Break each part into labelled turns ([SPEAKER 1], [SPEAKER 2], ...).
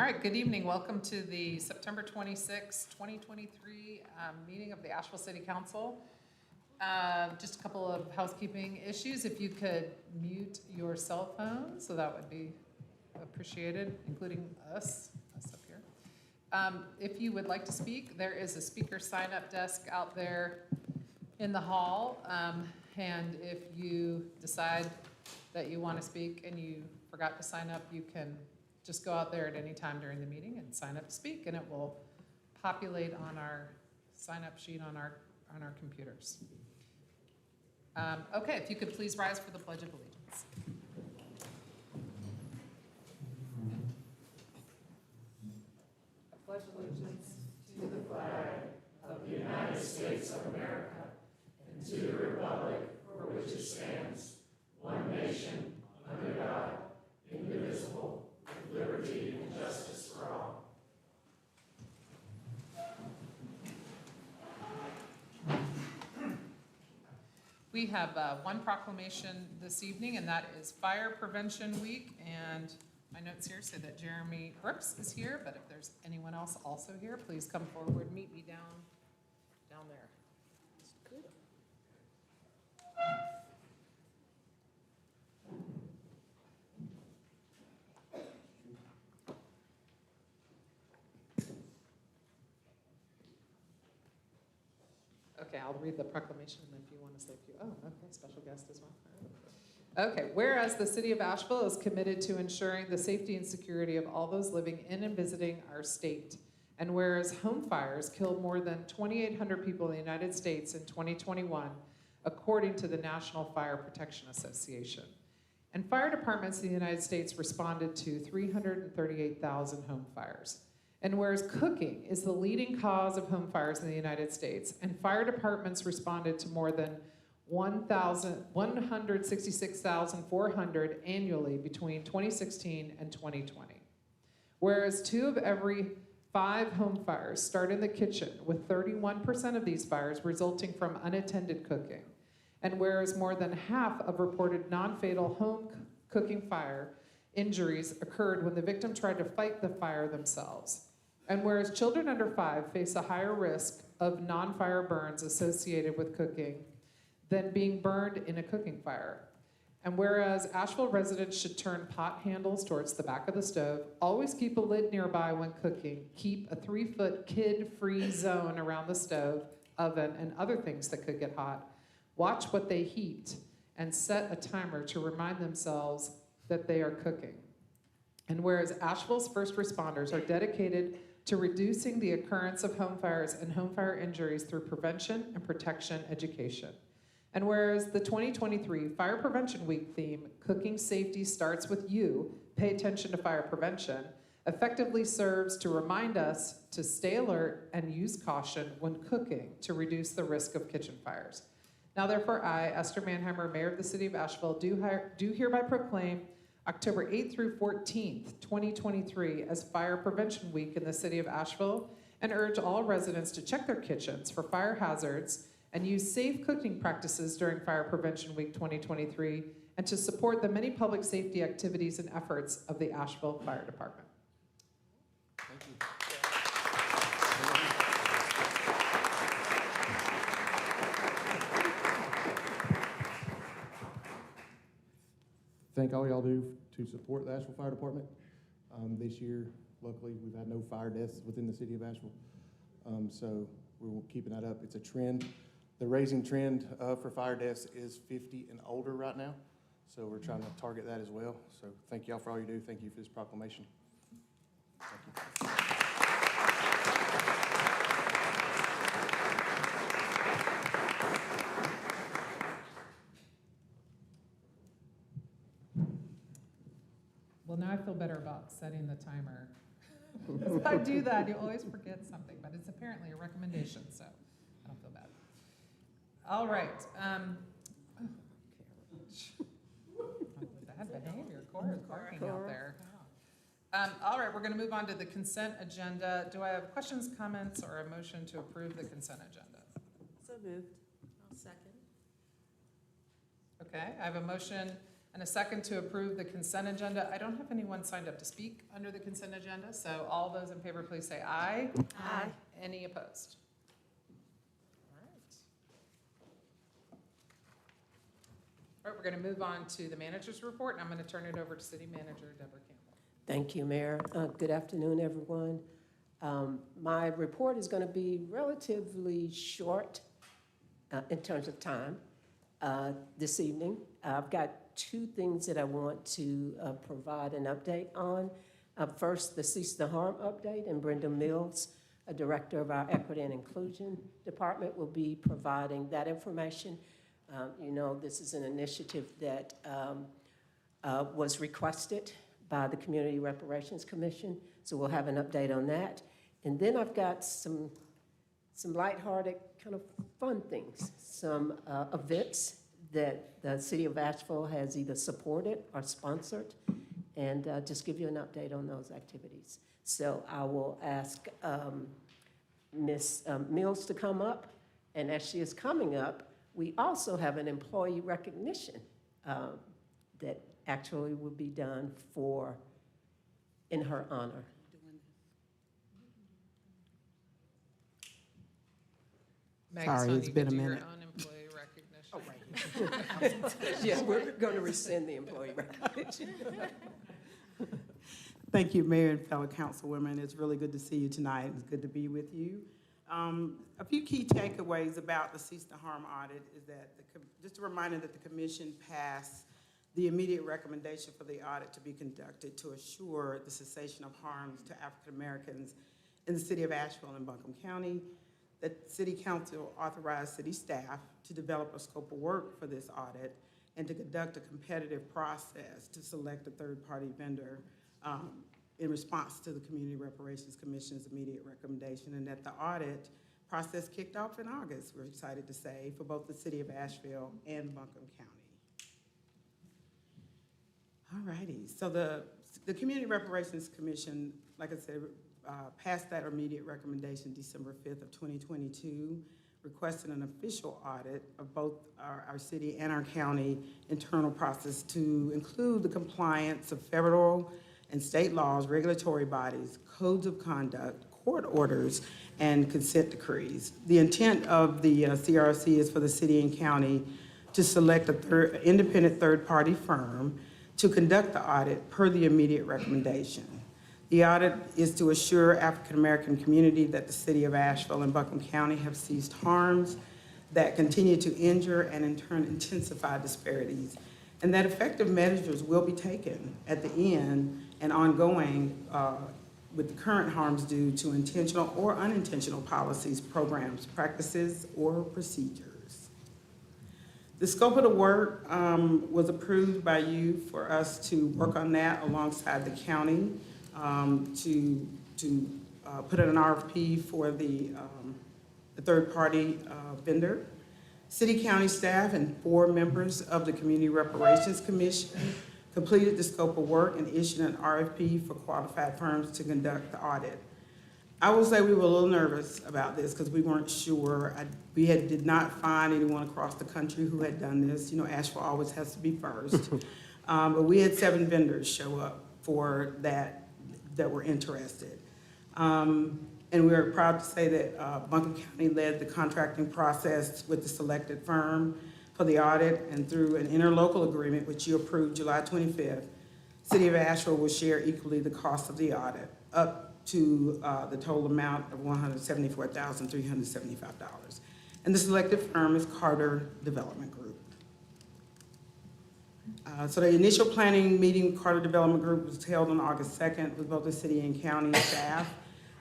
[SPEAKER 1] All right, good evening. Welcome to the September 26, 2023 meeting of the Asheville City Council. Just a couple of housekeeping issues. If you could mute your cell phone, so that would be appreciated, including us up here. If you would like to speak, there is a speaker sign-up desk out there in the hall. And if you decide that you want to speak and you forgot to sign up, you can just go out there at any time during the meeting and sign up to speak, and it will populate on our sign-up sheet on our computers. Okay, if you could please rise for the Pledge of Allegiance. I pledge allegiance to the flag of the United States of America and to the republic for which it stands, one nation, under God, indivisible, with liberty and justice for all. We have one proclamation this evening, and that is Fire Prevention Week. And my notes here say that Jeremy Brooks is here, but if there's anyone else also here, please come forward. Meet me down there. Good. Okay, I'll read the proclamation, and if you want to say a few, okay, special guest as well. Okay, whereas the city of Asheville is committed to ensuring the safety and security of all those living in and visiting our state, and whereas home fires killed more than 2,800 people in the United States in 2021, according to the National Fire Protection Association, and fire departments in the United States responded to 338,000 home fires. And whereas cooking is the leading cause of home fires in the United States, and fire departments responded to more than 166,400 annually between 2016 and 2020. Whereas 2 of every 5 home fires start in the kitchen, with 31% of these fires resulting from unattended cooking. And whereas more than half of reported non-fatal home cooking fire injuries occurred when the victim tried to fight the fire themselves. And whereas children under 5 face a higher risk of non-fire burns associated with cooking than being burned in a cooking fire. And whereas Asheville residents should turn pot handles towards the back of the stove, always keep a lid nearby when cooking, keep a 3-foot kid-free zone around the stove, oven, and other things that could get hot, watch what they heat, and set a timer to remind themselves that they are cooking. And whereas Asheville's first responders are dedicated to reducing the occurrence of home fires and home fire injuries through prevention and protection education. And whereas the 2023 Fire Prevention Week theme, Cooking Safety Starts With You, Pay Attention to Fire Prevention, effectively serves to remind us to stay alert and use caution when cooking to reduce the risk of kitchen fires. Now therefore I, Esther Manheimer, Mayor of the City of Asheville, do hereby proclaim October 8th through 14th, 2023 as Fire Prevention Week in the City of Asheville, and urge all residents to check their kitchens for fire hazards and use safe cooking practices during Fire Prevention Week 2023, and to support the many public safety activities and efforts of the Asheville Fire Department. Thank you.
[SPEAKER 2] Thank all y'all do to support the Asheville Fire Department. This year, luckily, we've had no fire deaths within the city of Asheville. So we're keeping that up. It's a trend. The raising trend for fire deaths is 50 and older right now. So we're trying to target that as well. So thank y'all for all you do. Thank you for this proclamation. Thank you.
[SPEAKER 1] Well, now I feel better about setting the timer. If I do that, you always forget something, but it's apparently a recommendation, so I don't feel bad. All right. Bad behavior. Cora's barking out there. All right, we're going to move on to the consent agenda. Do I have questions, comments, or a motion to approve the consent agenda?
[SPEAKER 3] So moved. I'll second.
[SPEAKER 1] Okay, I have a motion and a second to approve the consent agenda. I don't have anyone signed up to speak under the consent agenda, so all those in favor, please say aye.
[SPEAKER 3] Aye.
[SPEAKER 1] Any opposed? All right, we're going to move on to the manager's report, and I'm going to turn it over to City Manager Deborah Campbell.
[SPEAKER 3] Thank you, Mayor. Good afternoon, everyone. My report is going to be relatively short in terms of time this evening. I've got two things that I want to provide an update on. First, the Cease the Harm update, and Brenda Mills, a director of our Equity and Inclusion Department, will be providing that information. You know, this is an initiative that was requested by the Community Reparations Commission, so we'll have an update on that. And then I've got some lighthearted, kind of fun things, some events that the City of Asheville has either supported or sponsored, and just give you an update on those activities. So I will ask Ms. Mills to come up, and as she is coming up, we also have an employee recognition that actually will be done in her honor.
[SPEAKER 1] Meg,
[SPEAKER 4] Sorry,
[SPEAKER 1] so
[SPEAKER 4] it's
[SPEAKER 1] you
[SPEAKER 4] been
[SPEAKER 1] can
[SPEAKER 4] a
[SPEAKER 1] do your
[SPEAKER 4] minute.
[SPEAKER 1] own employee recognition.
[SPEAKER 3] Oh, right. Yeah, we're going to rescind the employee recognition.
[SPEAKER 4] Thank you, Mayor and fellow councilwomen. It's really good to see you tonight. It's good to be with you. A few key takeaways about the Cease the Harm audit is that, just a reminder that the commission passed the immediate recommendation for the audit to be conducted to assure the cessation of harms to African Americans in the city of Asheville and Buncombe County. That City Council authorized city staff to develop a scope of work for this audit and to conduct a competitive process to select a third-party vendor in response to the Community Reparations Commission's immediate recommendation, and that the audit process kicked off in August, we're excited to say, for both the city of Asheville and Buncombe County. All righty, so the Community Reparations Commission, like I said, passed that immediate recommendation December 5th of 2022, requested an official audit of both our city and our county internal process to include the compliance of federal and state laws, regulatory bodies, codes of conduct, court orders, and consent decrees. The intent of the CRC is for the city and county to select an independent third-party firm to conduct the audit per the immediate recommendation. The audit is to assure African-American community that the city of Asheville and Buncombe County have ceased harms that continue to injure and in turn intensify disparities, and that effective measures will be taken at the end and ongoing with the current harms due to intentional or unintentional policies, programs, practices, or procedures. The scope of the work was approved by you for us to work on that alongside the county to put in an RFP for the third-party vendor. City county staff and 4 members of the Community Reparations Commission completed the scope of work and issued an RFP for qualified firms to conduct the audit. I will say we were a little nervous about this because we weren't sure. We did not find anyone across the country who had done this. You know, Asheville always has to be first. But we had 7 vendors show up for that were interested. And we are proud to say that Buncombe County led the contracting process with the selected firm for the audit, and through an interlocal agreement, which you approved July 25th, City of Asheville will share equally the cost of the audit, up to the total amount of $174,375. And the selected firm is Carter Development Group. So the initial planning meeting with Carter Development Group was held on August 2nd with both the city and county staff.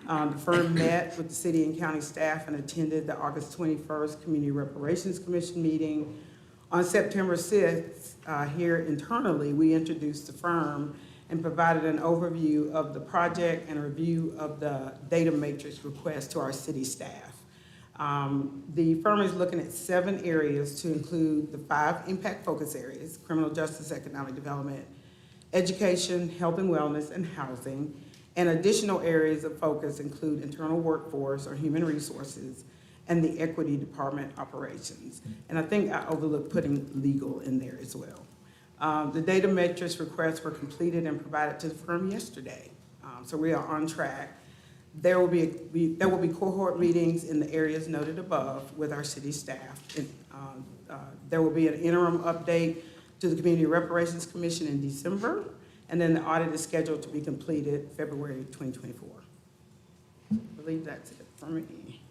[SPEAKER 4] The firm met with the city and county staff and attended the August 21st Community Reparations Commission meeting. On September 6th, here internally, we introduced the firm and provided an overview of the project and a review of the data matrix request to our city staff. The firm is looking at 7 areas to include the 5 impact focus areas: criminal justice, economic development, education, health and wellness, and housing. And additional areas of focus include internal workforce or human resources and the equity department operations. And I think I overlooked putting legal in there as well. The data matrix requests were completed and provided to the firm yesterday. So we are on track. There will be cohort meetings in the areas noted above with our city staff. There will be an interim update to the Community Reparations Commission in December, and then the audit is scheduled to be completed February 2024. I believe that's it for me.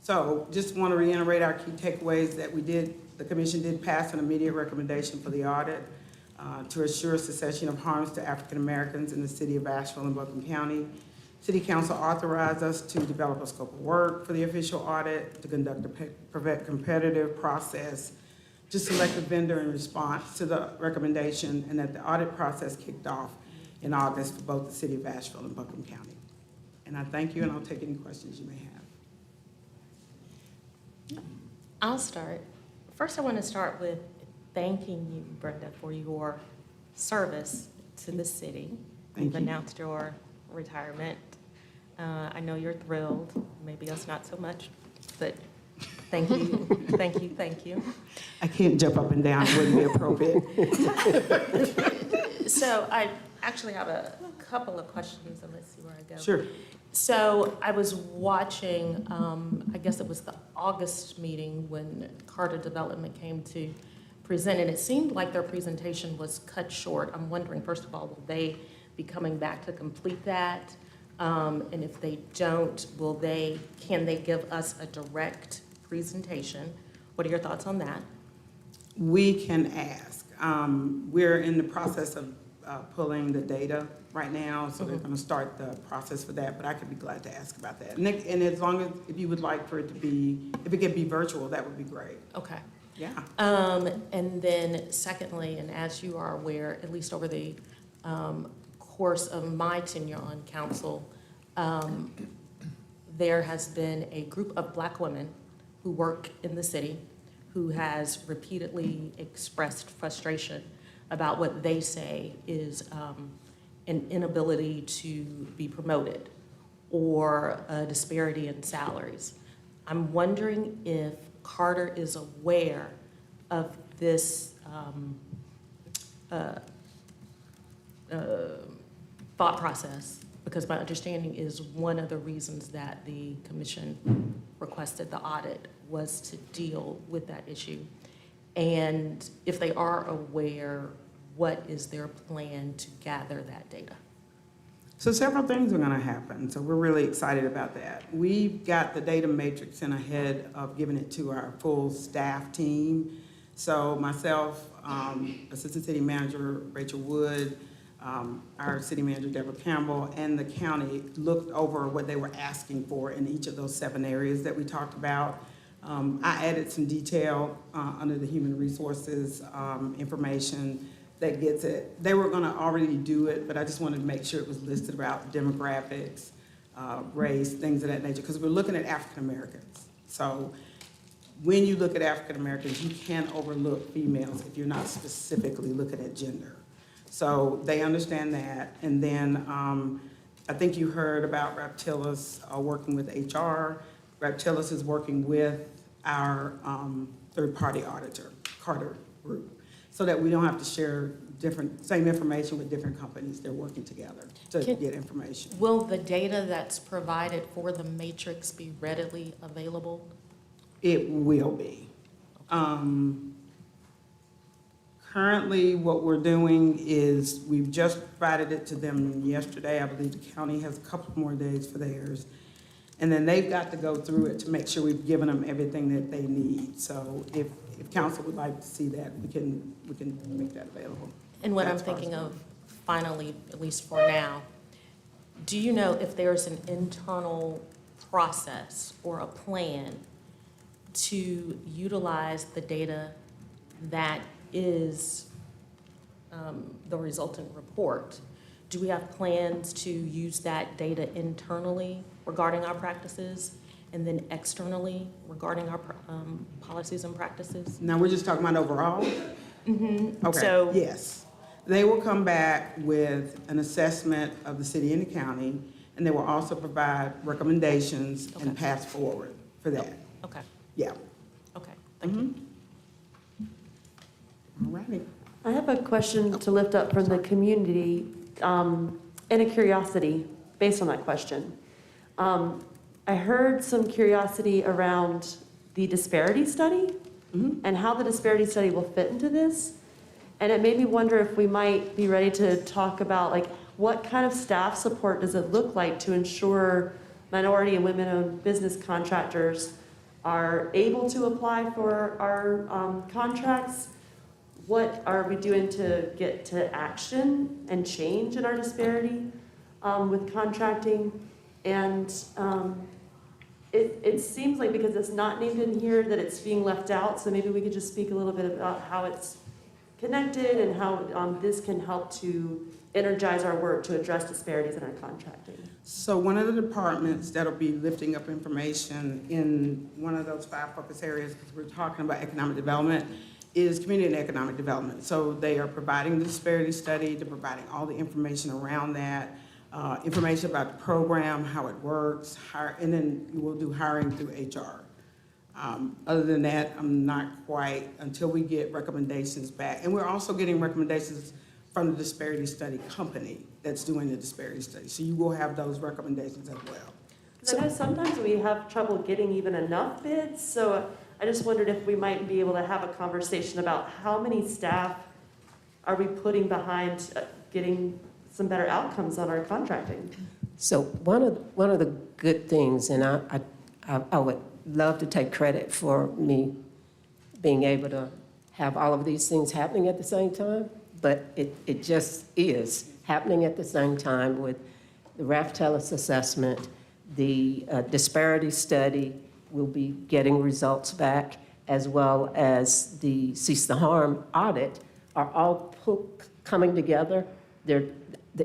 [SPEAKER 4] So just want to reiterate our key takeaways that the commission did pass an immediate recommendation for the audit to assure cessation of harms to African Americans in the city of Asheville and Buncombe County. City Council authorized us to develop a scope of work for the official audit, to conduct a competitive process, to select a vendor in response to the recommendation, and that the audit process kicked off in August for both the city of Asheville and Buncombe County. And I thank you, and I'll take any questions you may have.
[SPEAKER 5] I'll start. First, I want to start with thanking you, Brenda, for your service to the city. You've announced your retirement. I know you're thrilled, maybe us not so much, but thank you, thank you, thank you.
[SPEAKER 4] I can't jump up and down, it wouldn't be appropriate.
[SPEAKER 5] So I actually have a couple of questions, and let's see where I go.
[SPEAKER 4] Sure.
[SPEAKER 5] So I was watching, I guess it was the August meeting when Carter Development came to present, and it seemed like their presentation was cut short. I'm wondering, first of all, will they be coming back to complete that? And if they don't, can they give us a direct presentation? What are your thoughts on that?
[SPEAKER 4] We can ask. We're in the process of pulling the data right now, so they're going to start the process for that, but I could be glad to ask about that. And as long as, if you would like for it to be, if it could be virtual, that would be great.
[SPEAKER 5] Okay.
[SPEAKER 4] Yeah.
[SPEAKER 5] And then secondly, and as you are aware, at least over the course of my tenure on council, there has been a group of Black women who work in the city who has repeatedly expressed frustration about what they say is an inability to be promoted or a disparity in salaries. I'm wondering if Carter is aware of this thought process, because my understanding is one of the reasons that the commission requested the audit was to deal with that issue. And if they are aware, what is their plan to gather that data?
[SPEAKER 4] So several things are going to happen, so we're really excited about that. We've got the data matrix in ahead of giving it to our full staff team. So myself, Assistant City Manager Rachel Wood, our City Manager Deborah Campbell, and the county looked over what they were asking for in each of those 7 areas that we talked about. I added some detail under the human resources information that gets it. They were gonna already do it, but I just wanted to make sure it was listed about demographics, race, things of that nature, because we're looking at African Americans. So when you look at African Americans, you can't overlook females if you're not specifically looking at gender. So they understand that. And then I think you heard about Raptilus working with HR. Raptilus is working with our third-party auditor, Carter Group, so that we don't have to share same information with different companies. They're working together to get information.
[SPEAKER 5] Will the data that's provided for the matrix be readily available?
[SPEAKER 4] It will be. Currently, what we're doing is we've just provided it to them yesterday. I believe the county has a couple more days for theirs. And then they've got to go through it to make sure we've given them everything that they need. So if council would like to see that, we can make that available.
[SPEAKER 5] And what I'm thinking of, finally, at least for now, do you know if there's an internal process or a plan to utilize the data that is the resultant report? Do we have plans to use that data internally regarding our practices and then externally regarding our policies and practices?
[SPEAKER 4] Now, we're just talking about overall?
[SPEAKER 5] Mm-hmm.
[SPEAKER 4] Okay,
[SPEAKER 5] So,
[SPEAKER 4] yes. They will come back with an assessment of the city and the county, and they will also provide recommendations and paths forward for that.
[SPEAKER 5] okay,
[SPEAKER 4] Yeah.
[SPEAKER 5] okay, thank you.
[SPEAKER 4] All righty.
[SPEAKER 6] I have a question to lift up from the community, and a curiosity based on that question. I heard some curiosity around the disparity study and how the disparity study will fit into this. And it made me wonder if we might be ready to talk about, like, what kind of staff support does it look like to ensure minority and women-owned business contractors are able to apply for our contracts? What are we doing to get to action and change in our disparity with contracting? And it seems like, because it's not named in here, that it's being left out. So maybe we could just speak a little bit about how it's connected and how this can help to energize our work to address disparities in our contracting.
[SPEAKER 4] So one of the departments that'll be lifting up information in one of those 5 focus areas, because we're talking about economic development, is community and economic development. So they are providing the disparity study, they're providing all the information around that, information about the program, how it works, and then we'll do hiring through HR. Other than that, I'm not quite, until we get recommendations back. And we're also getting recommendations from the disparity study company that's doing the disparity study. So you will have those recommendations as well.
[SPEAKER 6] So I know sometimes we have trouble getting even enough bids, so I just wondered if we might be able to have a conversation about how many staff are we putting behind getting some better outcomes on our contracting.
[SPEAKER 3] So one of the good things, and I would love to take credit for me being able to have all of these things happening at the same time, but it just is happening at the same time with the Raft-Tellis assessment, the disparity study. We'll be getting results back, as well as the Cease the Harm audit, are all coming together. The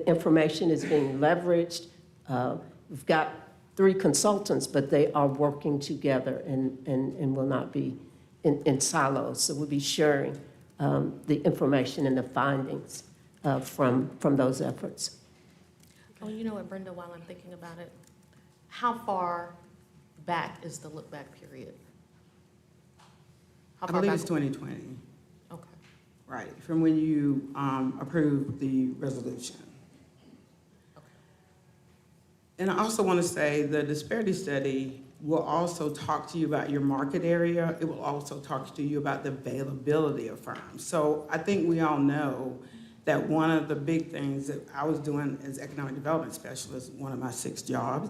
[SPEAKER 3] information is being leveraged. We've got 3 consultants, but they are working together and will not be in silos. So we'll be sharing the information and the findings from those efforts.
[SPEAKER 5] Oh, you know what, Brenda, while I'm thinking about it, how far back is the look back period? How
[SPEAKER 4] I
[SPEAKER 5] far
[SPEAKER 4] believe
[SPEAKER 5] back?
[SPEAKER 4] it's 2020,
[SPEAKER 5] Okay.
[SPEAKER 4] right, from when you approved the resolution. And I also want to say the disparity study will also talk to you about your market area. It will also talk to you about the availability of firms. So I think we all know that one of the big things that I was doing as economic development specialist, one of my 6 jobs,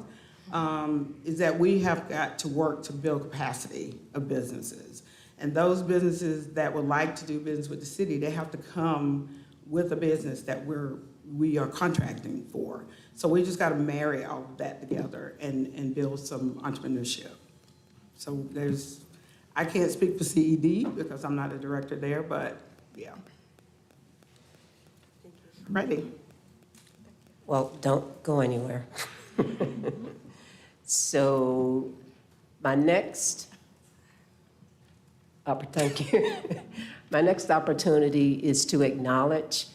[SPEAKER 4] is that we have got to work to build capacity of businesses. And those businesses that would like to do business with the city, they have to come with a business that we are contracting for. So we just got to marry all of that together and build some entrepreneurship. So I can't speak for CED because I'm not a director there, but yeah. Ready.
[SPEAKER 3] Well, don't go anywhere. So my next, thank you. My next opportunity is to acknowledge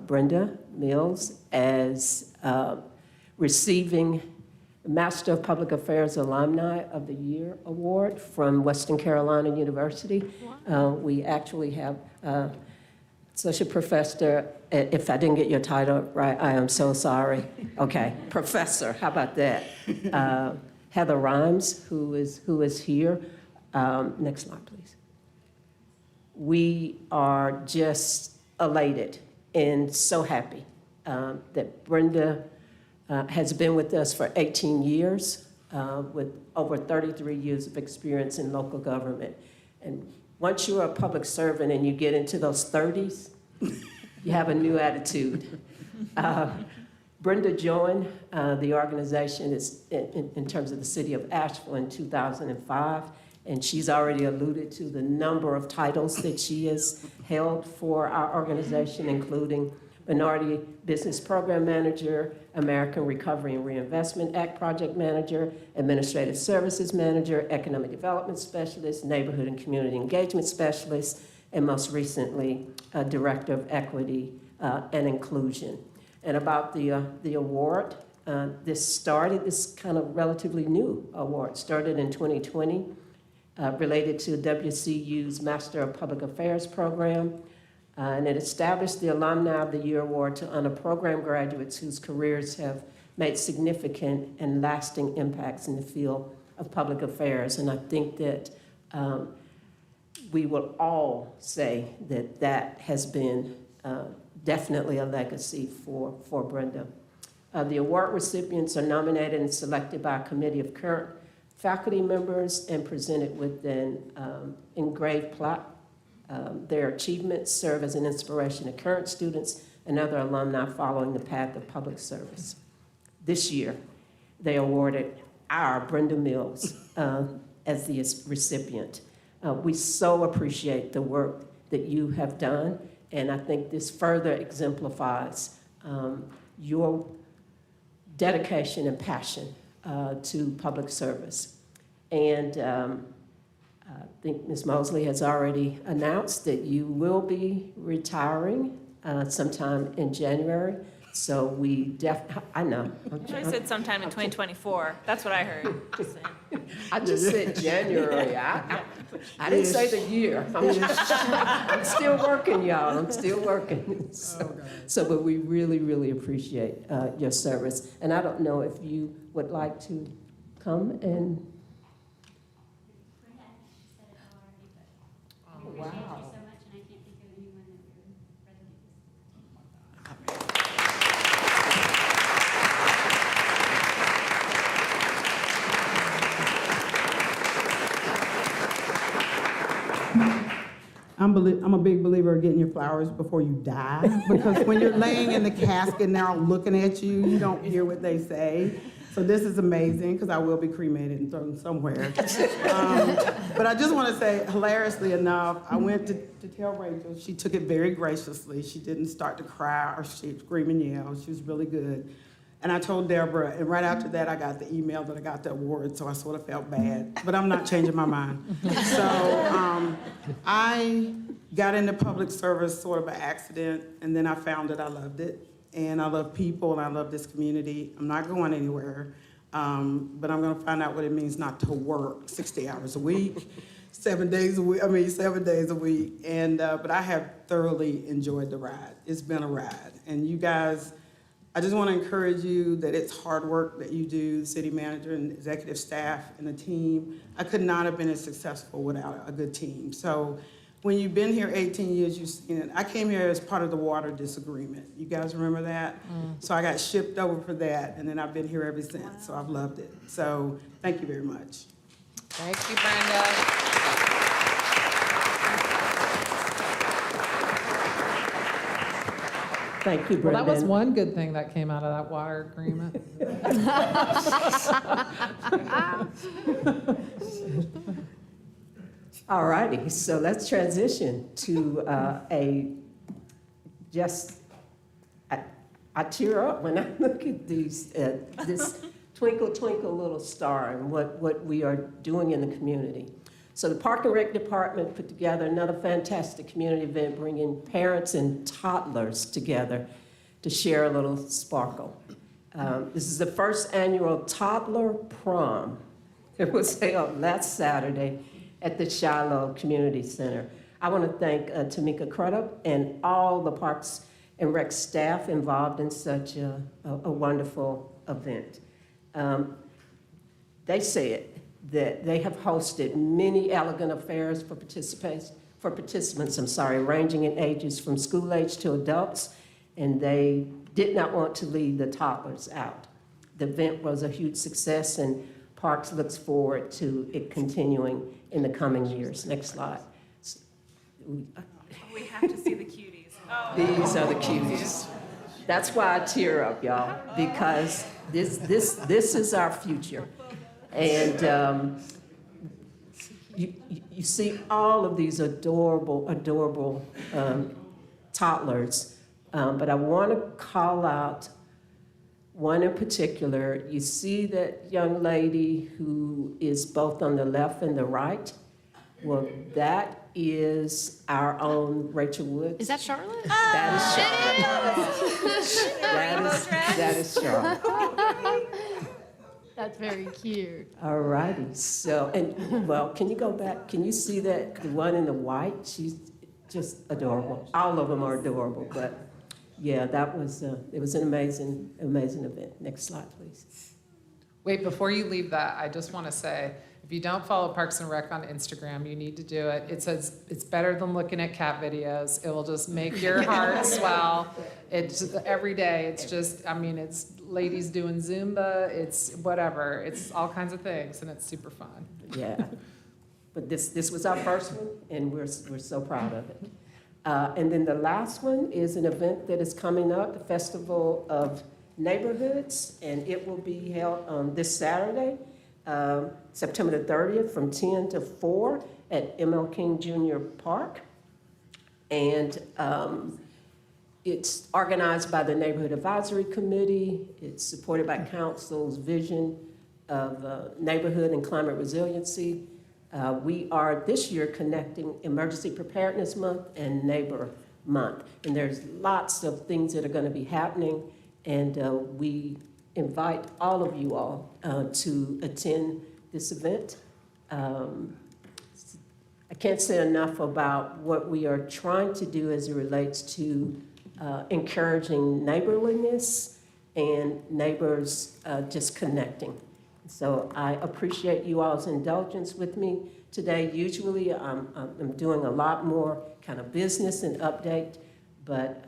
[SPEAKER 3] Brenda Mills as receiving Master of Public Affairs Alumni of the Year Award from Western Carolina University. We actually have Associate Professor, if I didn't get your title right, I am so sorry. Okay, Professor, how about that? Heather Rhymes, who is here. Next slide, please. We are just elated and so happy that Brenda has been with us for 18 years with over 33 years of experience in local government. And once you're a public servant and you get into those 30s, you have a new attitude. Brenda joined the organization in terms of the city of Asheville in 2005, and she's already alluded to the number of titles that she has held for our organization, including Minority Business Program Manager, American Recovery and Reinvestment Act Project Manager, Administrative Services Manager, Economic Development Specialist, Neighborhood and Community Engagement Specialist, and most recently, Director of Equity and Inclusion. And about the award, this kind of relatively new award started in 2020, related to WCU's Master of Public Affairs program. And it established the Alumni of the Year Award to honor program graduates whose careers have made significant and lasting impacts in the field of public affairs. And I think that we will all say that that has been definitely a legacy for Brenda. The award recipients are nominated and selected by a committee of current faculty members and presented with an engraved plaque. Their achievements serve as an inspiration to current students and other alumni following the path of public service. This year, they awarded our Brenda Mills as the recipient. We so appreciate the work that you have done, and I think this further exemplifies your dedication and passion to public service. And I think Ms. Mosley has already announced that you will be retiring sometime in January. So we I know.
[SPEAKER 7] I said sometime in 2024. That's what I heard. Just saying.
[SPEAKER 3] I just said January. I didn't say the year. I'm still working, y'all. I'm still working. But we really, really appreciate your service. And I don't know if you would like to come and.
[SPEAKER 8] Wow. Thank you so much, and I can't think of anyone that we would rather do this.
[SPEAKER 4] I'm a big believer of getting your flowers before you die, because when you're laying in the casket and they're all looking at you, you don't hear what they say. So this is amazing, because I will be cremated and thrown somewhere. But I just want to say, hilariously enough, I went to tell Rachel. She took it very graciously. She didn't start to cry or scream and yell. She was really good. And I told Deborah, and right after that, I got the email that I got the award, so I sort of felt bad. But I'm not changing my mind. So I got into public service sort of by accident, and then I found that I loved it. And I love people, and I love this community. I'm not going anywhere, but I'm going to find out what it means not to work 60 hours a week, 7 days a week. And but I have thoroughly enjoyed the ride. It's been a ride, and you guys. I just want to encourage you that it's hard work that you do, the city manager and executive staff and the team. I could not have been as successful without a good team. So when you've been here 18 years, you've seen it. I came here as part of the water disagreement. You guys remember that? So I got shipped over for that, and then I've been here ever since. So I've loved it. So thank you very much.
[SPEAKER 1] Thank you, Brenda.
[SPEAKER 3] Thank you,
[SPEAKER 1] Well,
[SPEAKER 3] Brenda.
[SPEAKER 1] that was one good thing that came out of that water agreement.
[SPEAKER 3] All righty, so let's transition to I tear up when I look at these, this twinkle, twinkle, little star and what we are doing in the community. So the Park and Rec Department put together another fantastic community event, bringing parents and toddlers together to share a little sparkle. This is the first annual Toddler Prom. It was held last Saturday at the Shiloh Community Center. I want to thank Tamika Crudup and all the Parks and Rec staff involved in such a wonderful event. They said that they have hosted many elegant affairs for participants, ranging in ages from school age to adults, and they did not want to leave the toddlers out. The event was a huge success, and Parks looks forward to it continuing in the coming years. Next slide.
[SPEAKER 7] We have to see the cuties. Oh.
[SPEAKER 3] These are the cuties. That's why I tear up, y'all, because this is our future. And you see all of these adorable toddlers, but I want to call out one in particular. You see that young lady who is both on the left and the right? Well, that is our own Rachel Woods.
[SPEAKER 8] Is that Charlotte?
[SPEAKER 3] That is Charlotte. That is Charlotte.
[SPEAKER 8] That's very cute.
[SPEAKER 3] All righty. So, and well, can you go back? Can you see that the one in the white? just adorable. All of them are adorable, but yeah, that was, it was an amazing event. Next slide, please.
[SPEAKER 1] Wait, before you leave that, I just want to say, if you don't follow Parks and Rec on Instagram, you need to do it. It says it's better than looking at cat videos. It will just make your heart swell. It's every day. It's just, I mean, it's ladies doing Zumba. It's whatever. It's all kinds of things, and it's super fun.
[SPEAKER 3] Yeah, but this was our first one, and we're so proud of it. And then the last one is an event that is coming up, the Festival of Neighborhoods, and it will be held on this Saturday, September the 30th, from 10 to 4 at ML King Jr. Park. And it's organized by the Neighborhood Advisory Committee. It's supported by Council's vision of neighborhood and climate resiliency. We are this year connecting Emergency Preparedness Month and Neighbor Month. And there's lots of things that are going to be happening. And we invite all of you all to attend this event. I can't say enough about what we are trying to do as it relates to encouraging neighborliness and neighbors just connecting. So I appreciate you all's indulgence with me today. Usually I'm doing a lot more kind of business and update, but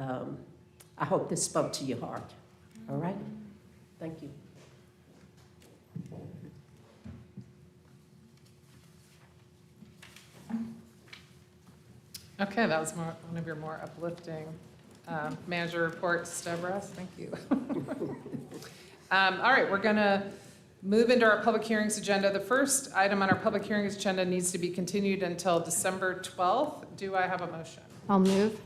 [SPEAKER 3] I hope this spoke to your heart. All right? Thank you.
[SPEAKER 1] Okay, that was one of your more uplifting manager reports, Deborah. Thank you. All right, we're going to move into our public hearings agenda. The first item on our public hearings agenda needs to be continued until December 12th. Do I have a motion?
[SPEAKER 9] I'll move.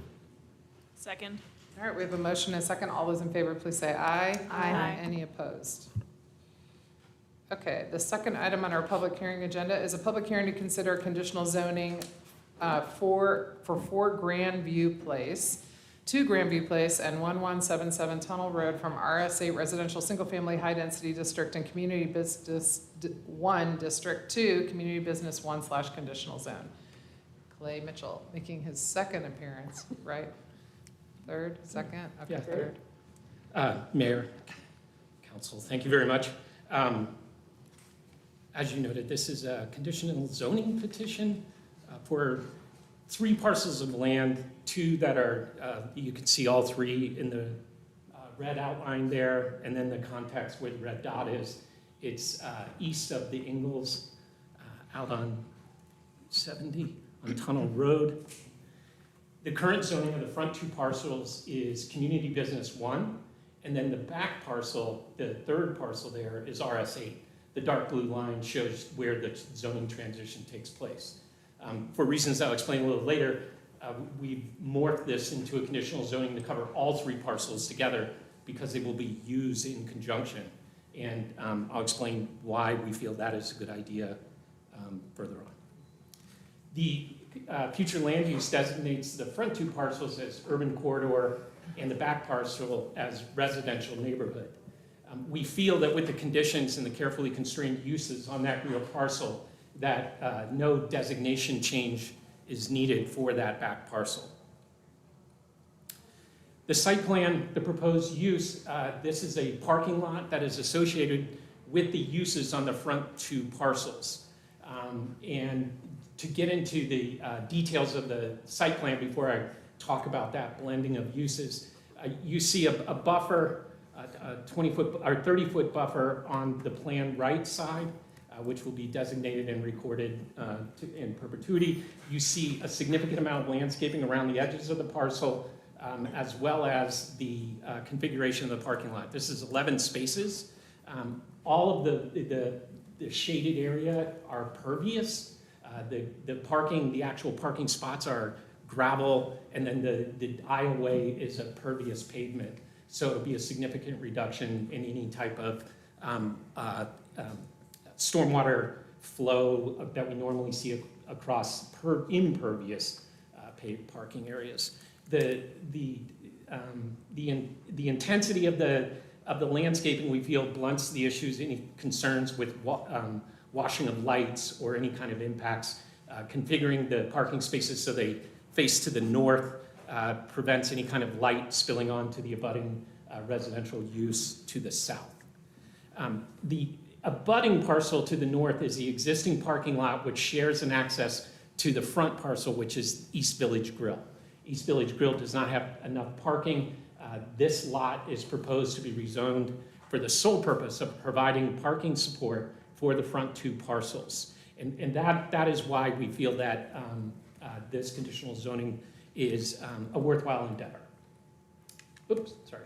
[SPEAKER 7] Second.
[SPEAKER 1] All right, we have a motion and a second. All those in favor, please say aye.
[SPEAKER 9] Aye.
[SPEAKER 1] Any opposed? Okay, the second item on our public hearing agenda is a public hearing to consider conditional zoning for 4 Grandview Place, 2 Grandview Place, and 1177 Tunnel Road from RS8 Residential Single Family High Density District and Community Business 1 District to Community Business 1/Conditional Zone. Clay Mitchell making his second appearance, right? Third, second? Okay,
[SPEAKER 10] Yeah,
[SPEAKER 1] third.
[SPEAKER 10] Mayor, Council, thank you very much. As you noted, this is a conditional zoning petition for 3 parcels of land, 2 that are, you can see all 3 in the red outline there, and then the context where the red dot is. It's east of the Ingalls, out on 70 on Tunnel Road. The current zoning of the front 2 parcels is Community Business 1, and then the back parcel, the 3rd parcel there, is RS8. The dark blue line shows where the zoning transition takes place. For reasons I'll explain a little later, we've morphed this into a conditional zoning to cover all 3 parcels together because they will be used in conjunction. And I'll explain why we feel that is a good idea further on. The future land use designates the front 2 parcels as urban corridor and the back parcel as residential neighborhood. We feel that with the conditions and the carefully constrained uses on that real parcel, that no designation change is needed for that back parcel. The site plan, the proposed use, this is a parking lot that is associated with the uses on the front 2 parcels. And to get into the details of the site plan before I talk about that blending of uses, you see a buffer, a 20-foot or 30-foot buffer on the plan right side, which will be designated and recorded in perpetuity. You see a significant amount of landscaping around the edges of the parcel, as well as the configuration of the parking lot. This is 11 spaces. All of the shaded area are pervious. The actual parking spots are gravel, and then the aisleway is a pervious pavement. So it'll be a significant reduction in any type of stormwater flow that we normally see across impervious paved parking areas. The intensity of the landscaping, we feel, blunts the issues, any concerns with washing of lights or any kind of impacts, configuring the parking spaces so they face to the north prevents any kind of light spilling onto the abutting residential use to the south. The abutting parcel to the north is the existing parking lot, which shares an access to the front parcel, which is East Village Grill. East Village Grill does not have enough parking. This lot is proposed to be rezoned for the sole purpose of providing parking support for the front two parcels. And that is why we feel that this conditional zoning is a worthwhile endeavor. Oops, sorry.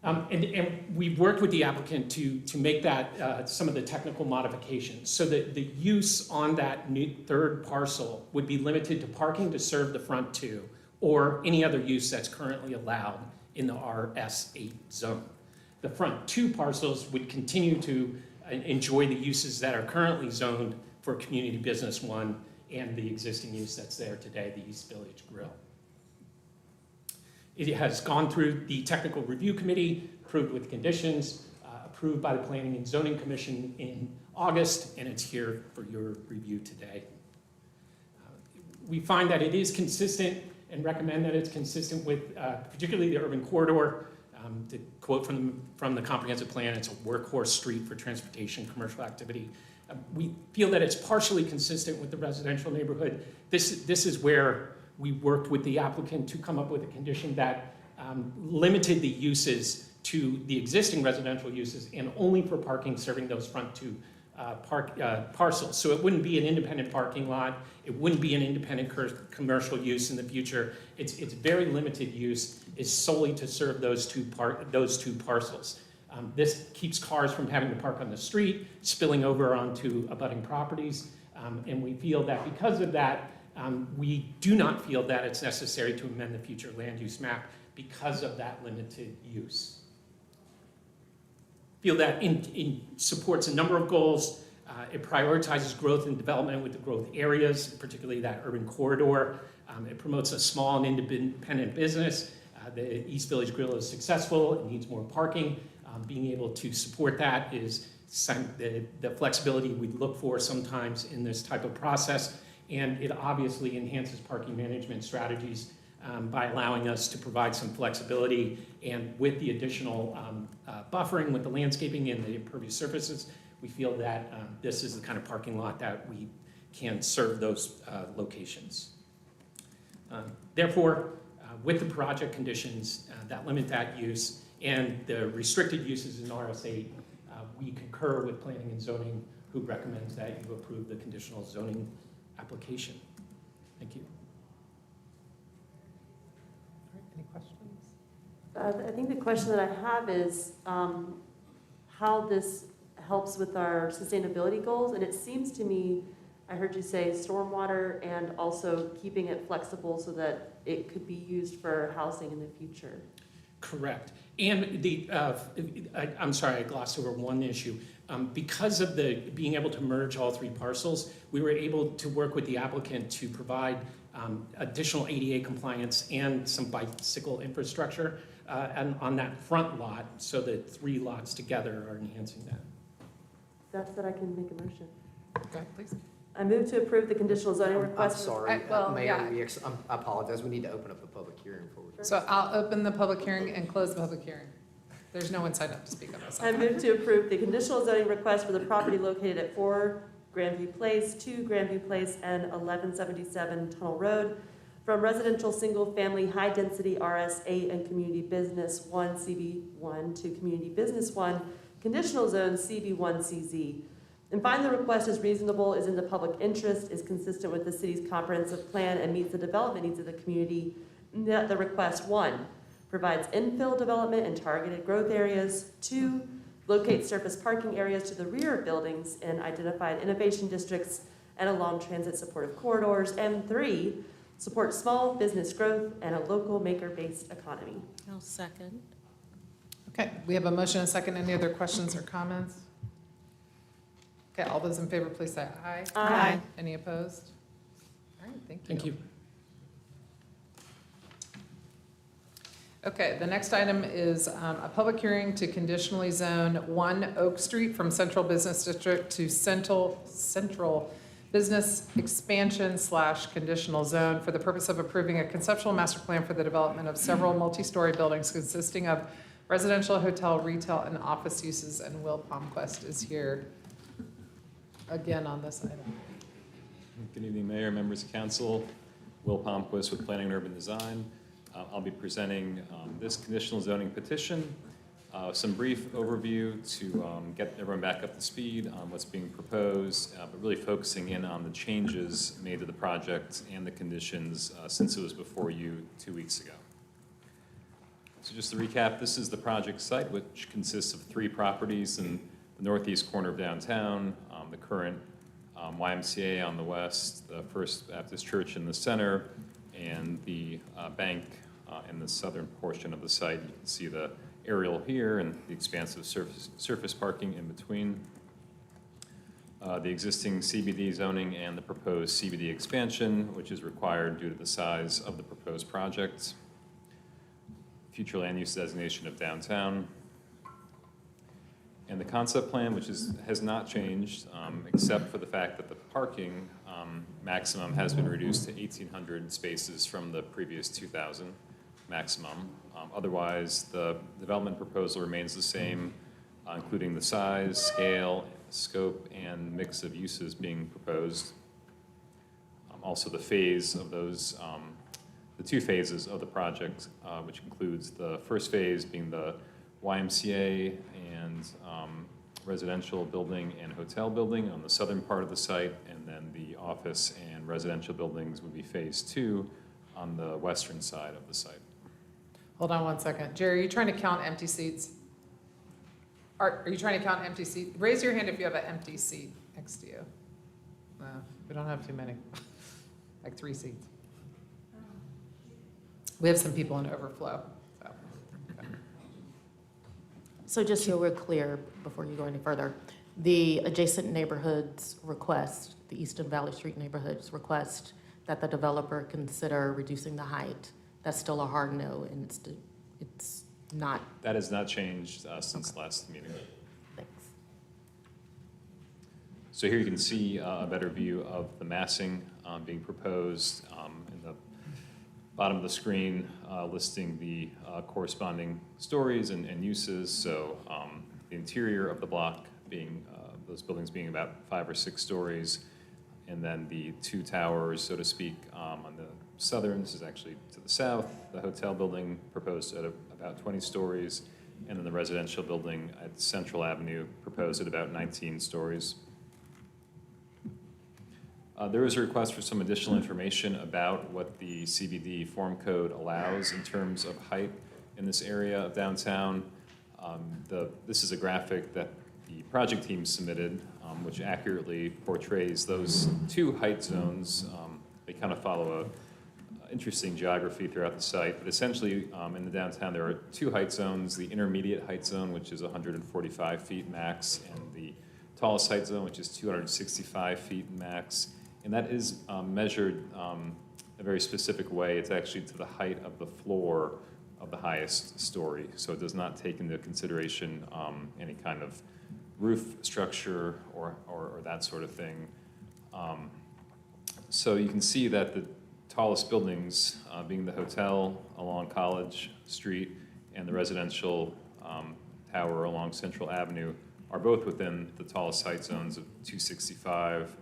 [SPEAKER 10] And we've worked with the applicant to make that some of the technical modifications so that the use on that new third parcel would be limited to parking to serve the front two or any other use that's currently allowed in the RS8 zone. The front two parcels would continue to enjoy the uses that are currently zoned for Community Business 1 and the existing use that's there today, the East Village Grill. It has gone through the Technical Review Committee, approved with conditions, approved by the Planning and Zoning Commission in August, and it's here for your review today. We find that it is consistent and recommend that it's consistent with particularly the urban corridor. To quote from the comprehensive plan, it's a workhorse street for transportation, commercial activity. We feel that it's partially consistent with the residential neighborhood. This is where we worked with the applicant to come up with a condition that limited the uses to the existing residential uses and only for parking serving those front two parcels. So it wouldn't be an independent parking lot. It wouldn't be an independent commercial use in the future. It's very limited use. Is solely to serve those two parcels. This keeps cars from having to park on the street, spilling over onto abutting properties, and we feel that because of that, we do not feel that it's necessary to amend the future land use map because of that limited use. Feel that it supports a number of goals. It prioritizes growth and development with the growth areas, particularly that urban corridor. It promotes a small and independent business. The East Village Grill is successful. It needs more parking. Being able to support that is the flexibility we look for sometimes in this type of process. And it obviously enhances parking management strategies by allowing us to provide some flexibility. And with the additional buffering with the landscaping and the impervious surfaces, we feel that this is the kind of parking lot that we can serve those locations. Therefore, with the project conditions that limit that use and the restricted uses in RS8, we concur with Planning and Zoning, who recommends that you approve the conditional zoning application. Thank you.
[SPEAKER 1] All right, any questions?
[SPEAKER 6] I think the question that I have is how this helps with our sustainability goals. And it seems to me, I heard you say stormwater and also keeping it flexible so that it could be used for housing in the future.
[SPEAKER 10] Correct. And I'm sorry, I glossed over one issue. Because of the being able to merge all three parcels, we were able to work with the applicant to provide additional ADA compliance and some bicycle infrastructure and on that front lot, so that three lots together are enhancing that.
[SPEAKER 6] That's that I can make a motion.
[SPEAKER 1] Okay, please.
[SPEAKER 6] I move to approve the conditional zoning
[SPEAKER 9] I'm
[SPEAKER 6] request.
[SPEAKER 9] sorry,
[SPEAKER 1] well,
[SPEAKER 9] Mayor,
[SPEAKER 1] yeah.
[SPEAKER 9] I apologize, we need to open up the public hearing before we.
[SPEAKER 1] So I'll open the public hearing and close the public hearing. There's no one signed up to speak on this.
[SPEAKER 6] I move to approve the conditional zoning request for the property located at 4 Grandview Place, 2 Grandview Place, and 1177 Tunnel Road from residential single-family high-density RS8 and Community Business 1 CB1 to Community Business 1 Conditional Zone CB1 CZ. And find the request is reasonable, is in the public interest, is consistent with the city's comprehensive plan, and meets the development needs of the community. That the request, 1, provides infill development in targeted growth areas. 2, locates surface parking areas to the rear of buildings in identified innovation districts and along transit supportive corridors. And 3, supports small business growth and a local maker-based economy.
[SPEAKER 5] I'll second.
[SPEAKER 1] Okay, we have a motion and a second. Any other questions or comments? Okay, all those in favor, please say aye.
[SPEAKER 6] Aye.
[SPEAKER 1] Any opposed? All right, thank you.
[SPEAKER 10] Thank you.
[SPEAKER 1] Okay, the next item is a public hearing to conditionally zone 1 Oak Street from Central Business District to Central business expansion / conditional zone for the purpose of approving a conceptual master plan for the development of several multi-story buildings consisting of residential, hotel, retail, and office uses. And Will Palmquist is here again on this item.
[SPEAKER 11] Good evening, Mayor, members of council. Will Palmquist with Planning and Urban Design. I'll be presenting this conditional zoning petition. Some brief overview to get everyone back up to speed on what's being proposed, but really focusing in on the changes made to the project and the conditions since it was before you 2 weeks ago. So just to recap, this is the project site, which consists of 3 properties in the northeast corner of downtown, the current YMCA on the west, the First Baptist Church in the center, and the bank in the southern portion of the site. You can see the aerial here and the expansive surface parking in between. The existing CBD zoning and the proposed CBD expansion, which is required due to the size of the proposed project. Future land use designation of downtown. And the concept plan, which has not changed, except for the fact that the parking maximum has been reduced to 1,800 spaces from the previous 2,000 maximum. Otherwise, the development proposal remains the same, including the size, scale, scope, and mix of uses being proposed. Also, the phase of those, the 2 phases of the project, which includes the first phase being the YMCA and residential building and hotel building on the southern part of the site, and then the office and residential buildings would be phase 2 on the western side of the site.
[SPEAKER 1] Hold on one second. Jerry, are you trying to count empty seats? Are you trying to count empty seats? Raise your hand if you have an empty seat next to you. No, we don't have too many. Like 3 seats. We have some people in overflow. So. Okay.
[SPEAKER 5] So just so we're clear, before you go any further, the adjacent neighborhoods request, the Easton Valley Street neighborhoods request that the developer consider reducing the height. That's still a hard no, and it's not.
[SPEAKER 11] That has not changed since last meeting.
[SPEAKER 5] Thanks.
[SPEAKER 11] So here you can see a better view of the massing being proposed in the bottom of the screen, listing the corresponding stories and uses. So the interior of the block being, those buildings being about 5 or 6 stories, and then the 2 towers, so to speak, on the southern, this is actually to the south, the hotel building proposed at about 20 stories, and then the residential building at Central Avenue proposed at about 19 stories. There is a request for some additional information about what the CBD form code allows in terms of height in this area of downtown. This is a graphic that the project team submitted, which accurately portrays those 2 height zones. They kind of follow a interesting geography throughout the site, but essentially in the downtown there are 2 height zones: the intermediate height zone, which is 145 feet max, and the tallest height zone, which is 265 feet max. And that is measured a very specific way. It's actually to the height of the floor of the highest story, so it does not take into consideration any kind of roof structure or that sort of thing. So you can see that the tallest buildings, being the hotel along College Street and the residential tower along Central Avenue, are both within the tallest height zones of 265,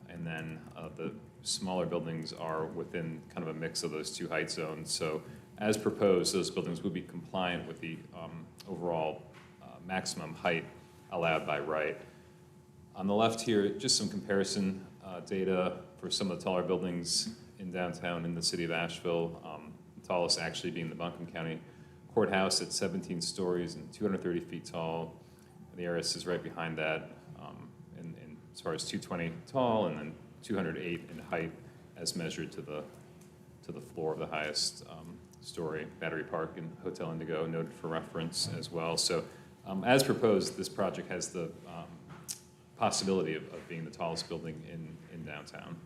[SPEAKER 11] and then the smaller buildings are within kind of a mix of those 2 height zones. So as proposed, those buildings would be compliant with the overall maximum height allowed by right. On the left here, just some comparison data for some of the taller buildings in downtown in the city of Asheville. The tallest actually being the Buncombe County Courthouse at 17 stories and 230 feet tall. The ARS is right behind that in as far as 220 tall, and then 208 in height as measured to the floor of the highest story. Battery Park and Hotel Indigo noted for reference as well. So as proposed, this project has the possibility of being the tallest building in downtown.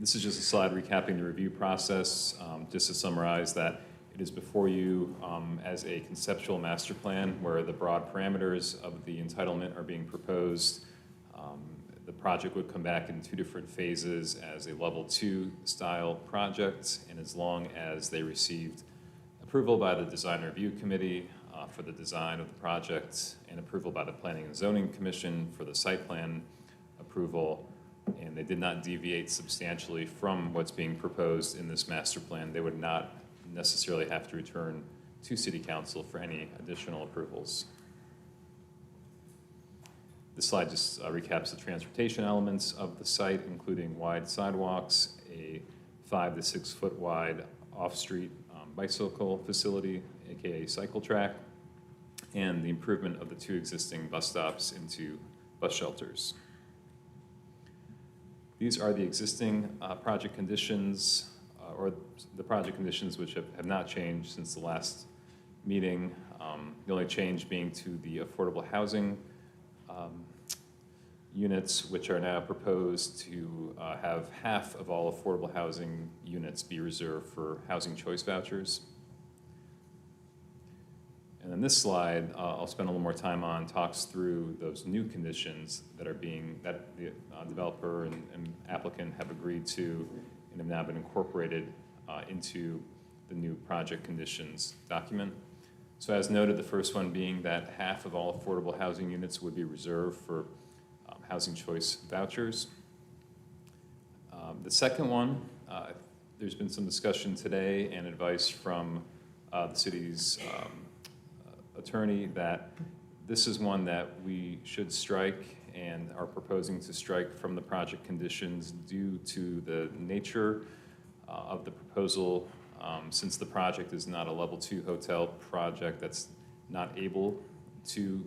[SPEAKER 11] This is just a slide recapping the review process. Just to summarize that, it is before you as a conceptual master plan where the broad parameters of the entitlement are being proposed. The project would come back in 2 different phases as a level 2 style project, and as long as they received approval by the design review committee for the design of the project and approval by the Planning and Zoning Commission for the site plan approval, and they did not deviate substantially from what's being proposed in this master plan, they would not necessarily have to return to City Council for any additional approvals. This slide just recaps the transportation elements of the site, including wide sidewalks, a 5 to 6 foot wide off-street bicycle facility, aka cycle track, and the improvement of the 2 existing bus stops into bus shelters. These are the existing project conditions, or the project conditions which have not changed since the last meeting. The only change being to the affordable housing units, which are now proposed to have half of all affordable housing units be reserved for housing choice vouchers. And then this slide, I'll spend a little more time on, talks through those new conditions that are that the developer and applicant have agreed to and have now been incorporated into the new project conditions document. So as noted, the first one being that half of all affordable housing units would be reserved for housing choice vouchers. The second one, there's been some discussion today and advice from the city's attorney that this is one that we should strike and are proposing to strike from the project conditions due to the nature of the proposal. Since the project is not a level 2 hotel project that's not able to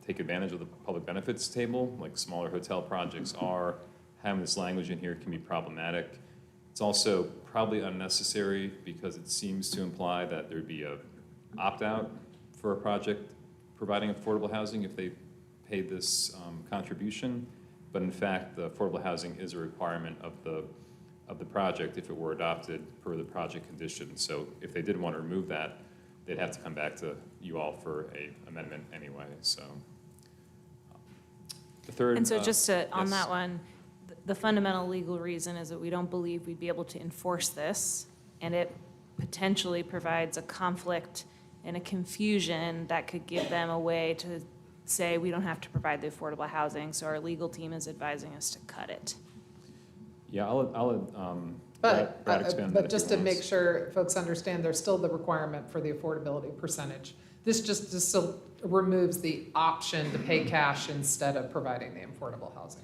[SPEAKER 11] take advantage of the public benefits table, like smaller hotel projects are, having this language in here can be problematic. It's also probably unnecessary because it seems to imply that there'd be a opt-out for a project providing affordable housing if they paid this contribution. But in fact, the affordable housing is a requirement of the project if it were adopted per the project conditions. So if they did want to remove that, they'd have to come back to you all for an amendment anyway. So the third.
[SPEAKER 7] And so just to, on
[SPEAKER 11] yes.
[SPEAKER 7] that one, the fundamental legal reason is that we don't believe we'd be able to enforce this, and it potentially provides a conflict and a confusion that could give them a way to say we don't have to provide the affordable housing, so our legal team is advising us to cut it.
[SPEAKER 11] Yeah, I'll Brad expand on that
[SPEAKER 1] But
[SPEAKER 11] if
[SPEAKER 1] just
[SPEAKER 11] he
[SPEAKER 1] to
[SPEAKER 11] wants.
[SPEAKER 1] make sure folks understand, there's still the requirement for the affordability percentage. This just still removes the option to pay cash instead of providing the affordable housing.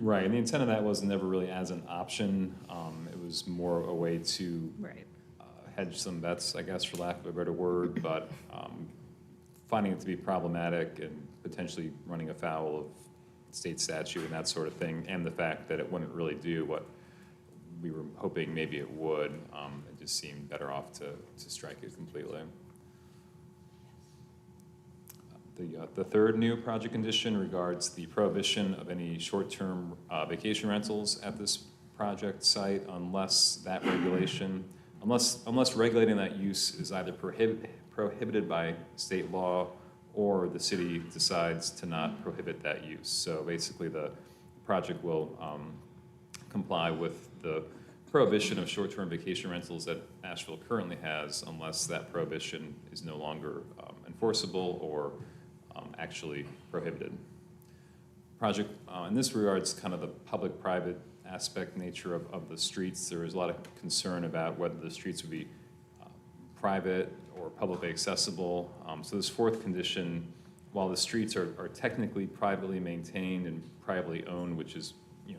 [SPEAKER 11] Right, and the intent of that was never really as an option. It was more a way to
[SPEAKER 7] Right.
[SPEAKER 11] hedge some bets, I guess, for lack of a better word, but finding it to be problematic and potentially running afoul of state statute and that sort of thing, and the fact that it wouldn't really do what we were hoping maybe it would, it just seemed better off to strike it completely. The third new project condition regards the prohibition of any short-term vacation rentals at this project site unless regulating that use is either prohibited by state law or the city decides to not prohibit that use. So basically the project will comply with the prohibition of short-term vacation rentals that Asheville currently has unless that prohibition is no longer enforceable or actually prohibited. Project, in this regard, is kind of the public-private aspect nature of the streets. There is a lot of concern about whether the streets would be private or publicly accessible. So this fourth condition, while the streets are technically privately maintained and privately owned, which is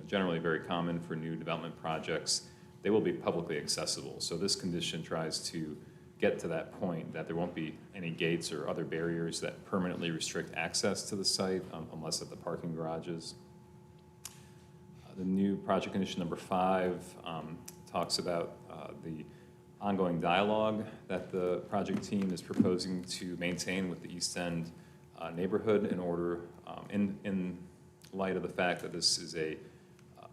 [SPEAKER 11] generally very common for new development projects, they will be publicly accessible. So this condition tries to get to that point that there won't be any gates or other barriers that permanently restrict access to the site unless at the parking garages. The new project condition number 5 talks about the ongoing dialogue that the project team is proposing to maintain with the East End neighborhood in order, in light of the fact that this is a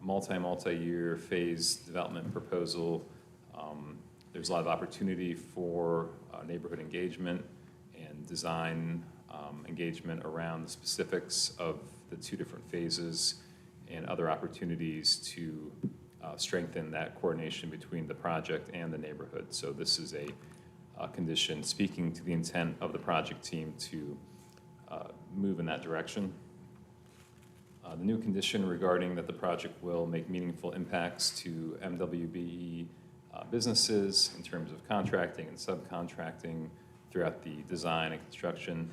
[SPEAKER 11] multi-year phased development proposal. There's a lot of opportunity for neighborhood engagement and design engagement around the specifics of the two different phases and other opportunities to strengthen that coordination between the project and the neighborhood. So this is a condition speaking to the intent of the project team to move in that direction. The new condition regarding that the project will make meaningful impacts to MWBE businesses in terms of contracting and subcontracting throughout the design and construction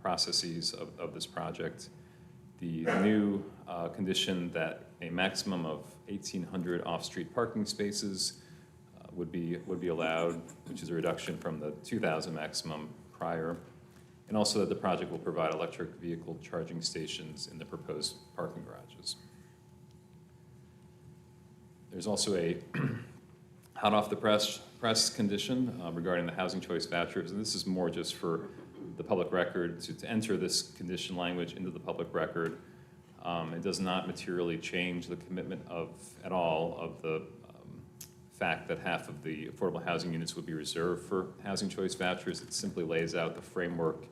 [SPEAKER 11] processes of this project. The new condition that a maximum of 1,800 off-street parking spaces would be allowed, which is a reduction from the 2,000 maximum prior. And also that the project will provide electric vehicle charging stations in the proposed parking garages. There's also a hot off the press condition regarding the housing choice vouchers, and this is more just for the public record to enter this condition language into the public record. It does not materially change the commitment at all of the fact that half of the affordable housing units would be reserved for housing choice vouchers. It simply lays out the framework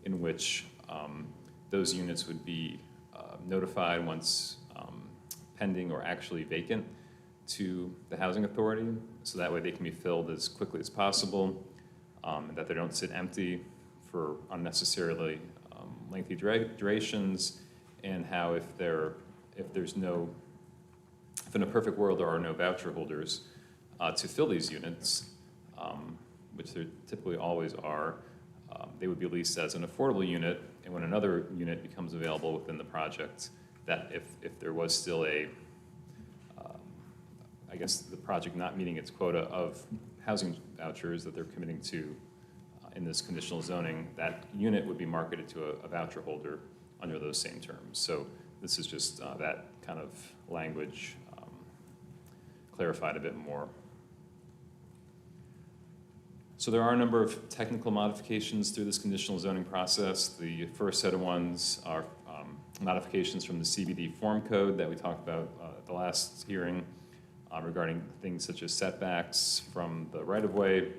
[SPEAKER 11] in which those units would be notified once pending or actually vacant to the housing authority, so that way they can be filled as quickly as possible, and that they don't sit empty for unnecessarily lengthy durations, and how if in a perfect world there are no voucher holders to fill these units, which there typically always are, they would be leased as an affordable unit, and when another unit becomes available within the project, that if there was still I guess the project not meeting its quota of housing vouchers that they're committing to in this conditional zoning, that unit would be marketed to a voucher holder under those same terms. So this is just that kind of language clarified a bit more. So there are a number of technical modifications through this conditional zoning process. The first set of ones are modifications from the CBD form code that we talked about at the last hearing regarding things such as setbacks from the right-of-way,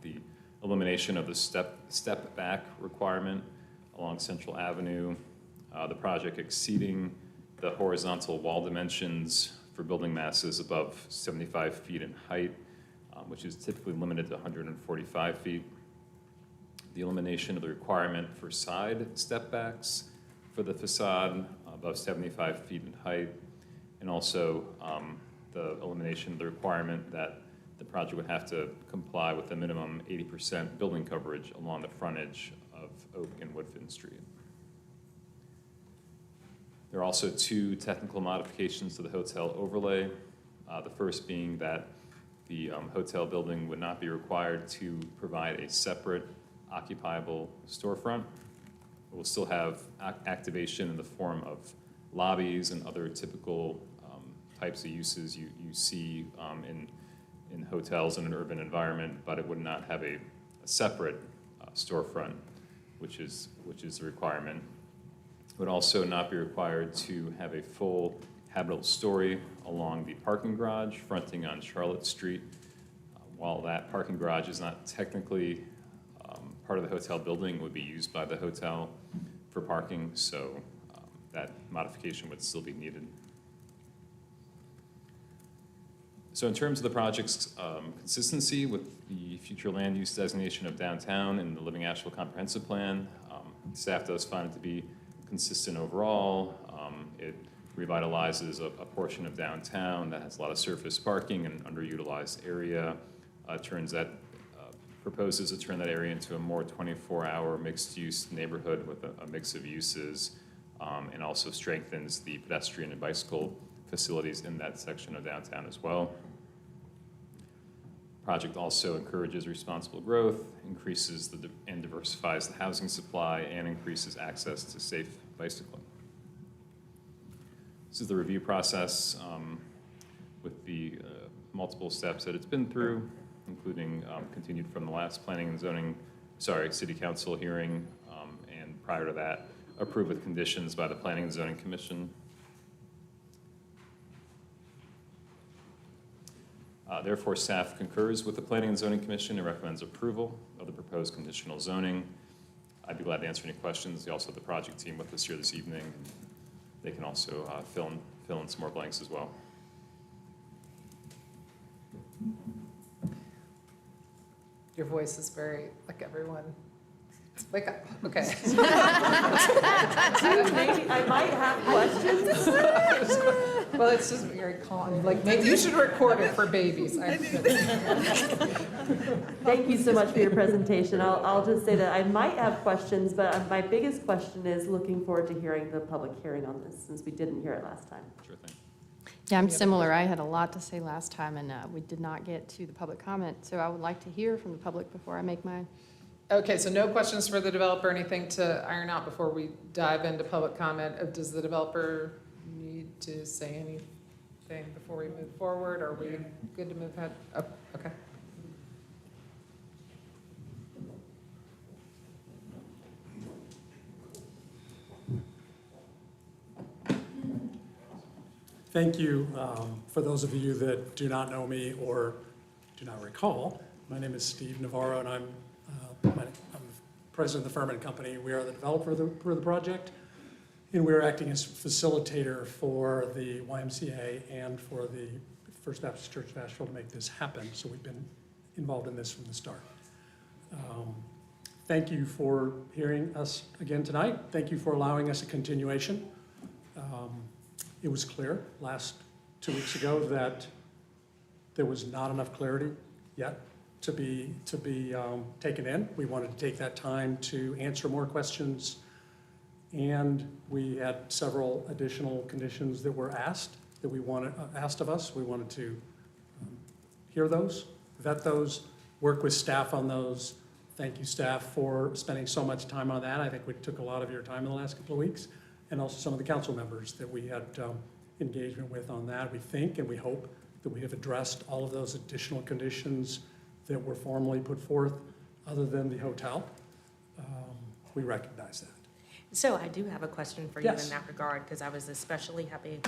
[SPEAKER 11] the elimination of the step back requirement along Central Avenue, the project exceeding the horizontal wall dimensions for building masses above 75 feet in height, which is typically limited to 145 feet. The elimination of the requirement for side step backs for the facade above 75 feet in height, and also the elimination of the requirement that the project would have to comply with the minimum 80% building coverage along the frontage of Oak and Woodfin Street. There are also two technical modifications to the hotel overlay. The first being that the hotel building would not be required to provide a separate occupiable storefront. It will still have activation in the form of lobbies and other typical types of uses you see in hotels in an urban environment, but it would not have a separate storefront, which is the requirement. It would also not be required to have a full habitable story along the parking garage fronting on Charlotte Street. While that parking garage is not technically part of the hotel building, it would be used by the hotel for parking, so that modification would still be needed. So in terms of the project's consistency with the future land use designation of downtown and the Living Asheville Comprehensive Plan, staff does find it to be consistent overall. It revitalizes a portion of downtown that has a lot of surface parking and underutilized area. Proposes to turn that area into a more 24-hour mixed-use neighborhood with a mix of uses, and also strengthens the pedestrian and bicycle facilities in that section of downtown as well. Project also encourages responsible growth, increases and diversifies the housing supply, and increases access to safe bicycling. This is the review process with the multiple steps that it's been through, including continued from the last City Council hearing, and prior to that, approved with conditions by the Planning and Zoning Commission. Therefore, staff concurs with the Planning and Zoning Commission and recommends approval of the proposed conditional zoning. I'd be glad to answer any questions. We also have the project team with us here this evening. They can also fill in some more blanks as well.
[SPEAKER 1] Your voice is very, like everyone, wake up, okay.
[SPEAKER 6] Maybe I might have questions.
[SPEAKER 1] Well, it's just very calm, like, maybe you should record it for babies.
[SPEAKER 6] Thank you so much for your presentation. I'll just say that I might have questions, but my biggest question is looking forward to hearing the public hearing on this, since we didn't hear it last time.
[SPEAKER 11] Sure thing.
[SPEAKER 12] Yeah, I'm similar. I had a lot to say last time, and we did not get to the public comment, so I would like to hear from the public before I make my...
[SPEAKER 1] Okay, so no questions for the developer, anything to iron out before we dive into public comment? Does the developer need to say anything before we move forward? Are we good to move ahead? Oh, okay.
[SPEAKER 13] Thank you. For those of you that do not know me or do not recall, my name is Steve Navarro, and I'm president of the Furman Company. We are the developer for the project, and we're acting as facilitator for the YMCA and for the First Baptist Church of Asheville to make this happen. So we've been involved in this from the start. Thank you for hearing us again tonight. Thank you for allowing us a continuation. It was clear last 2 weeks ago that there was not enough clarity yet to be taken in. We wanted to take that time to answer more questions, and we had several additional conditions that were asked of us. We wanted to hear those, vet those, work with staff on those. Thank you, staff, for spending so much time on that. I think we took a lot of your time in the last couple of weeks, and also some of the council members that we had engagement with on that. We think and we hope that we have addressed all of those additional conditions that were formally put forth, other than the hotel. We recognize that.
[SPEAKER 5] So I do have a question for you
[SPEAKER 13] Yes.
[SPEAKER 5] in that regard, because I was especially happy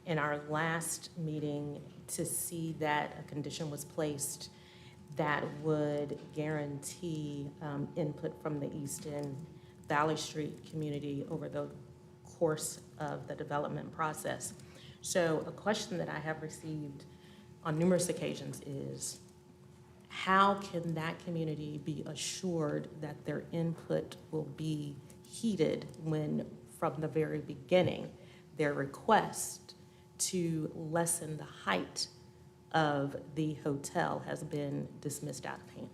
[SPEAKER 5] in our last meeting to see that a condition was placed that would guarantee input from the East End Valley Street community over the course of the development process. So a question that I have received on numerous occasions is, how can that community be assured that their input will be heeded when, from the very beginning, their request to lessen the height of the hotel has been dismissed out of hand?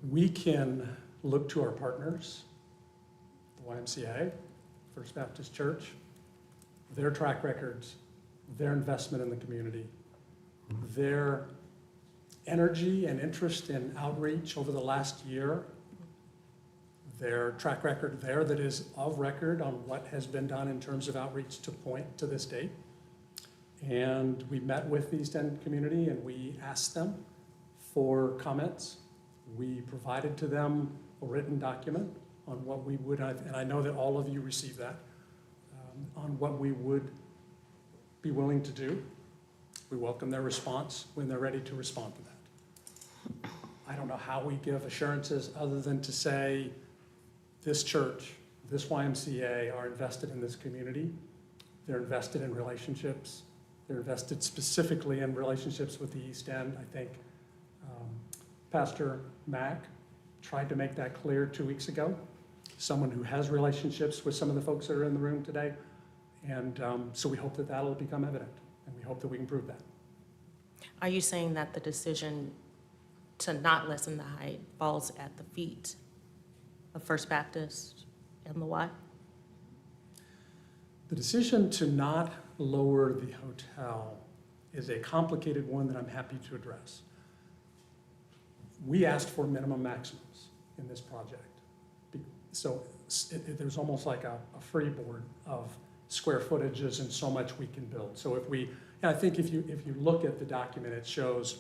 [SPEAKER 13] We can look to our partners, the YMCA, First Baptist Church, their track records, their investment in the community, their energy and interest in outreach over the last year, their track record there that is of record on what has been done in terms of outreach to point to this date. And we met with the East End community and we asked them for comments. We provided to them a written document on what we would, and I know that all of you received that, on what we would be willing to do. We welcome their response when they're ready to respond to that. I don't know how we give assurances other than to say this church, this YMCA are invested in this community. They're invested in relationships. They're invested specifically in relationships with the East End. I think Pastor Mack tried to make that clear 2 weeks ago. Someone who has relationships with some of the folks that are in the room today. And so we hope that that'll become evident, and we hope that we can prove that.
[SPEAKER 5] Are you saying that the decision to not lessen the height falls at the feet of First Baptist and the Y?
[SPEAKER 13] The decision to not lower the hotel is a complicated one that I'm happy to address. We asked for minimum maximums in this project. So there's almost like a freeboard of square footages and so much we can build. So I think if you look at the document, it shows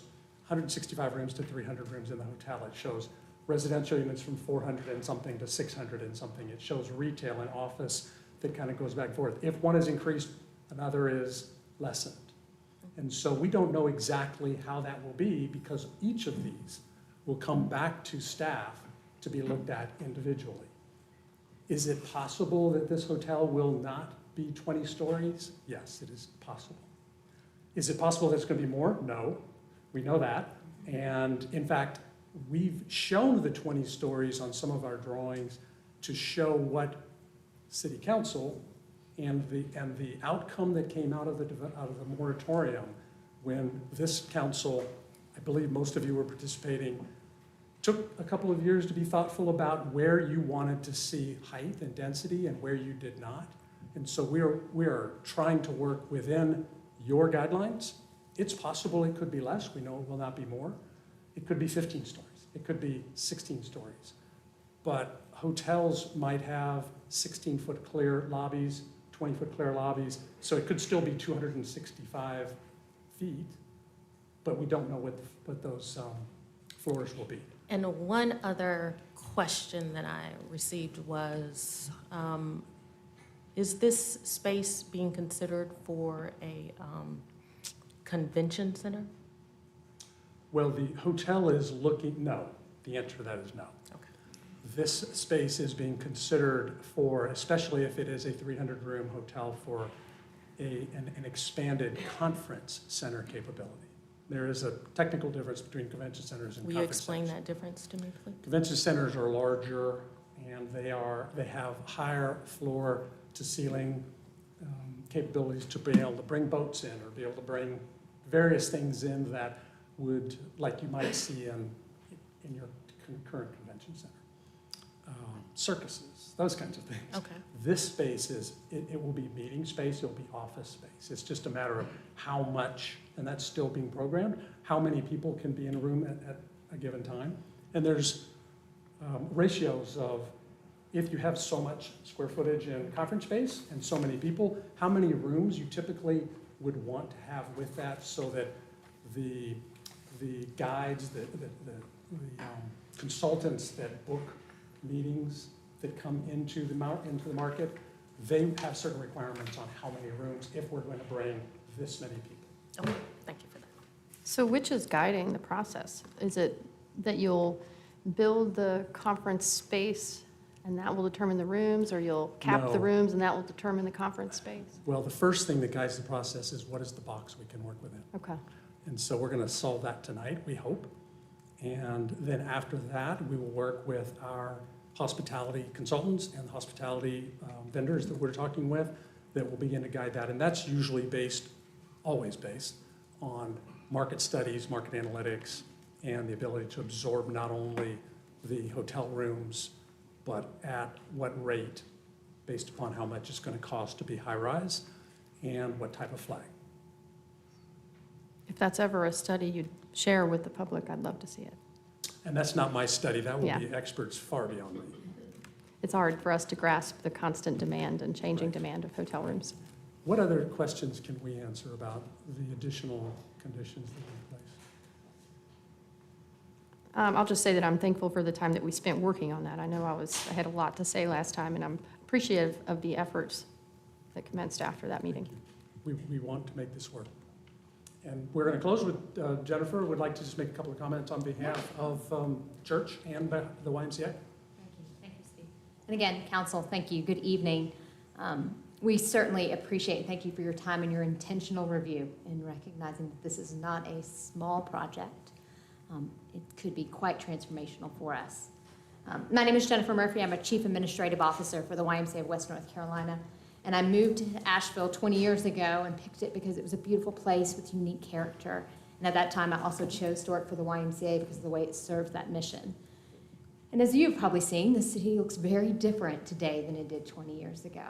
[SPEAKER 13] 165 rooms to 300 rooms in the hotel. It shows residential units from 400 and something to 600 and something. It shows retail and office that kind of goes back and forth. If one is increased, another is lessened. And so we don't know exactly how that will be because each of these will come back to staff to be looked at individually. Is it possible that this hotel will not be 20 stories? Yes, it is possible. Is it possible that it's going to be more? No, we know that. And in fact, we've shown the 20 stories on some of our drawings to show what City Council and the outcome that came out of the moratorium when this council, I believe most of you were participating, took a couple of years to be thoughtful about where you wanted to see height and density and where you did not. And so we are trying to work within your guidelines. It's possible it could be less. We know it will not be more. It could be 15 stories. It could be 16 stories. But hotels might have 16-foot clear lobbies, 20-foot clear lobbies, so it could still be 265 feet, but we don't know what those floors will be.
[SPEAKER 5] And one other question that I received was, is this space being considered for a convention center?
[SPEAKER 13] Well, the hotel is looking, no. The answer to that is no.
[SPEAKER 5] Okay.
[SPEAKER 13] This space is being considered for, especially if it is a 300-room hotel, for an expanded conference center capability. There is a technical difference between convention centers and
[SPEAKER 5] Will you
[SPEAKER 13] conference
[SPEAKER 5] explain
[SPEAKER 13] centers.
[SPEAKER 5] that difference to me, please?
[SPEAKER 13] Convention centers are larger, and they have higher floor to ceiling capabilities to be able to bring boats in or be able to bring various things in that would, like you might see in your current convention center. Circuses, those kinds of things.
[SPEAKER 5] Okay.
[SPEAKER 13] This space it will be meeting space, it'll be office space. It's just a matter of how much, and that's still being programmed, how many people can be in a room at a given time. And there's ratios of, if you have so much square footage in conference space and so many people, how many rooms you typically would want to have with that, so that the guides, the consultants that book meetings that come into the market, they have certain requirements on how many rooms if we're going to bring this many people.
[SPEAKER 5] Okay, thank you for that.
[SPEAKER 12] So which is guiding the process? Is it that you'll build the conference space and that will determine the rooms, or you'll cap
[SPEAKER 13] No.
[SPEAKER 12] the rooms and that will determine the conference space?
[SPEAKER 13] Well, the first thing that guides the process is what is the box we can work within.
[SPEAKER 12] Okay.
[SPEAKER 13] And so we're going to solve that tonight, we hope. And then after that, we will work with our hospitality consultants and hospitality vendors that we're talking with that will begin to guide that. And that's usually always based on market studies, market analytics, and the ability to absorb not only the hotel rooms, but at what rate, based upon how much it's going to cost to be high-rise and what type of flag.
[SPEAKER 12] If that's ever a study you'd share with the public, I'd love to see it.
[SPEAKER 13] And that's not my study. That will
[SPEAKER 12] Yeah.
[SPEAKER 13] be experts far beyond me.
[SPEAKER 12] It's hard for us to grasp the constant demand and changing demand of hotel rooms.
[SPEAKER 13] What other questions can we answer about the additional conditions that are in place?
[SPEAKER 12] I'll just say that I'm thankful for the time that we spent working on that. I know I had a lot to say last time, and I'm appreciative of the efforts that commenced after that meeting.
[SPEAKER 13] We want to make this work. And we're going to close with Jennifer would like to just make a couple of comments on behalf of church and the YMCA.
[SPEAKER 14] Thank you, Steve. And again, council, thank you. Good evening. We certainly appreciate and thank you for your time and your intentional review in recognizing that this is not a small project. It could be quite transformational for us. My name is Jennifer Murphy. I'm a Chief Administrative Officer for the YMCA of West North Carolina. And I moved to Asheville 20 years ago and picked it because it was a beautiful place with unique character. And at that time, I also chose to work for the YMCA because of the way it served that mission. And as you've probably seen, the city looks very different today than it did 20 years ago.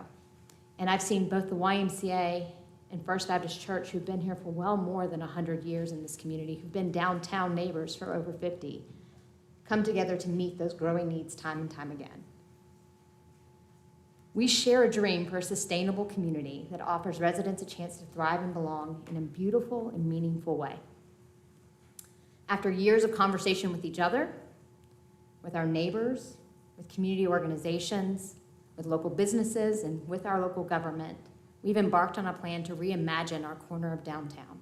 [SPEAKER 14] And I've seen both the YMCA and First Baptist Church, who've been here for well more than 100 years in this community, who've been downtown neighbors for over 50, come together to meet those growing needs time and time again. We share a dream for a sustainable community that offers residents a chance to thrive and belong in a beautiful and meaningful way. After years of conversation with each other, with our neighbors, with community organizations, with local businesses, and with our local government, we've embarked on a plan to reimagine our corner of downtown.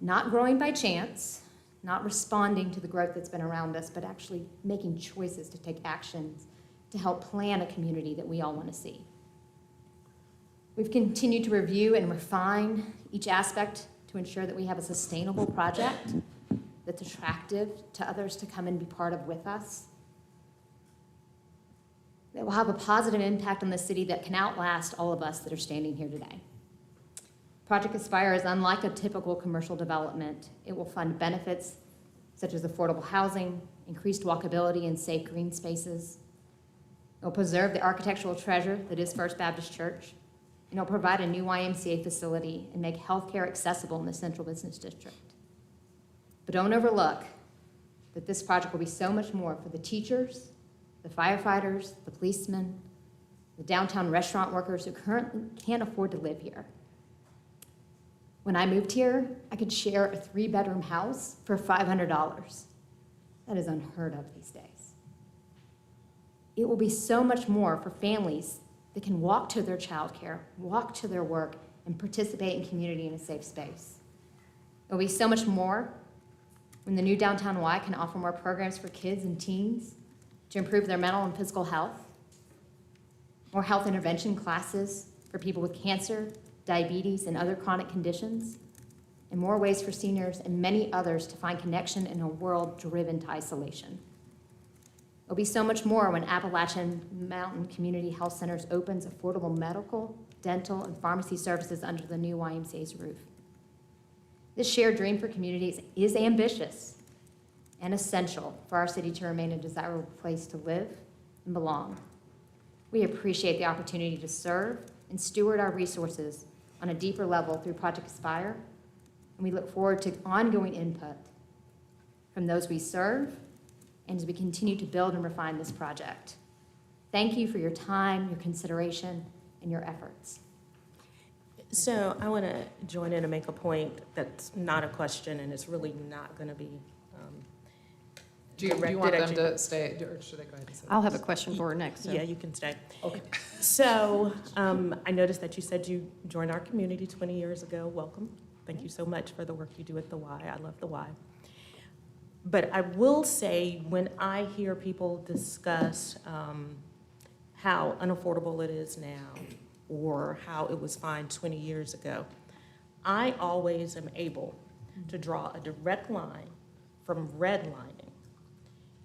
[SPEAKER 14] Not growing by chance, not responding to the growth that's been around us, but actually making choices to take actions to help plan a community that we all want to see. We've continued to review and refine each aspect to ensure that we have a sustainable project that's attractive to others to come and be part of with us, that will have a positive impact on the city that can outlast all of us that are standing here today. Project Aspire is unlike a typical commercial development. It will fund benefits such as affordable housing, increased walkability, and safe green spaces. It will preserve the architectural treasure that is First Baptist Church, and it will provide a new YMCA facility and make healthcare accessible in the Central Business District. But don't overlook that this project will be so much more for the teachers, the firefighters, the policemen, the downtown restaurant workers who currently can't afford to live here. When I moved here, I could share a 3-bedroom house for $500. That is unheard of these days. It will be so much more for families that can walk to their childcare, walk to their work, and participate in community in a safe space. It will be so much more when the new Downtown Y can offer more programs for kids and teens to improve their mental and physical health, more health intervention classes for people with cancer, diabetes, and other chronic conditions, and more ways for seniors and many others to find connection in a world driven to isolation. It'll be so much more when Appalachian Mountain Community Health Centers opens affordable medical, dental, and pharmacy services under the new YMCA's roof. This shared dream for communities is ambitious and essential for our city to remain a desirable place to live and belong. We appreciate the opportunity to serve and steward our resources on a deeper level through Project Aspire, and we look forward to ongoing input from those we serve and as we continue to build and refine this project. Thank you for your time, your consideration, and your efforts.
[SPEAKER 5] So I want to join in and make a point that's not a question, and it's really not going to be
[SPEAKER 1] Do you
[SPEAKER 5] directed
[SPEAKER 1] want
[SPEAKER 5] at
[SPEAKER 1] them
[SPEAKER 5] you.
[SPEAKER 1] to stay, or should I go ahead and say?
[SPEAKER 12] I'll have a question for her next. So.
[SPEAKER 5] Yeah, you can stay.
[SPEAKER 1] Okay.
[SPEAKER 5] So I noticed that you said you joined our community 20 years ago. Welcome. Thank you so much for the work you do at the Y. I love the Y. But I will say, when I hear people discuss how unaffordable it is now or how it was fine 20 years ago, I always am able to draw a direct line from redlining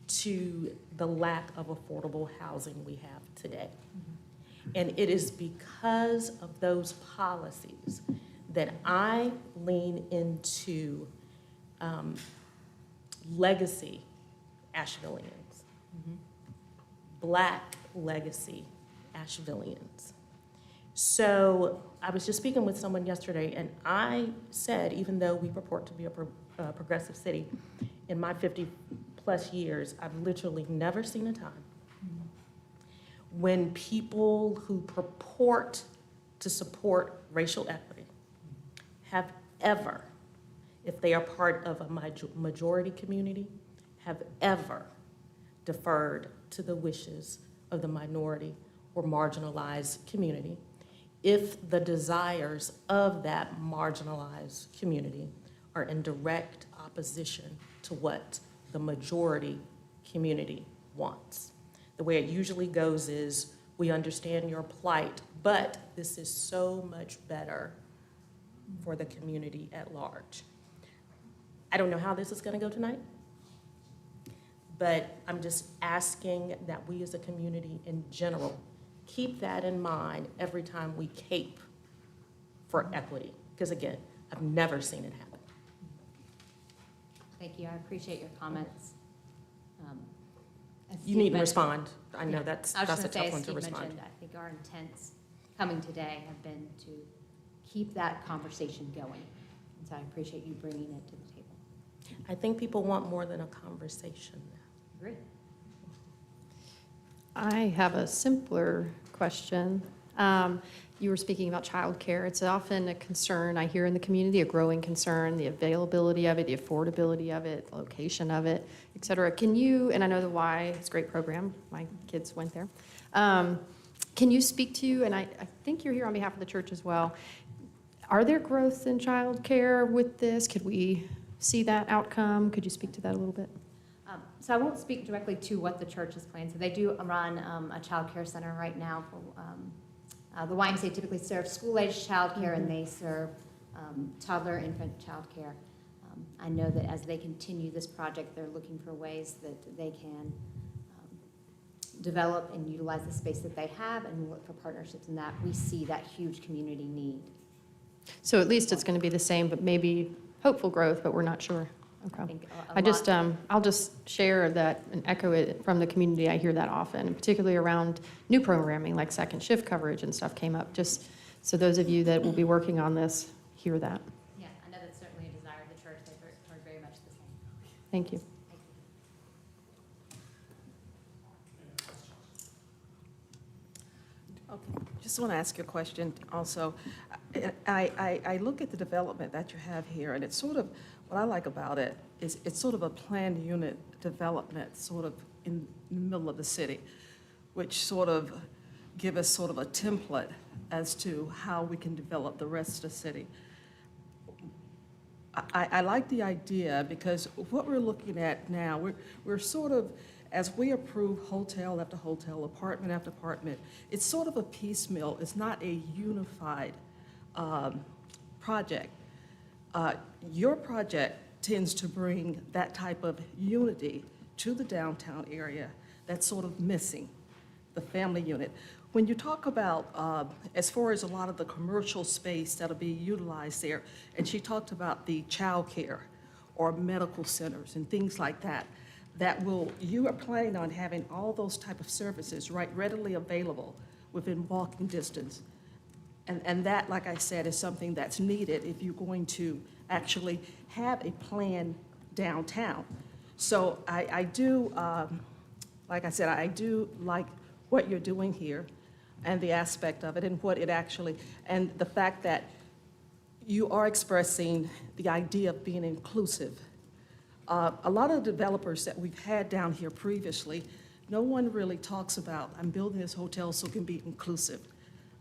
[SPEAKER 5] to the lack of affordable housing we have today. And it is because of those policies that I lean into legacy Ashevilleans, Black legacy Ashevilleans. So I was just speaking with someone yesterday, and I said, even though we purport to be a progressive city, in my 50-plus years, I've literally never seen a time when people who purport to support racial equity have ever, if they are part of a majority community, have ever deferred to the wishes of the minority or marginalized community if the desires of that marginalized community are in direct opposition to what the majority community wants. The way it usually goes is, we understand your plight, but this is so much better for the community at large. I don't know how this is going to go tonight, but I'm just asking that we as a community in general keep that in mind every time we cape for equity, because again, I've never seen it happen.
[SPEAKER 14] Thank you, I appreciate your comments. As
[SPEAKER 5] You
[SPEAKER 14] Steve
[SPEAKER 5] need to
[SPEAKER 14] mentioned-
[SPEAKER 5] respond. I know
[SPEAKER 14] Yeah.
[SPEAKER 5] that's
[SPEAKER 14] I was
[SPEAKER 5] a
[SPEAKER 14] just gonna
[SPEAKER 5] tough
[SPEAKER 14] say,
[SPEAKER 5] one
[SPEAKER 14] as
[SPEAKER 5] to
[SPEAKER 14] Steve
[SPEAKER 5] respond.
[SPEAKER 14] mentioned, I think our intents coming today have been to keep that conversation going. And so I appreciate you bringing it to the table.
[SPEAKER 5] I think people want more than a conversation.
[SPEAKER 14] Agree.
[SPEAKER 12] I have a simpler question. You were speaking about childcare. It's often a concern I hear in the community, a growing concern, the availability of it, the affordability of it, the location of it, et cetera. Can you, and I know the Y is a great program, my kids went there. Can you speak to, and I think you're here on behalf of the church as well, are there growths in childcare with this? Could we see that outcome? Could you speak to that a little bit?
[SPEAKER 14] So I won't speak directly to what the church is planning. So they do run a child care center right now. For the YMCA typically serves school-aged child care, and they serve toddler, infant child care. I know that as they continue this project, they're looking for ways that they can develop and utilize the space that they have and look for partnerships in that. We see that huge community need.
[SPEAKER 12] So at least it's going to be the same, but maybe hopeful growth, but we're not sure.
[SPEAKER 14] I
[SPEAKER 12] Okay.
[SPEAKER 14] think
[SPEAKER 12] I'll just share that and echo it from the community. I hear that often, and particularly around new programming like second shift coverage and stuff came up, just so those of you that will be working on this hear that.
[SPEAKER 14] Yeah, I know that's certainly a desire of the church. They've heard very much the same.
[SPEAKER 12] Thank you.
[SPEAKER 15] Okay, just want to ask you a question also. I look at the development that you have here, and it's sort of, what I like about it is it's sort of a planned unit development, sort of in the middle of the city, which sort of give us sort of a template as to how we can develop the rest of the city. I like the idea because what we're looking at now, we're sort of, as we approve hotel after hotel, apartment after apartment, it's sort of a piecemeal. It's not a unified project. Your project tends to bring that type of unity to the downtown area that's sort of missing, the family unit. When you talk about, as far as a lot of the commercial space that'll be utilized there, and she talked about the child care or medical centers and things like that, you are planning on having all those type of services readily available within walking distance. And that, like I said, is something that's needed if you're going to actually have a plan downtown. So I do, like I said, I do like what you're doing here and the aspect of it and what it actually, and the fact that you are expressing the idea of being inclusive. A lot of the developers that we've had down here previously, no one really talks about, I'm building this hotel so it can be inclusive.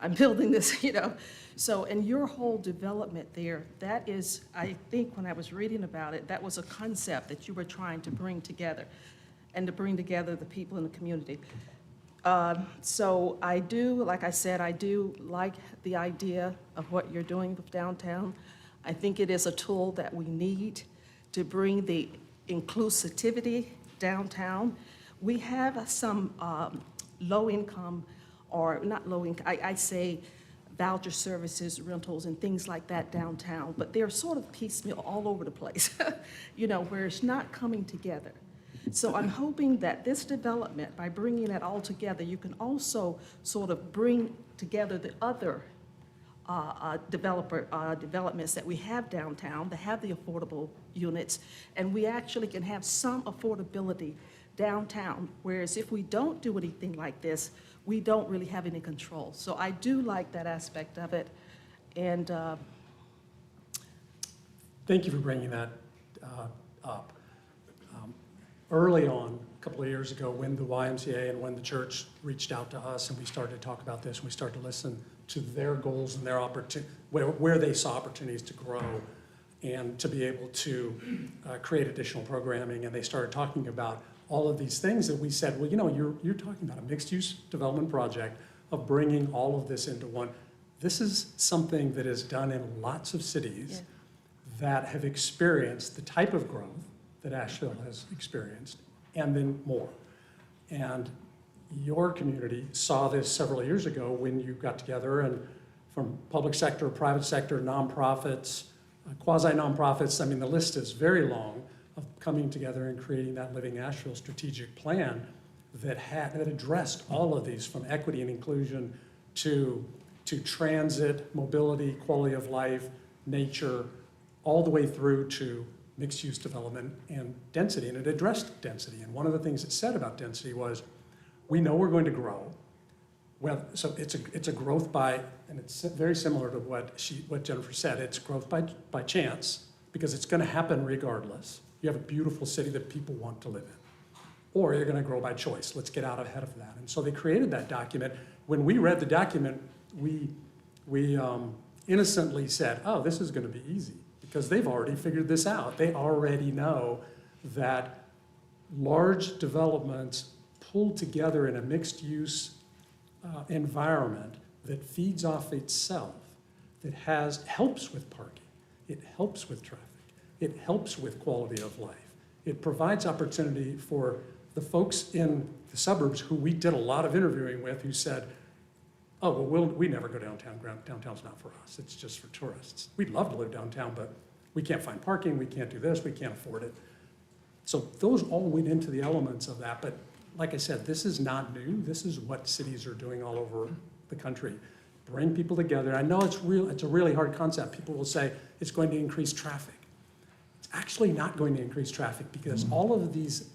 [SPEAKER 15] I'm building this, So in your whole development there, that is, I think when I was reading about it, that was a concept that you were trying to bring together and to bring together the people in the community. So I do, like I said, I do like the idea of what you're doing with downtown. I think it is a tool that we need to bring the inclusivity downtown. We have some low income, or not low income, I say voucher services, rentals, and things like that downtown, but they're sort of piecemeal all over the place, where it's not coming together. So I'm hoping that this development, by bringing it all together, you can also sort of bring together the other developments that we have downtown, that have the affordable units, and we actually can have some affordability downtown, whereas if we don't do anything like this, we don't really have any control. So I do like that aspect of it, and
[SPEAKER 13] Thank you for bringing that up. Early on, a couple of years ago, when the YMCA and when the church reached out to us and we started to talk about this, and we started to listen to their goals and their where they saw opportunities to grow and to be able to create additional programming, and they started talking about all of these things that we said, well, you're talking about a mixed-use development project of bringing all of this into one. This is something that is done in lots of cities that have experienced the type of growth that Asheville has experienced, and then more. And your community saw this several years ago when you got together, and from public sector, private sector, nonprofits, quasi-nonprofits, I mean, the list is very long, of coming together and creating that Living Asheville strategic plan that addressed all of these, from equity and inclusion to transit, mobility, quality of life, nature, all the way through to mixed-use development and density, and it addressed density. And one of the things it said about density was, we know we're going to grow. Well, so it's a growth by, and it's very similar to what Jennifer said, it's growth by chance, because it's gonna happen regardless. You have a beautiful city that people want to live in. Or you're gonna grow by choice. Let's get out ahead of that. And so they created that document. When we read the document, we innocently said, oh, this is gonna be easy, because they've already figured this out. They already know that large developments pulled together in a mixed-use environment that feeds off itself, that helps with parking, it helps with traffic, it helps with quality of life. It provides opportunity for the folks in the suburbs who we did a lot of interviewing with, who said, oh, well, we never go downtown. Downtown's not for us. It's just for tourists. We'd love to live downtown, but we can't find parking. We can't do this. We can't afford it. So those all went into the elements of that. But like I said, this is not new. This is what cities are doing all over the country. Bring people together. I know it's a really hard concept. People will say it's going to increase traffic. It's actually not going to increase traffic, because all of these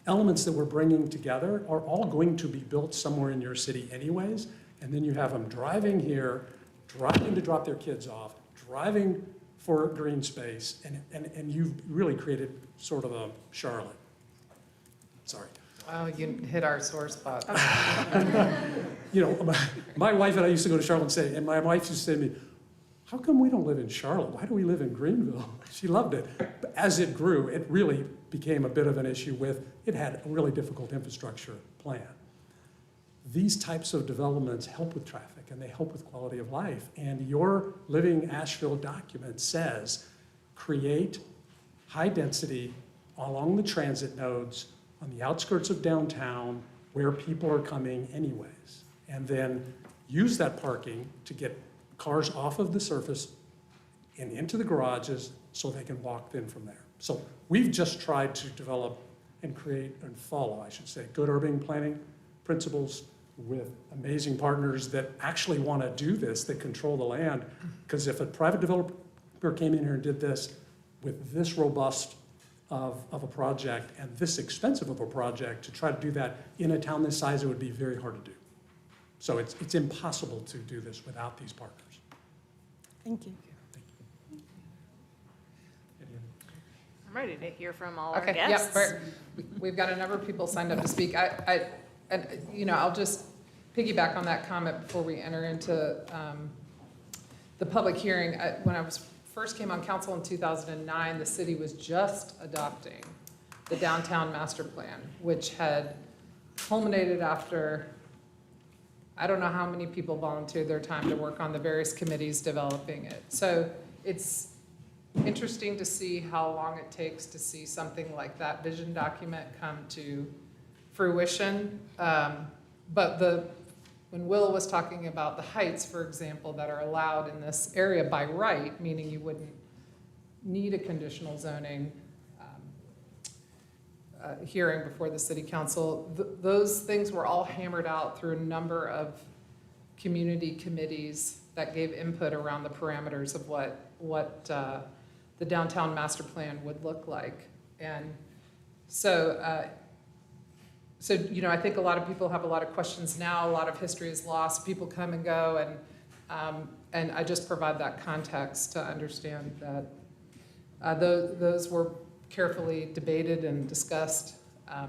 [SPEAKER 13] elements that we're bringing together are all going to be built somewhere in your city anyways, and then you have them driving here, driving to drop their kids off, driving for green space, and you've really created sort of a Charlotte. Sorry.
[SPEAKER 1] Oh, you hit our sore spot.
[SPEAKER 13] You know, my wife and I used to go to Charlotte and my wife used to say to me, how come we don't live in Charlotte? Why do we live in Greenville? She loved it. But as it grew, it really became a bit of an issue with, it had a really difficult infrastructure plan. These types of developments help with traffic and they help with quality of life. And your Living Asheville document says, create high density along the transit nodes on the outskirts of downtown where people are coming anyways. And then use that parking to get cars off of the surface and into the garages so they can walk in from there. So we've just tried to develop and create and follow, I should say, good urban planning principles with amazing partners that actually want to do this, that control the land. Because if a private developer came in here and did this with this robust of a project and this expensive of a project, to try to do that in a town this size, it would be very hard to do. So it's impossible to do this without these partners.
[SPEAKER 15] Thank you.
[SPEAKER 7] I'm ready to hear from all our
[SPEAKER 1] Okay,
[SPEAKER 7] guests.
[SPEAKER 1] yep, we've got a number of people signed up to speak. And you know, I'll just piggyback on that comment before we enter into the public hearing. When I first came on council in 2009, the city was just adopting the downtown master plan, which had culminated after, I don't know how many people volunteered their time to work on the various committees developing it. So it's interesting to see how long it takes to see something like that vision document come to fruition. But when Will was talking about the heights, for example, that are allowed in this area by right, meaning you wouldn't need a conditional zoning hearing before the city council, those things were all hammered out through a number of community committees that gave input around the parameters of what the downtown master plan would look like. And so, you know, I think a lot of people have a lot of questions now. A lot of history is lost. People come and go, and I just provide that context to understand that those were carefully debated and discussed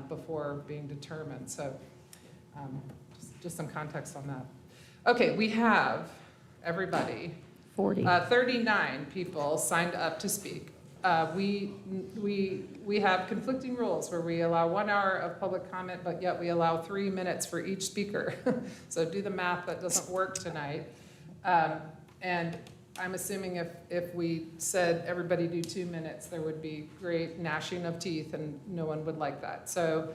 [SPEAKER 1] before being determined. So, just some context on that. Okay, we have everybody. 39 people signed up to speak. We have conflicting rules where we allow 1 hour of public comment, but yet we allow 3 minutes for each speaker. So do the math, that doesn't work tonight. And I'm assuming if we said everybody do 2 minutes, there would be great gnashing of teeth and no one would like that. So,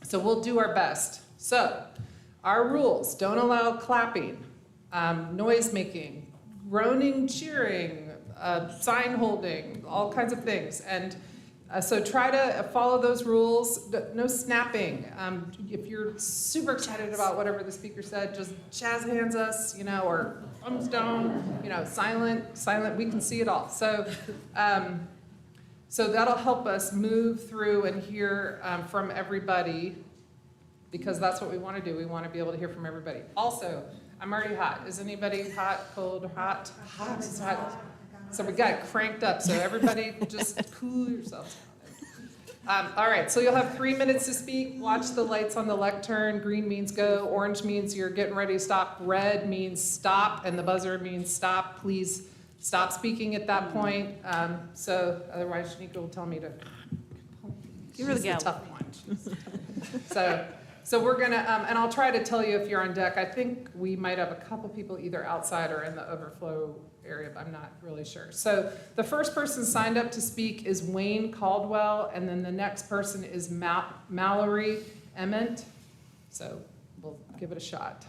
[SPEAKER 1] so we'll do our best. So our rules: don't allow clapping, noise making, groaning, cheering, sign holding, all kinds of things. And so try to follow those rules. No snapping. If you're super excited about whatever the speaker said, just jazz hands us, you know, or thumbs down, you know, silent, we can see it all. So, so that'll help us move through and hear from everybody, because that's what we want to do. We want to be able to hear from everybody. Also, I'm already hot. Is anybody hot, cold, hot? Hot. So we got it cranked up. So everybody just cool yourselves down. All right, so you'll have 3 minutes to speak. Watch the lights on the lectern. Green means go. Orange means you're getting ready to stop. Red means stop, and the buzzer means stop. Please stop speaking at that point. So otherwise, Shanika will tell me to.
[SPEAKER 7] Give her the
[SPEAKER 1] She's
[SPEAKER 7] gavel.
[SPEAKER 1] tough one. So we're gonna, and I'll try to tell you if you're on deck. I think we might have a couple people either outside or in the overflow area, but I'm not really sure. So the first person signed up to speak is Wayne Caldwell, and then the next person is Mallory Emmett. So we'll give it a shot.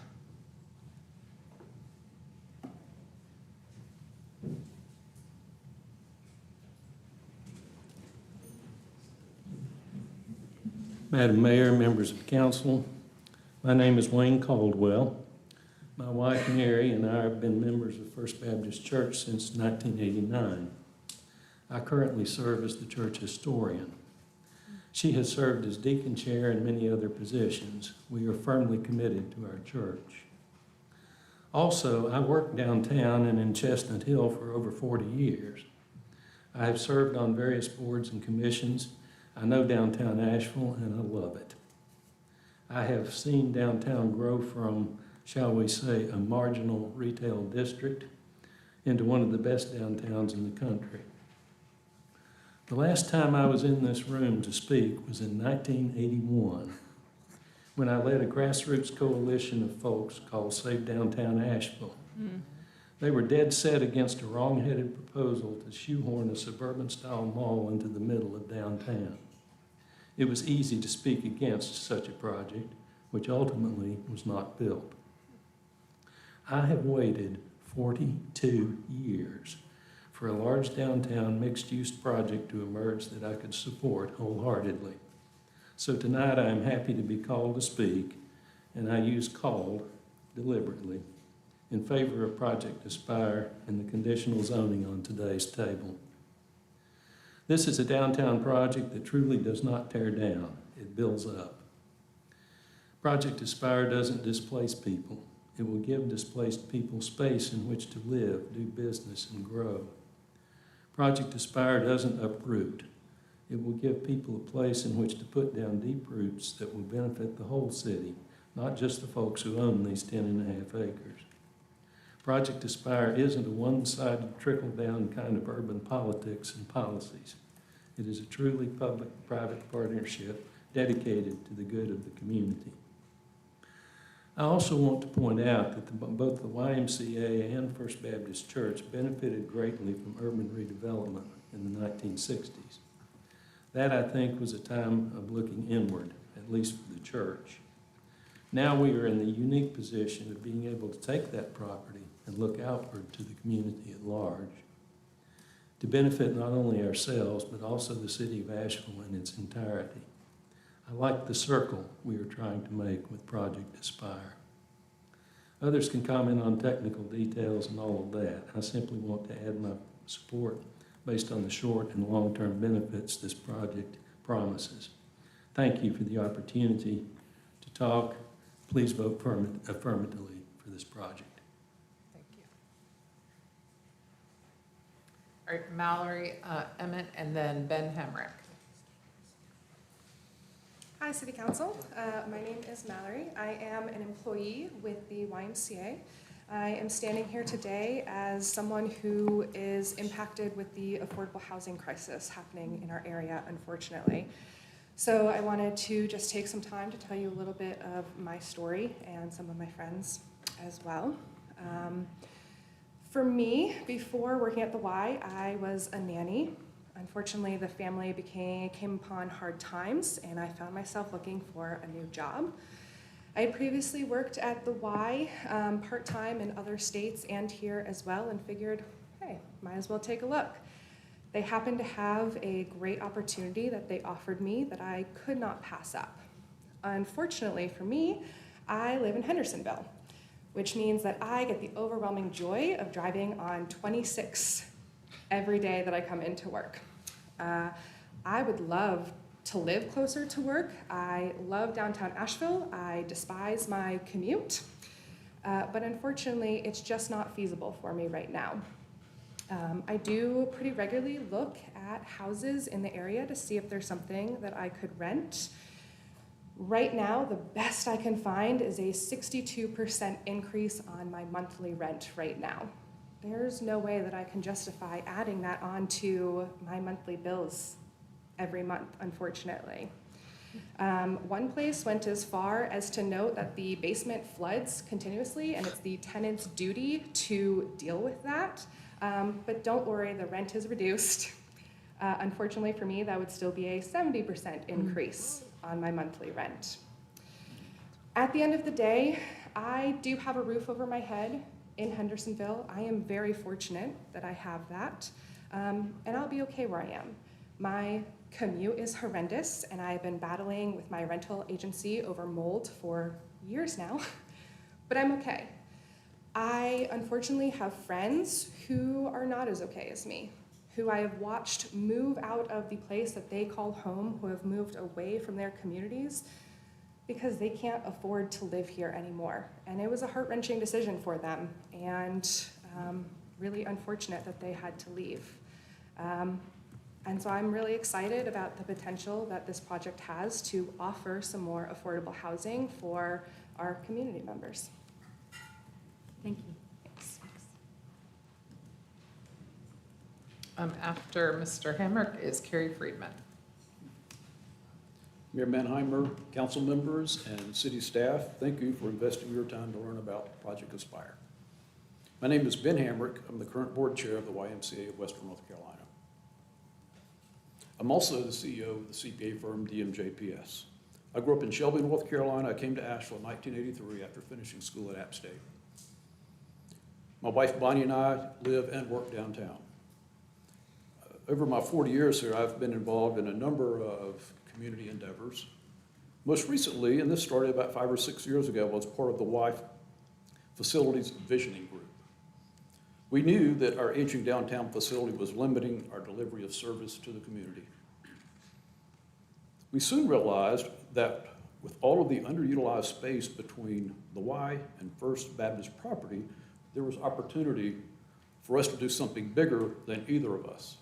[SPEAKER 16] Madam Mayor, members of council, my name is Wayne Caldwell. My wife Mary and I have been members of First Baptist Church since 1989. I currently serve as the church historian. She has served as deacon chair and many other positions. We are firmly committed to our church. Also, I worked downtown and in Chestnut Hill for over 40 years. I have served on various boards and commissions. I know downtown Asheville, and I love it. I have seen downtown grow from, shall we say, a marginal retail district into one of the best downtowns in the country. The last time I was in this room to speak was in 1981, when I led a grassroots coalition of folks called Save Downtown Asheville. They were dead set against a wrong-headed proposal to shoehorn a suburban-style mall into the middle of downtown. It was easy to speak against such a project, which ultimately was not built. I have waited 42 years for a large downtown mixed-use project to emerge that I could support wholeheartedly. So tonight I am happy to be called to speak, and I use called deliberately, in favor of Project Aspire and the conditional zoning on today's table. This is a downtown project that truly does not tear down, it builds up. Project Aspire doesn't displace people. It will give displaced people space in which to live, do business, and grow. Project Aspire doesn't uproot. It will give people a place in which to put down deep roots that will benefit the whole city, not just the folks who own these 10.5 acres. Project Aspire isn't a one-sided trickle-down kind of urban politics and policies. It is a truly public-private partnership dedicated to the good of the community. I also want to point out that both the YMCA and First Baptist Church benefited greatly from urban redevelopment in the 1960s. That, I think, was a time of looking inward, at least for the church. Now we are in the unique position of being able to take that property and look outward to the community at large, to benefit not only ourselves, but also the city of Asheville in its entirety. I like the circle we are trying to make with Project Aspire. Others can comment on technical details and all of that. I simply want to add my support based on the short and long-term benefits this project promises. Thank you for the opportunity to talk. Please vote affirmatively for this project.
[SPEAKER 1] Thank you. All right, Mallory Emmett, and then Ben Hemrick.
[SPEAKER 17] Hi, City Council. My name is Mallory. I am an employee with the YMCA. I am standing here today as someone who is impacted with the affordable housing crisis happening in our area, unfortunately. So I wanted to just take some time to tell you a little bit of my story and some of my friends as well. For me, before working at the Y, I was a nanny. Unfortunately, the family came upon hard times, and I found myself looking for a new job. I had previously worked at the Y part-time in other states and here as well, and figured, hey, might as well take a look. They happened to have a great opportunity that they offered me that I could not pass up. Unfortunately for me, I live in Hendersonville, which means that I get the overwhelming joy of driving on 26 every day that I come into work. I would love to live closer to work. I love downtown Asheville. I despise my commute. But unfortunately, it's just not feasible for me right now. I do pretty regularly look at houses in the area to see if there's something that I could rent. Right now, the best I can find is a 62% increase on my monthly rent right now. there's no way that I can justify adding that on to my monthly bills every month, unfortunately. One place went as far as to note that the basement floods continuously, and it's the tenant's duty to deal with that. But don't worry, the rent is reduced. Unfortunately for me, that would still be a 70% increase on my monthly rent. At the end of the day, I do have a roof over my head in Hendersonville. I am very fortunate that I have that, and I'll be okay where I am. My commute is horrendous, and I've been battling with my rental agency over mold for years now, but I'm okay. I unfortunately have friends who are not as okay as me, who I have watched move out of the place that they call home, who have moved away from their communities because they can't afford to live here anymore. And it was a heart-wrenching decision for them, and really unfortunate that they had to leave. And so I'm really excited about the potential that this project has to offer some more affordable housing for our community members.
[SPEAKER 14] Thank you.
[SPEAKER 17] Thanks.
[SPEAKER 1] After Mr. Hamrick is Carrie Friedman.
[SPEAKER 18] Mayor Manheimer, council members, and city staff, thank you for investing your time to learn about Project Aspire. My name is Ben Hamrick. I'm the current board chair of the YMCA of Western North Carolina. I'm also the CEO of the CPA firm DMJPS. I grew up in Shelby, North Carolina. I came to Asheville in 1983 after finishing school at App State. My wife Bonnie and I live and work downtown. Over my 40 years here, I've been involved in a number of community endeavors. Most recently, and this started about 5 or 6 years ago, was part of the Y Facilities Visioning Group. We knew that our aging downtown facility was limiting our delivery of service to the community. We soon realized that with all of the underutilized space between the Y and First Baptist property, there was opportunity for us to do something bigger than either of us.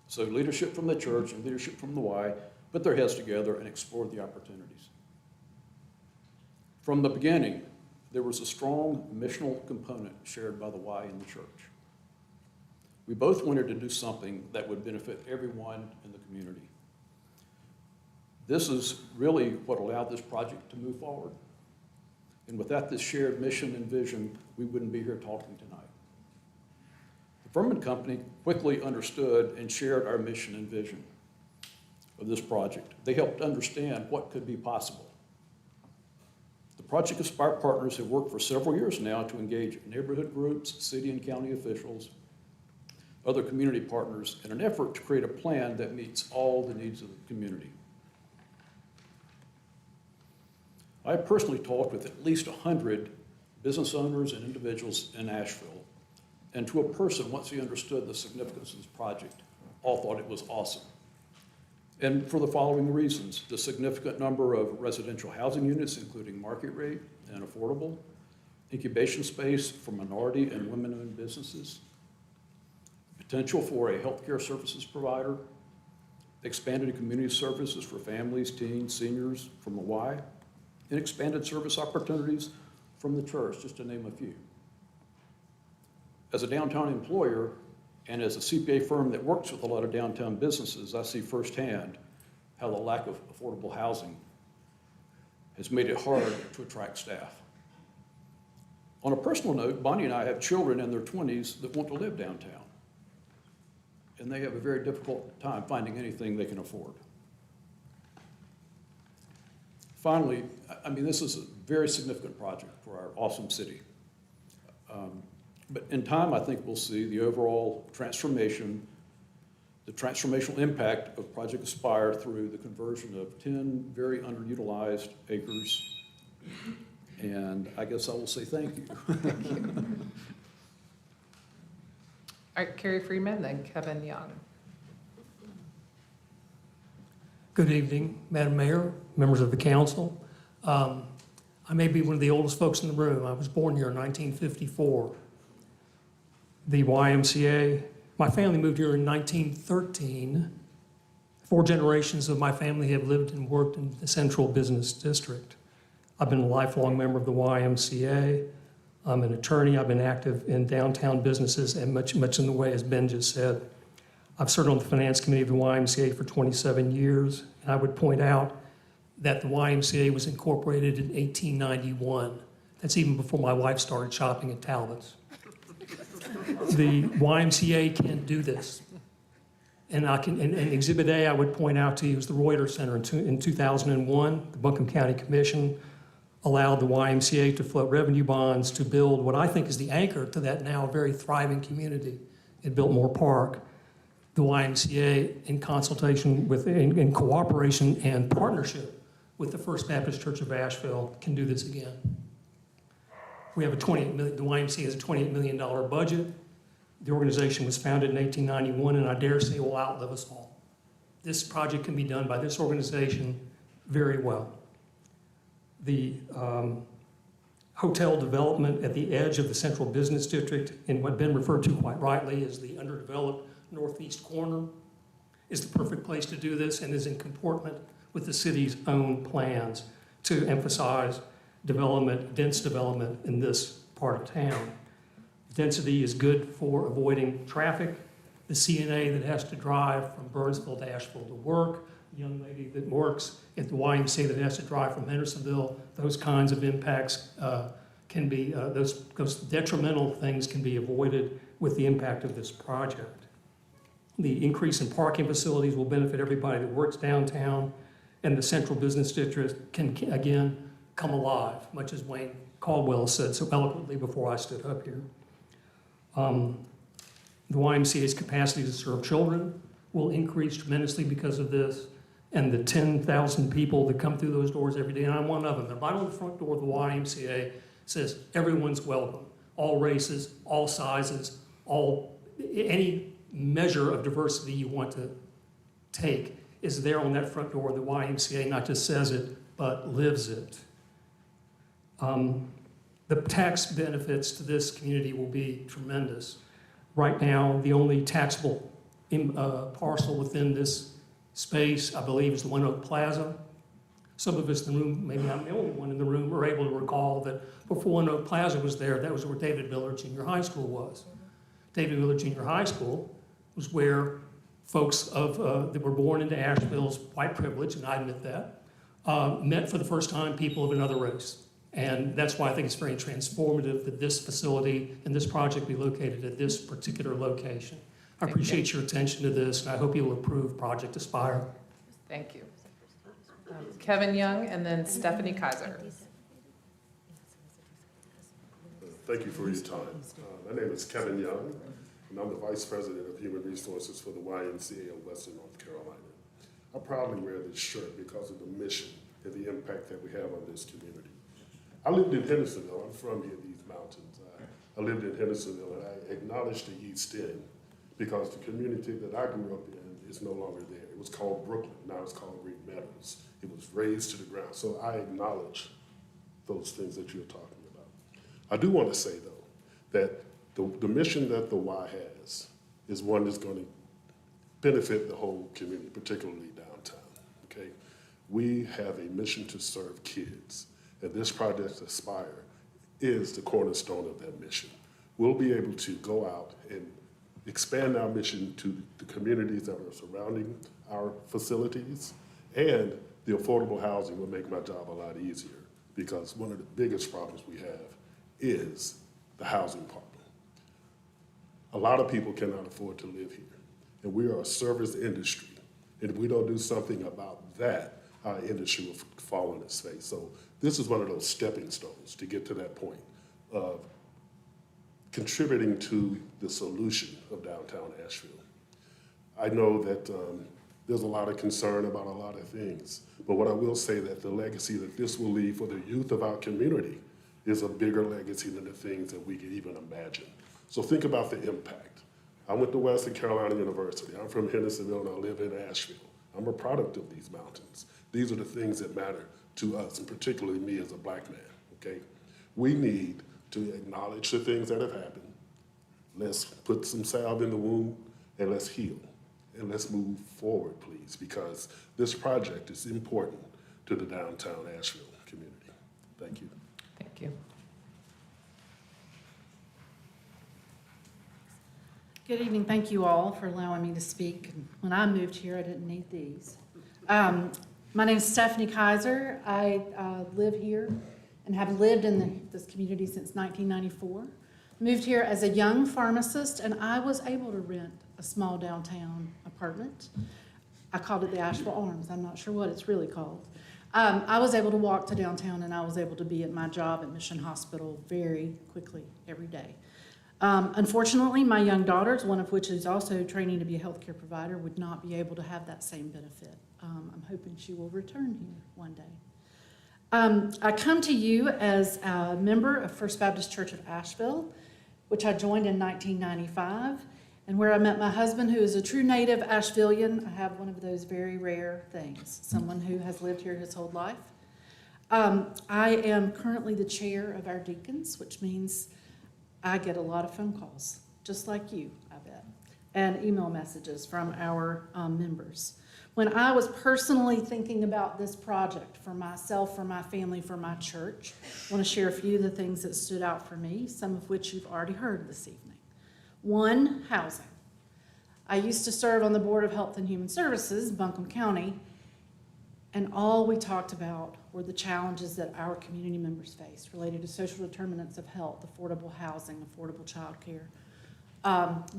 [SPEAKER 18] So leadership from the church and leadership from the Y put their heads together and explored the opportunities. From the beginning, there was a strong missional component shared by the Y and the church. We both wanted to do something that would benefit everyone in the community. This is really what allowed this project to move forward. And without this shared mission and vision, we wouldn't be here talking tonight. The Furman Company quickly understood and shared our mission and vision of this project. They helped understand what could be possible. The Project Aspire partners have worked for several years now to engage neighborhood groups, city and county officials, other community partners in an effort to create a plan that meets all the needs of the community. I personally talked with at least 100 business owners and individuals in Asheville, and to a person, once he understood the significance of this project, all thought it was awesome. And for the following reasons: the significant number of residential housing units, including market rate and affordable, incubation space for minority and women-owned businesses, potential for a healthcare services provider, expanded community services for families, teens, seniors from the Y, and expanded service opportunities from the church, just to name a few. As a downtown employer, and as a CPA firm that works with a lot of downtown businesses, I see firsthand how the lack of affordable housing has made it hard to attract staff. On a personal note, Bonnie and I have children in their 20s that want to live downtown, and they have a very difficult time finding anything they can afford. Finally, I mean, this is a very significant project for our awesome city. But in time, I think we'll see the overall transformation, the transformational impact of Project Aspire through the conversion of 10 very underutilized acres. And I guess I will say thank you.
[SPEAKER 1] Thank you. All right, Carrie Freeman, then Kevin Young.
[SPEAKER 19] Good evening, Madam Mayor, members of the council. I may be one of the oldest folks in the room. I was born here in 1954. The YMCA, my family moved here in 1913. 4 generations of my family have lived and worked in the Central Business District. I've been a lifelong member of the YMCA. I'm an attorney. I've been active in downtown businesses and much in the way as Ben just said. I've served on the finance committee of the YMCA for 27 years. And I would point out that the YMCA was incorporated in 1891. That's even before my wife started shopping at Talbot's. The YMCA can't do this. And in Exhibit A, I would point out to you, is the Reuter Center. In 2001, the Buncombe County Commission allowed the YMCA to float revenue bonds to build what I think is the anchor to that now very thriving community at Biltmore Park. The YMCA, in consultation with, in cooperation and partnership with the First Baptist Church of Asheville, can do this again. We have the YMCA has a $28 million budget. The organization was founded in 1891, and I dare say will outlive us all. This project can be done by this organization very well. The hotel development at the edge of the central business district, in what Ben referred to quite rightly as the underdeveloped northeast corner, is the perfect place to do this and is in comportment with the city's own plans to emphasize development, dense development in this part of town. Density is good for avoiding traffic. The CNA that has to drive from Burnsville to Asheville to work, the young lady that works at the YMCA that has to drive from Hendersonville, those kinds of impacts can be, those detrimental things can be avoided with the impact of this project. The increase in parking facilities will benefit everybody that works downtown, and the central business district can again come alive, much as Wayne Caldwell said so eloquently before I stood up here. The YMCA's capacity to serve children will increase tremendously because of this, and the 10,000 people that come through those doors every day, and I'm one of them. They're right on the front door of the YMCA, says everyone's welcome, all races, all sizes, any measure of diversity you want to take is there on that front door of the YMCA, not just says it, but lives it. The tax benefits to this community will be tremendous. Right now, the only taxable parcel within this space, I believe, is the One Oak Plaza. Some of us in the room, maybe I'm the only one in the room, are able to recall that before One Oak Plaza was there, that was where David Miller Junior High School was. David Miller Junior High School was where folks that were born into Asheville's white privilege, and I admit that, met for the first time people of another race. And that's why I think it's very transformative that this facility and this project be located at this particular location. I appreciate your attention to this, and I hope you will approve Project Aspire.
[SPEAKER 1] Thank you. Kevin Young and then Stephanie Kaiser.
[SPEAKER 20] Thank you for your time. My name is Kevin Young, and I'm the Vice President of Human Resources for the YMCA of Western North Carolina. I proudly wear this shirt because of the mission and the impact that we have on this community. I lived in Hendersonville. I'm from here, these mountains. I lived in Hendersonville, and I acknowledge the East End because the community that I grew up in is no longer there. It was called Brooklyn. Now it's called Green Meadows. It was razed to the ground. So I acknowledge those things that you're talking about. I do want to say, though, that the mission that the Y has is one that's going to benefit the whole community, particularly downtown, okay? We have a mission to serve kids, and this Project Aspire is the cornerstone of that mission. We'll be able to go out and expand our mission to the communities that are surrounding our facilities, and the affordable housing will make my job a lot easier because one of the biggest problems we have is the housing problem. A lot of people cannot afford to live here, and we are a service industry, and if we don't do something about that, our industry will fall on its face. So this is one of those stepping stones to get to that point of contributing to the solution of downtown Asheville. I know that there's a lot of concern about a lot of things, but what I will say that the legacy that this will leave for the youth of our community is a bigger legacy than the things that we can even imagine. So think about the impact. I went to Western Carolina University. I'm from Hendersonville and I live in Asheville. I'm a product of these mountains. These are the things that matter to us, and particularly me as a black man, okay? We need to acknowledge the things that have happened. Let's put some salve in the wound and let's heal. And let's move forward, please, because this project is important to the downtown Asheville community. Thank you.
[SPEAKER 1] Thank you.
[SPEAKER 21] Good evening. Thank you all for allowing me to speak. When I moved here, I didn't need these. My name is Stephanie Kaiser. I live here and have lived in this community since 1994. Moved here as a young pharmacist, and I was able to rent a small downtown apartment. I called it the Asheville Arms. I'm not sure what it's really called. I was able to walk to downtown, and I was able to be at my job at Mission Hospital very quickly every day. Unfortunately, my young daughters, one of which is also training to be a healthcare provider, would not be able to have that same benefit. I'm hoping she will return here one day. I come to you as a member of First Baptist Church of Asheville, which I joined in 1995, and where I met my husband, who is a true native Ashevillean. I have one of those very rare things, someone who has lived here his whole life. I am currently the chair of our deacons, which means I get a lot of phone calls, just like you, I bet, and email messages from our members. When I was personally thinking about this project for myself, for my family, for my church, I want to share a few of the things that stood out for me, some of which you've already heard this evening. One, housing. I used to serve on the Board of Health and Human Services, Buncombe County, and all we talked about were the challenges that our community members face related to social determinants of health, affordable housing, affordable childcare,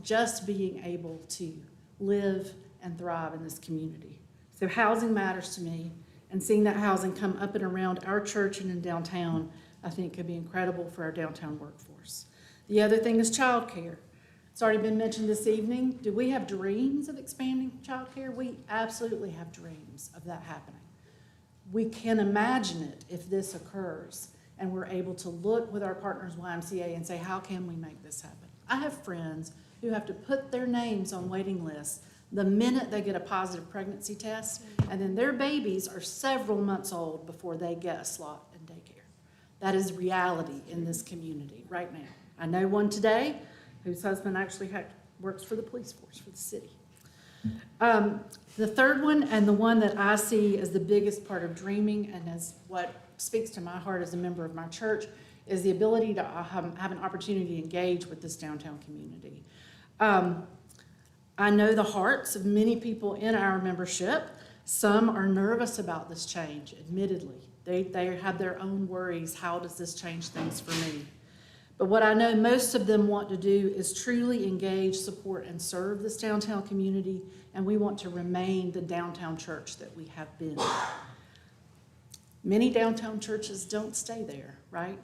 [SPEAKER 21] just being able to live and thrive in this community. So housing matters to me, and seeing that housing come up and around our church and in downtown, I think could be incredible for our downtown workforce. The other thing is childcare. It's already been mentioned this evening. Do we have dreams of expanding childcare? We absolutely have dreams of that happening. We can imagine it if this occurs, and we're able to look with our partners YMCA and say, how can we make this happen? I have friends who have to put their names on waiting lists the minute they get a positive pregnancy test, and then their babies are several months old before they get a slot in daycare. That is reality in this community right now. I know one today whose husband actually works for the police force for the city. The third one, and the one that I see as the biggest part of dreaming and as what speaks to my heart as a member of my church, is the ability to have an opportunity to engage with this downtown community. I know the hearts of many people in our membership. Some are nervous about this change, admittedly. They have their own worries. How does this change things for me? But what I know most of them want to do is truly engage, support, and serve this downtown community, and we want to remain the downtown church that we have been. Many downtown churches don't stay there, right?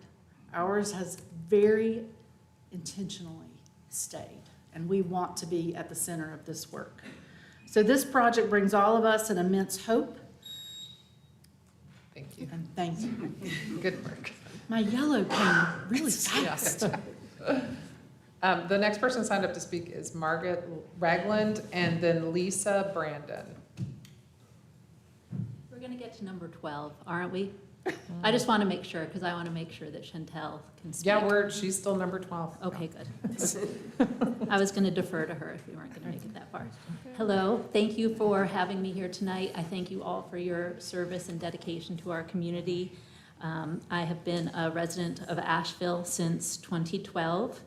[SPEAKER 21] Ours has very intentionally stayed, and we want to be at the center of this work. So this project brings all of us an immense hope.
[SPEAKER 1] Thank you.
[SPEAKER 21] And thank you.
[SPEAKER 1] Good work.
[SPEAKER 21] My yellow came really fast.
[SPEAKER 1] The next person signed up to speak is Margaret Ragland, and then Lisa Brandon.
[SPEAKER 22] We're going to get to number 12, aren't we? I just want to make sure, because I want to make sure that Chantel can speak.
[SPEAKER 1] Yeah, she's still number 12.
[SPEAKER 22] Okay, good. I was going to defer to her if we weren't going to make it that far. Hello, thank you for having me here tonight. I thank you all for your service and dedication to our community. I have been a resident of Asheville since 2012,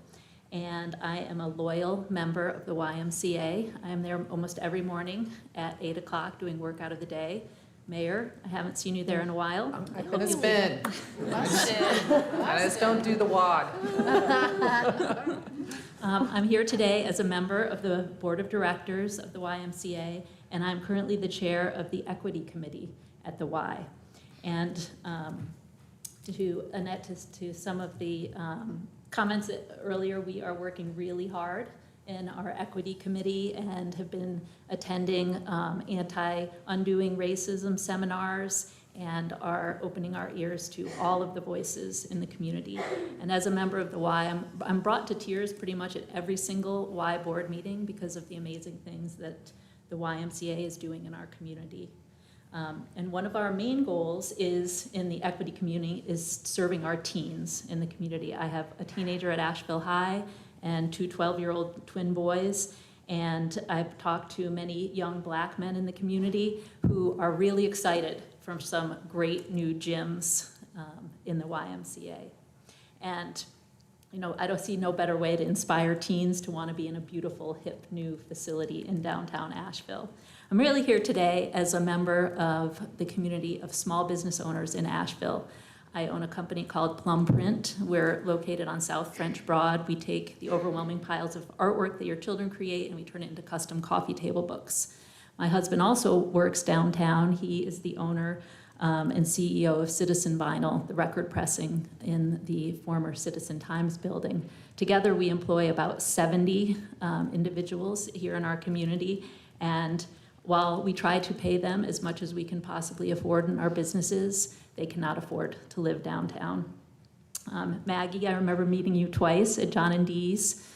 [SPEAKER 22] and I am a loyal member of the YMCA. I am there almost every morning at 8 o'clock doing work out of the day. Mayor, I haven't seen you there in a while.
[SPEAKER 1] I could have been. I just don't do the WAD.
[SPEAKER 22] I'm here today as a member of the Board of Directors of the YMCA, and I'm currently the chair of the Equity Committee at the Y. And to Annette, to some of the comments earlier, we are working really hard in our equity committee and have been attending anti-undoing racism seminars and are opening our ears to all of the voices in the community. And as a member of the Y, I'm brought to tears pretty much at every single Y board meeting because of the amazing things that the YMCA is doing in our community. And one of our main goals is in the equity community is serving our teens in the community. I have a teenager at Asheville High and two 12-year-old twin boys, and I've talked to many young black men in the community who are really excited for some great new gyms in the YMCA. And I don't see no better way to inspire teens to want to be in a beautiful, hip, new facility in downtown Asheville. I'm really here today as a member of the community of small business owners in Asheville. I own a company called Plum Print. We're located on South French Broad. We take the overwhelming piles of artwork that your children create and we turn it into custom coffee table books. My husband also works downtown. He is the owner and CEO of Citizen Vinyl, the record pressing in the former Citizen Times building. Together, we employ about 70 individuals here in our community, and while we try to pay them as much as we can possibly afford in our businesses, they cannot afford to live downtown. Maggie, I remember meeting you twice at John and Dee's.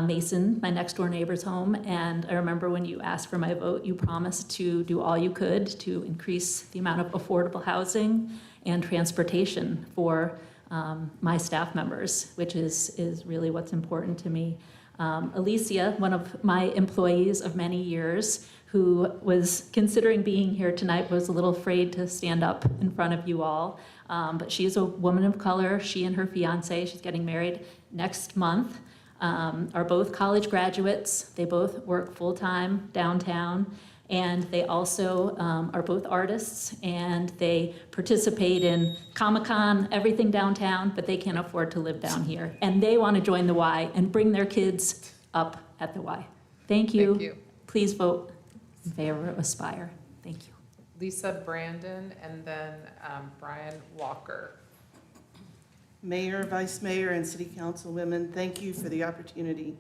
[SPEAKER 22] Mason, my next door neighbor's home, and I remember when you asked for my vote, you promised to do all you could to increase the amount of affordable housing and transportation for my staff members, which is really what's important to me. Alicia, one of my employees of many years, who was considering being here tonight, was a little afraid to stand up in front of you all, but she is a woman of color. She and her fiance, she's getting married next month, are both college graduates. They both work full-time downtown, and they also are both artists, and they participate in Comic-Con, everything downtown, but they can't afford to live down here. And they want to join the Y and bring their kids up at the Y. Thank you.
[SPEAKER 1] Thank you.
[SPEAKER 22] Please vote in favor of Aspire. Thank you.
[SPEAKER 1] Lisa Brandon, and then Brian Walker.
[SPEAKER 2] Mayor, Vice Mayor, and City Council women, thank you for the opportunity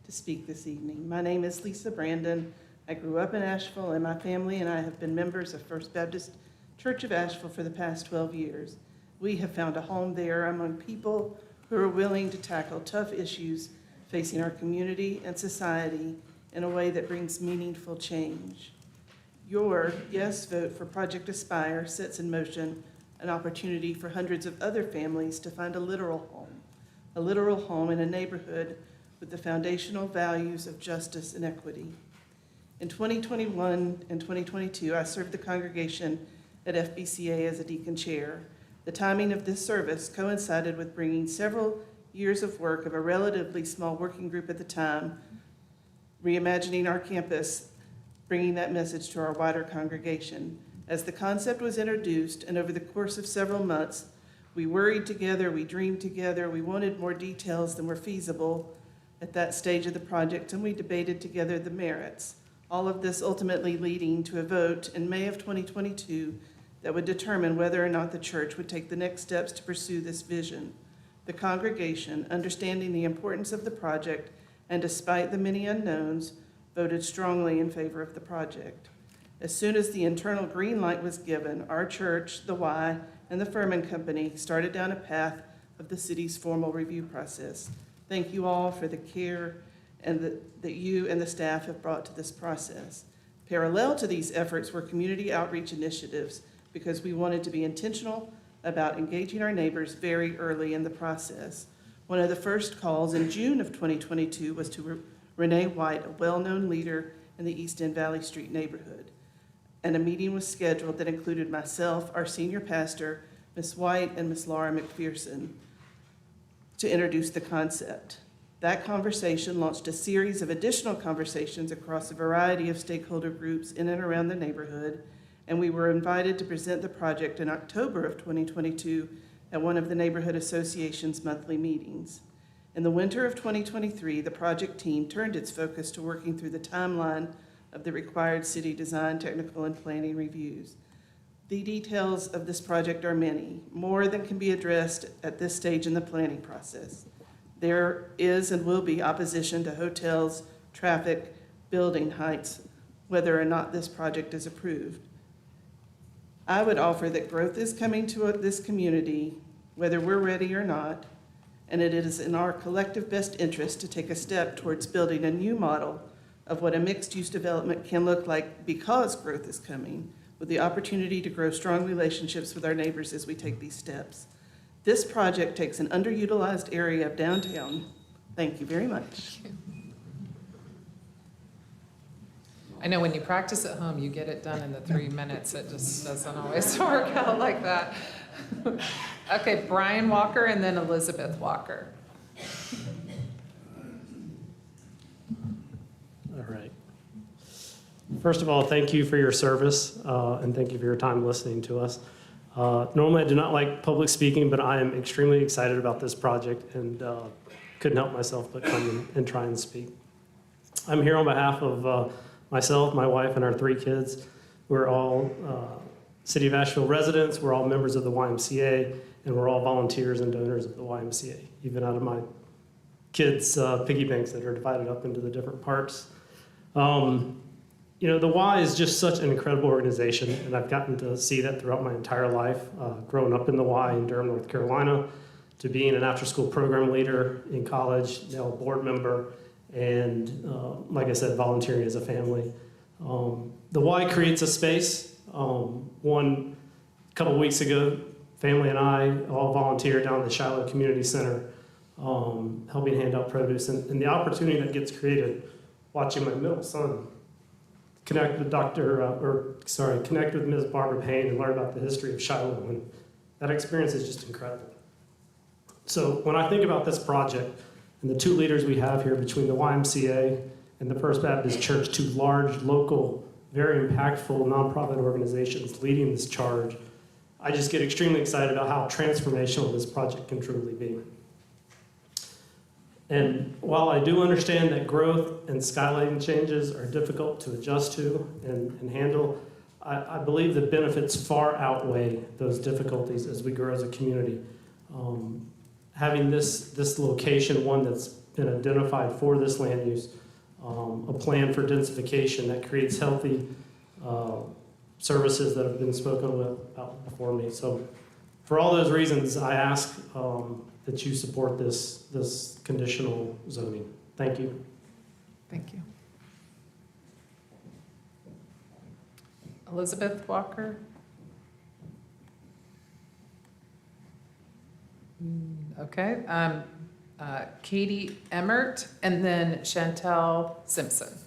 [SPEAKER 2] to speak this evening. My name is Lisa Brandon. I grew up in Asheville, and my family and I have been members of First Baptist Church of Asheville for the past 12 years. We have found a home there among people who are willing to tackle tough issues facing our community and society in a way that brings meaningful change. Your yes vote for Project Aspire sets in motion an opportunity for hundreds of other families to find a literal home in a neighborhood with the foundational values of justice and equity. In 2021 and 2022, I served the congregation at FBCA as a deacon chair. The timing of this service coincided with bringing several years of work of a relatively small working group at the time, reimagining our campus, bringing that message to our wider congregation. As the concept was introduced, and over the course of several months, we worried together, we dreamed together, we wanted more details than were feasible at that stage of the project, and we debated together the merits. All of this ultimately leading to a vote in May of 2022 that would determine whether or not the church would take the next steps to pursue this vision. The congregation, understanding the importance of the project, and despite the many unknowns, voted strongly in favor of the project. As soon as the internal green light was given, our church, the Y, and the Furman Company started down a path of the city's formal review process. Thank you all for the care and that you and the staff have brought to this process. Parallel to these efforts were community outreach initiatives, because we wanted to be intentional about engaging our neighbors very early in the process. One of the first calls in June of 2022 was to Renee White, a well-known leader in the East End Valley Street neighborhood. And a meeting was scheduled that included myself, our senior pastor, Ms. White, and Ms. Laura McPherson, to introduce the concept. That conversation launched a series of additional conversations across a variety of stakeholder groups in and around the neighborhood, and we were invited to present the project in October of 2022 at one of the Neighborhood Association's monthly meetings. In the winter of 2023, the project team turned its focus to working through the timeline of the required city design, technical, and planning reviews. The details of this project are many, more than can be addressed at this stage in the planning process. There is and will be opposition to hotels, traffic, building heights, whether or not this project is approved. I would offer that growth is coming to this community, whether we're ready or not, and it is in our collective best interest to take a step towards building a new model of what a mixed-use development can look like, because growth is coming, with the opportunity to grow strong relationships with our neighbors as we take these steps. This project takes an underutilized area of downtown. Thank you very much.
[SPEAKER 1] I know when you practice at home, you get it done in the 3 minutes. It just doesn't always work out like that. Okay, Brian Walker and then Elizabeth Walker.
[SPEAKER 4] All right. First of all, thank you for your service, and thank you for your time listening to us. Normally, I do not like public speaking, but I am extremely excited about this project and couldn't help myself but come and try and speak. I'm here on behalf of myself, my wife, and our 3 kids. We're all City of Asheville residents, we're all members of the YMCA, and we're all volunteers and donors of the YMCA, even out of my kids' piggy banks that are divided up into the different parts. You know, the Y is just such an incredible organization, and I've gotten to see that throughout my entire life, growing up in the Y in Durham, North Carolina, to being an after-school program leader in college, now a board member, and like I said, volunteering as a family. The Y creates a space. One couple weeks ago, family and I all volunteered down at the Shiloh Community Center, helping hand out produce, and the opportunity that gets created, watching my middle son connect with connect with Ms. Barbara Payne and learn about the history of Shiloh, and that experience is just incredible. So when I think about this project and the 2 leaders we have here between the YMCA and the First Baptist Church, 2 large, local, very impactful nonprofit organizations leading this charge, I just get extremely excited about how transformational this project can truly be. And while I do understand that growth and skylighting changes are difficult to adjust to and handle, I believe the benefits far outweigh those difficulties as we grow as a community. Having this location, one that's been identified for this land use, a plan for densification that creates healthy services that have been spoken about before me. So for all those reasons, I ask that you support this conditional zoning. Thank you.
[SPEAKER 1] Thank you. Elizabeth Walker? Okay. Katie Emmert, and then Chantel Simpson.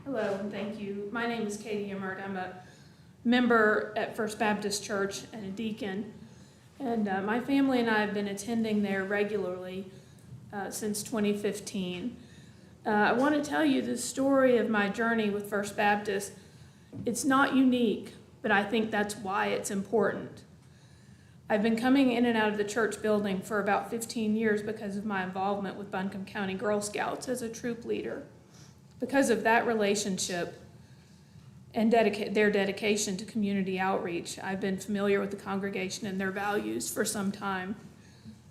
[SPEAKER 8] Hello, and thank you. My name is Katie Emmert. I'm a member at First Baptist Church and a deacon. And my family and I have been attending there regularly since 2015. I want to tell you the story of my journey with First Baptist. It's not unique, but I think that's why it's important. I've been coming in and out of the church building for about 15 years because of my involvement with Buncombe County Girl Scouts as a troop leader. Because of that relationship and their dedication to community outreach, I've been familiar with the congregation and their values for some time.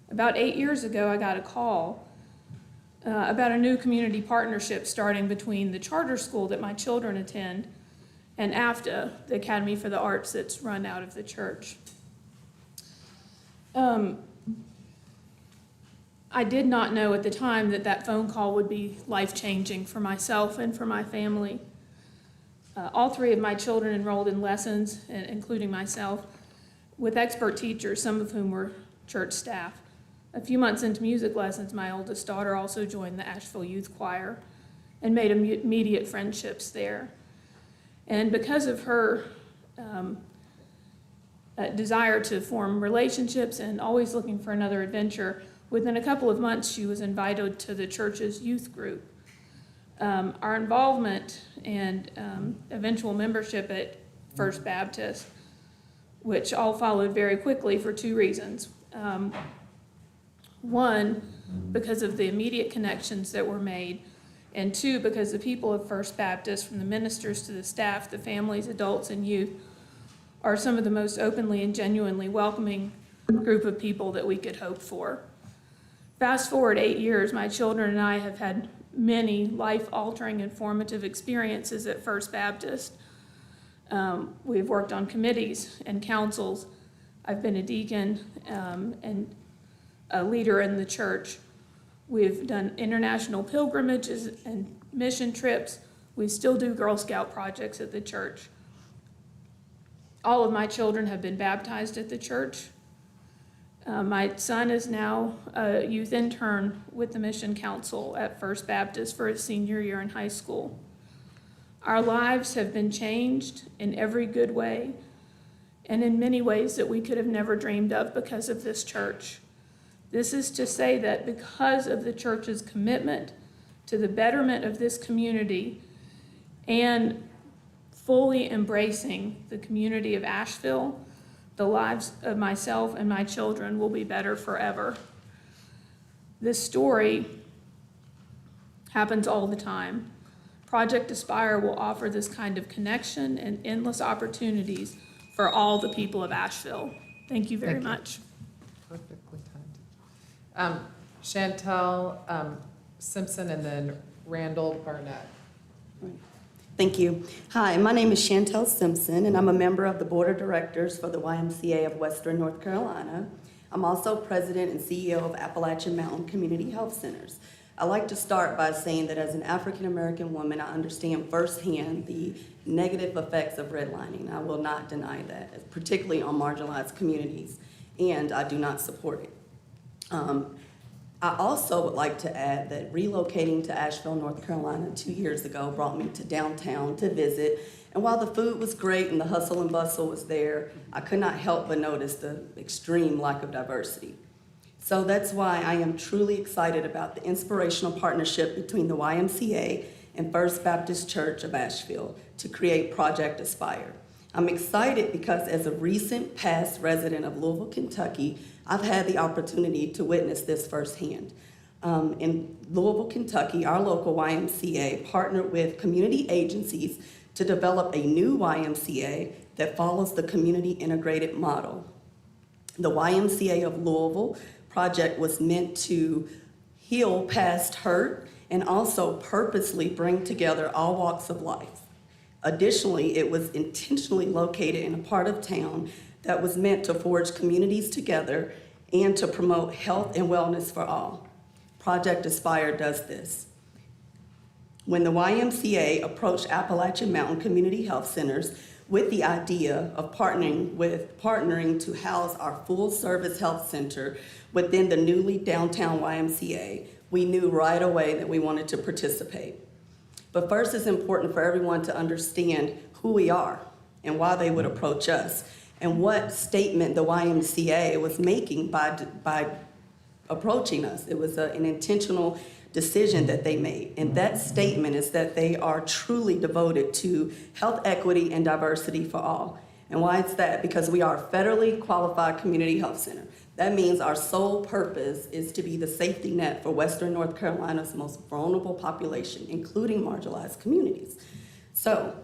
[SPEAKER 8] About 8 years ago, I got a call about a new community partnership starting between the charter school that my children attend and AFTA, the Academy for the Arts that's run out of the church. I did not know at the time that phone call would be life-changing for myself and for my family. All 3 of my children enrolled in lessons, including myself, with expert teachers, some of whom were church staff. A few months into music lessons, my oldest daughter also joined the Asheville Youth Choir and made immediate friendships there. And because of her desire to form relationships and always looking for another adventure, within a couple of months, she was invited to the church's youth group. Our involvement and eventual membership at First Baptist, which all followed very quickly for 2 reasons. One, because of the immediate connections that were made, and 2, because the people of First Baptist, from the ministers to the staff, the families, adults, and youth, are some of the most openly and genuinely welcoming group of people that we could hope for. Fast forward 8 years, my children and I have had many life-altering and formative experiences at First Baptist. We've worked on committees and councils. I've been a deacon and a leader in the church. We've done international pilgrimages and mission trips. We still do Girl Scout projects at the church. All of my children have been baptized at the church. My son is now a youth intern with the Mission Council at First Baptist for his senior year in high school. Our lives have been changed in every good way and in many ways that we could have never dreamed of because of this church. This is to say that because of the church's commitment to the betterment of this community and fully embracing the community of Asheville, the lives of myself and my children will be better forever. This story happens all the time. Project Aspire will offer this kind of connection and endless opportunities for all the people of Asheville. Thank you very much.
[SPEAKER 1] Perfectly timed. Chantel Simpson and then Randall Barnett.
[SPEAKER 3] Thank you. Hi, my name is Chantel Simpson, and I'm a member of the Board of Directors for the YMCA of Western North Carolina. I'm also President and CEO of Appalachian Mountain Community Health Centers. I'd like to start by saying that as an African-American woman, I understand firsthand the negative effects of redlining. I will not deny that, particularly on marginalized communities, and I do not support it. I also would like to add that relocating to Asheville, North Carolina 2 years ago brought me to downtown to visit. And while the food was great and the hustle and bustle was there, I could not help but notice the extreme lack of diversity. So that's why I am truly excited about the inspirational partnership between the YMCA and First Baptist Church of Asheville to create Project Aspire. I'm excited because as a recent past resident of Louisville, Kentucky, I've had the opportunity to witness this firsthand. In Louisville, Kentucky, our local YMCA partnered with community agencies to develop a new YMCA that follows the community integrated model. The YMCA of Louisville project was meant to heal past hurt and also purposely bring together all walks of life. Additionally, it was intentionally located in a part of town that was meant to forge communities together and to promote health and wellness for all. Project Aspire does this. When the YMCA approached Appalachian Mountain Community Health Centers with the idea of partnering to house our full-service health center within the newly downtown YMCA, we knew right away that we wanted to participate. But first, it's important for everyone to understand who we are and why they would approach us, and what statement the YMCA was making by approaching us. It was an intentional decision that they made, and that statement is that they are truly devoted to health equity and diversity for all. And why is that? Because we are a federally qualified community health center. That means our sole purpose is to be the safety net for Western North Carolina's most vulnerable population, including marginalized communities. So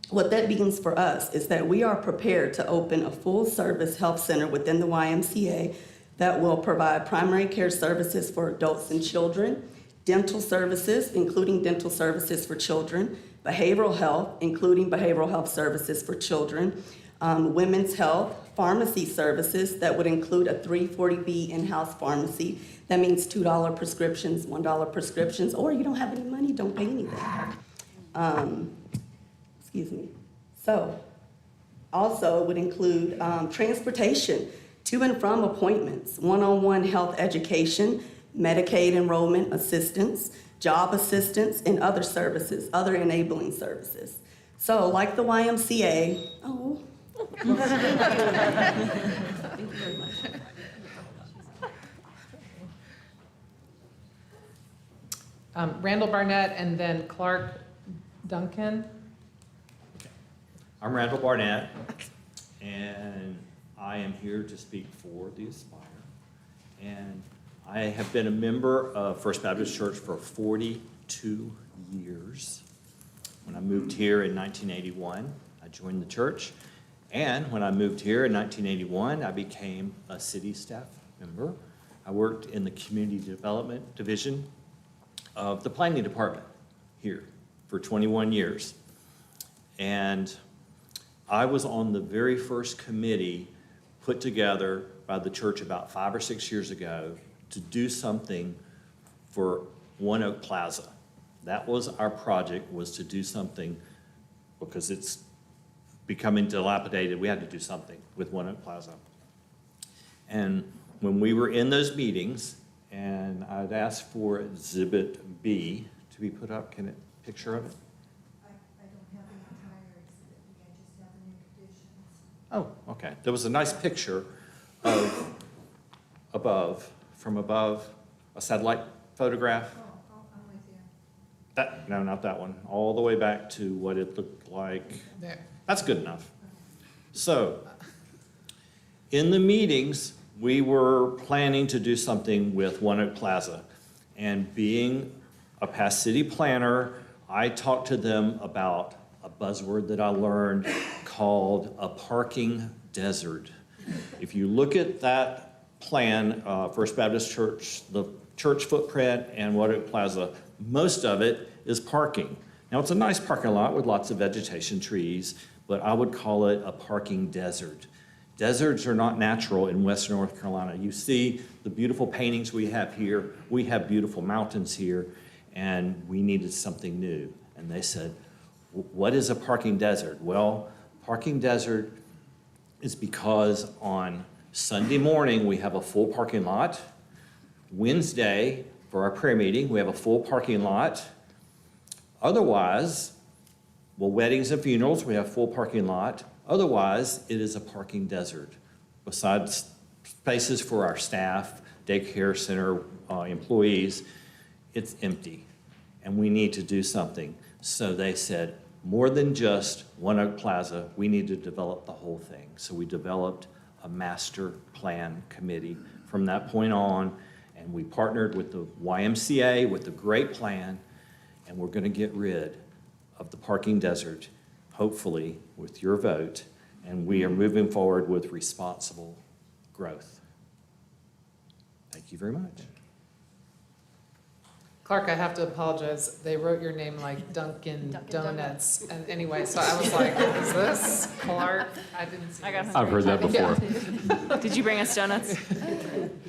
[SPEAKER 3] what that means for us is that we are prepared to open a full-service health center within the YMCA that will provide primary care services for adults and children, dental services, including dental services for children, behavioral health, including behavioral health services for children, women's health, pharmacy services that would include a 340B in-house pharmacy. That means $2 prescriptions, $1 prescriptions, or you don't have any money, don't pay anything. Excuse me. So, also would include transportation to and from appointments, one-on-one health education, Medicaid enrollment assistance, job assistance, and other services, other enabling services. So, like the YMCA, thank you very much.
[SPEAKER 1] Randall Barnett and then Clark Duncan.
[SPEAKER 9] I'm Randall Barnett, and I am here to speak for the Aspire. And I have been a member of First Baptist Church for 42 years. When I moved here in 1981, I joined the church. And when I moved here in 1981, I became a city staff member. I worked in the community development division of the planning department here for 21 years. And I was on the very first committee put together by the church about 5 or 6 years ago to do something for One Oak Plaza. That was our project, was to do something because it's becoming dilapidated. We had to do something with One Oak Plaza. And when we were in those meetings, and I'd asked for Exhibit B to be put up, can it picture of it? Oh, okay. There was a nice picture of from above, a satellite photograph. No, not that one. All the way back to what it looked like.
[SPEAKER 1] There.
[SPEAKER 9] That's good enough. So, in the meetings, we were planning to do something with One Oak Plaza. And being a past city planner, I talked to them about a buzzword that I learned called a parking desert. If you look at that plan, First Baptist Church, the church footprint and One Oak Plaza, most of it is parking. Now, it's a nice parking lot with lots of vegetation, trees, but I would call it a parking desert. Deserts are not natural in Western North Carolina. You see the beautiful paintings we have here. We have beautiful mountains here, and we needed something new. And they said, what is a parking desert? Well, parking desert is because on Sunday morning, we have a full parking lot. Wednesday, for our prayer meeting, we have a full parking lot. Otherwise, well, weddings and funerals, we have full parking lot. Otherwise, it is a parking desert. Besides spaces for our staff, daycare center employees, it's empty. And we need to do something. So they said, more than just One Oak Plaza, we need to develop the whole thing. So we developed a master plan committee from that point on, and we partnered with the YMCA with a great plan, and we're going to get rid of the parking desert, hopefully with your vote, and we are moving forward with responsible growth. Thank you very much.
[SPEAKER 1] Clark, I have to apologize. They wrote your name like Dunkin' Donuts. And anyway, so I was like, is this Clark? I didn't see this.
[SPEAKER 6] I've heard that before.
[SPEAKER 1] Yeah.
[SPEAKER 7] Did you bring us donuts?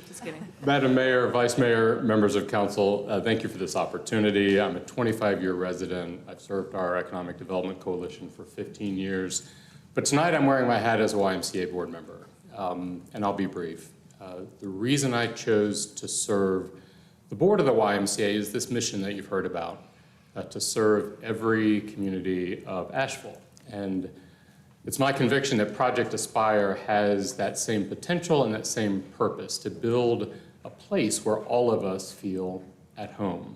[SPEAKER 7] Just kidding.
[SPEAKER 6] Madam Mayor, Vice Mayor, members of council, thank you for this opportunity. I'm a 25-year resident. I've served our Economic Development Coalition for 15 years. But tonight I'm wearing my hat as a YMCA board member, and I'll be brief. The reason I chose to serve the board of the YMCA is this mission that you've heard about, to serve every community of Asheville. And it's my conviction that Project Aspire has that same potential and that same purpose, to build a place where all of us feel at home.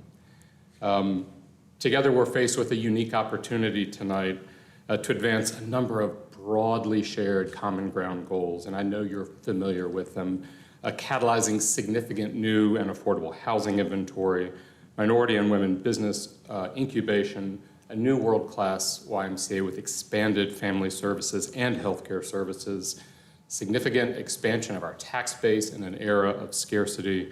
[SPEAKER 6] Together, we're faced with a unique opportunity tonight to advance a number of broadly shared common ground goals, and I know you're familiar with them. Catalyzing significant new and affordable housing inventory, minority and women business incubation, a new world-class YMCA with expanded family services and healthcare services, significant expansion of our tax base in an era of scarcity,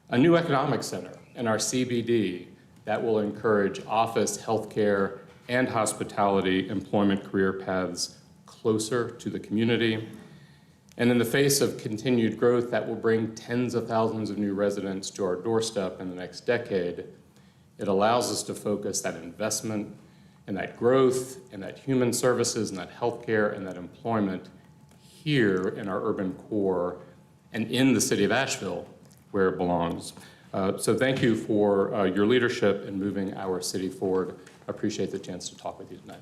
[SPEAKER 6] a new economic center in our CBD that will encourage office, healthcare, and hospitality employment career paths closer to the community. And in the face of continued growth that will bring tens of thousands of new residents to our doorstep in the next decade, it allows us to focus that investment and that growth and that human services and that healthcare and that employment here in our urban core and in the city of Asheville where it belongs. So thank you for your leadership in moving our city forward. I appreciate the chance to talk with you tonight.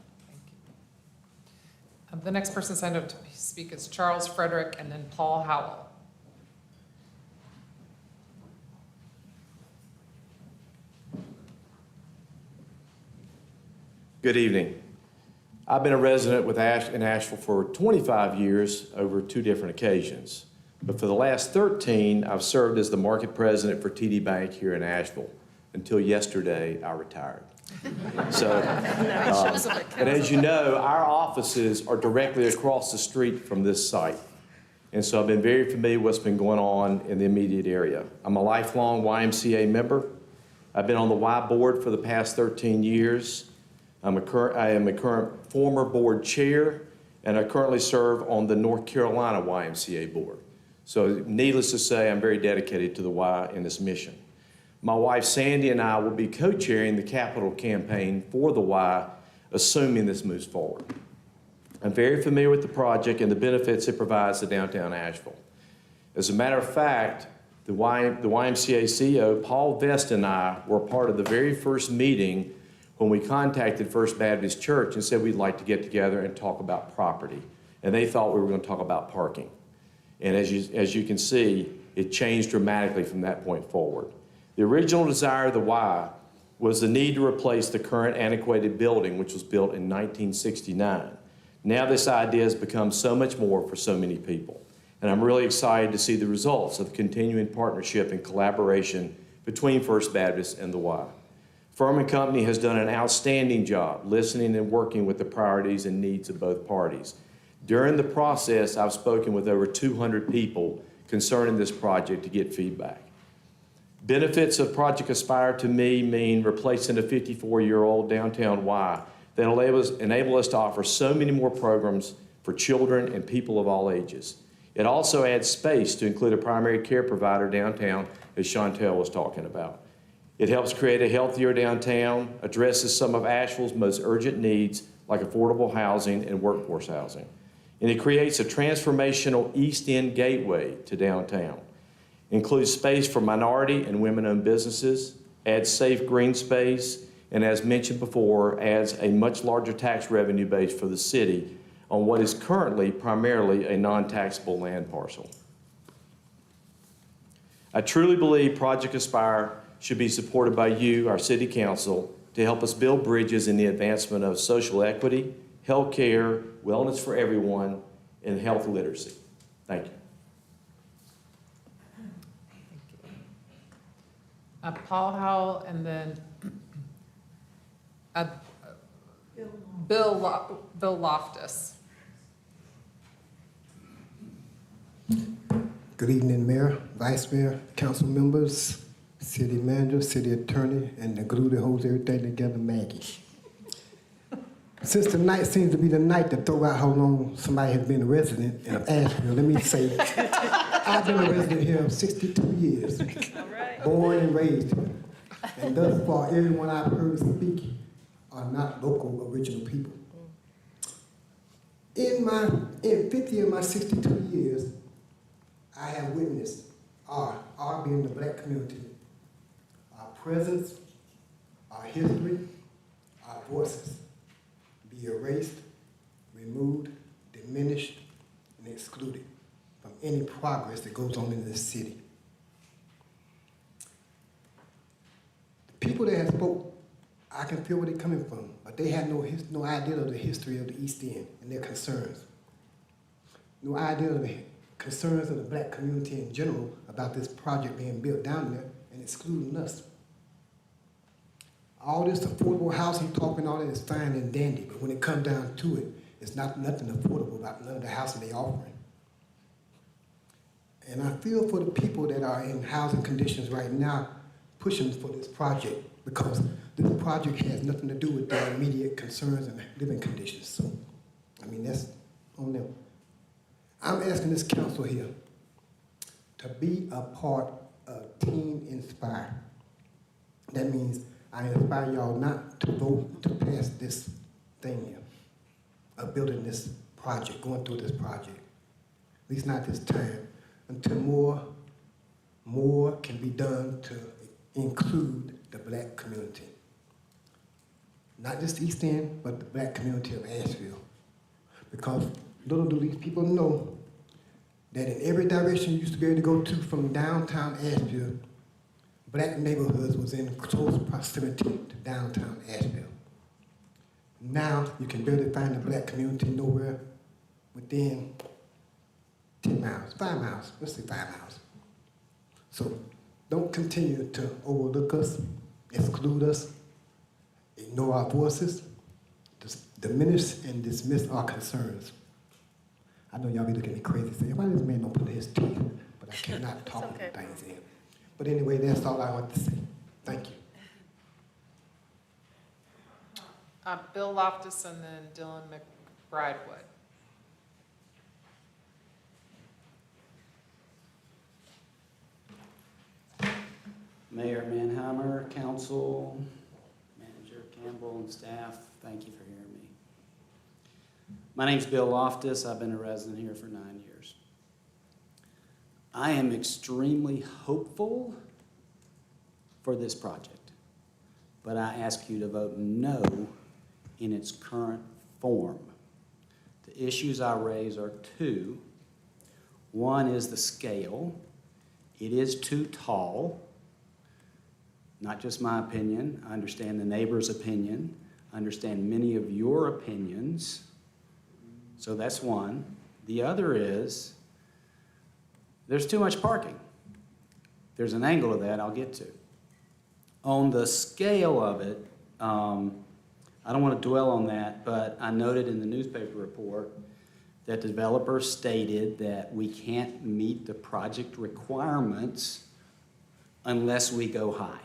[SPEAKER 1] The next person signed up to speak is Charles Frederick and then Paul Howell.
[SPEAKER 10] Good evening. I've been a resident in Asheville for 25 years over 2 different occasions. But for the last 13, I've served as the market president for TD Bank here in Asheville. Until yesterday, I retired. So, and as you know, our offices are directly across the street from this site. And so I've been very familiar with what's been going on in the immediate area. I'm a lifelong YMCA member. I've been on the Y board for the past 13 years. I am a current former board chair, and I currently serve on the North Carolina YMCA board. So needless to say, I'm very dedicated to the Y and this mission. My wife Sandy and I will be co-chairing the capital campaign for the Y, assuming this moves forward. I'm very familiar with the project and the benefits it provides to downtown Asheville. As a matter of fact, the YMCA CEO, Paul Vest, and I were part of the very first meeting when we contacted First Baptist Church and said we'd like to get together and talk about property. and they thought we were going to talk about parking. And as you can see, it changed dramatically from that point forward. The original desire of the Y was the need to replace the current antiquated building, which was built in 1969. Now this idea has become so much more for so many people. And I'm really excited to see the results of the continuing partnership and collaboration between First Baptist and the Y. Firm and Company has done an outstanding job listening and working with the priorities and needs of both parties. During the process, I've spoken with over 200 people concerning this project to get feedback. Benefits of Project Aspire to me mean replacing a 54-year-old downtown Y that enable us to offer so many more programs for children and people of all ages. It also adds space to include a primary care provider downtown, as Chantel was talking about. It helps create a healthier downtown, addresses some of Asheville's most urgent needs like affordable housing and workforce housing. And it creates a transformational East End gateway to downtown. Includes space for minority and women-owned businesses, adds safe green space, and as mentioned before, adds a much larger tax revenue base for the city on what is currently primarily a non-taxable land parcel. I truly believe Project Aspire should be supported by you, our City Council, to help us build bridges in the advancement of social equity, health care, wellness for everyone, and health literacy. Thank you.
[SPEAKER 1] Paul Howell, and then Bill Loftus.
[SPEAKER 5] Good evening, Mayor, Vice Mayor, council members, city manager, city attorney, and the glue that holds everything together, Maggie. Since tonight seems to be the night to throw out how long somebody has been a resident in Asheville, let me say, I've been a resident here 62 years, born and raised here. And thus far, everyone I've heard speak are not local original people. In 50 of my 62 years, I have witnessed our being the black community, our presence, our history, our voices be erased, removed, diminished, and excluded from any progress that goes on in this city. The people that have spoke, I can feel where they're coming from, but they had no idea of the history of the East End and their concerns. No idea of the concerns of the black community in general about this project being built down there and excluding us. All this affordable housing talk and all that is fine and dandy, but when it comes down to it, it's nothing affordable about none of the housing they're offering. And I feel for the people that are in housing conditions right now pushing for this project, because this project has nothing to do with their immediate concerns and living conditions. So, I mean, that's on them. I'm asking this council here to be a part of Team Inspire. That means I inspire y'all not to vote to pass this thing here, of building this project, going through this project. At least not this time, until more can be done to include the black community. Not just East End, but the black community of Asheville. Because little do these people know that in every direction you used to be able to go to from downtown Asheville, black neighborhoods was in close proximity to downtown Asheville. Now you can barely find the black community nowhere within 10 miles, 5 miles, let's say 5 miles. So don't continue to overlook us, exclude us, ignore our voices, diminish and dismiss our concerns. I know y'all be looking at me crazy, saying, why this man don't put his teeth? But I cannot talk things in. But anyway, that's all I want to say. Thank you.
[SPEAKER 1] Bill Loftus and then Dylan McBridewood.
[SPEAKER 11] Mayor Manheimer, council, manager Campbell, and staff, thank you for hearing me. My name's Bill Loftus. I've been a resident here for 9 years. I am extremely hopeful for this project, but I ask you to vote no in its current form. The issues I raise are two. One is the scale. It is too tall. Not just my opinion. I understand the neighbor's opinion. I understand many of your opinions. So that's one. The other is there's too much parking. There's an angle of that I'll get to. On the scale of it, I don't want to dwell on that, but I noted in the newspaper report that the developer stated that we can't meet the project requirements unless we go high.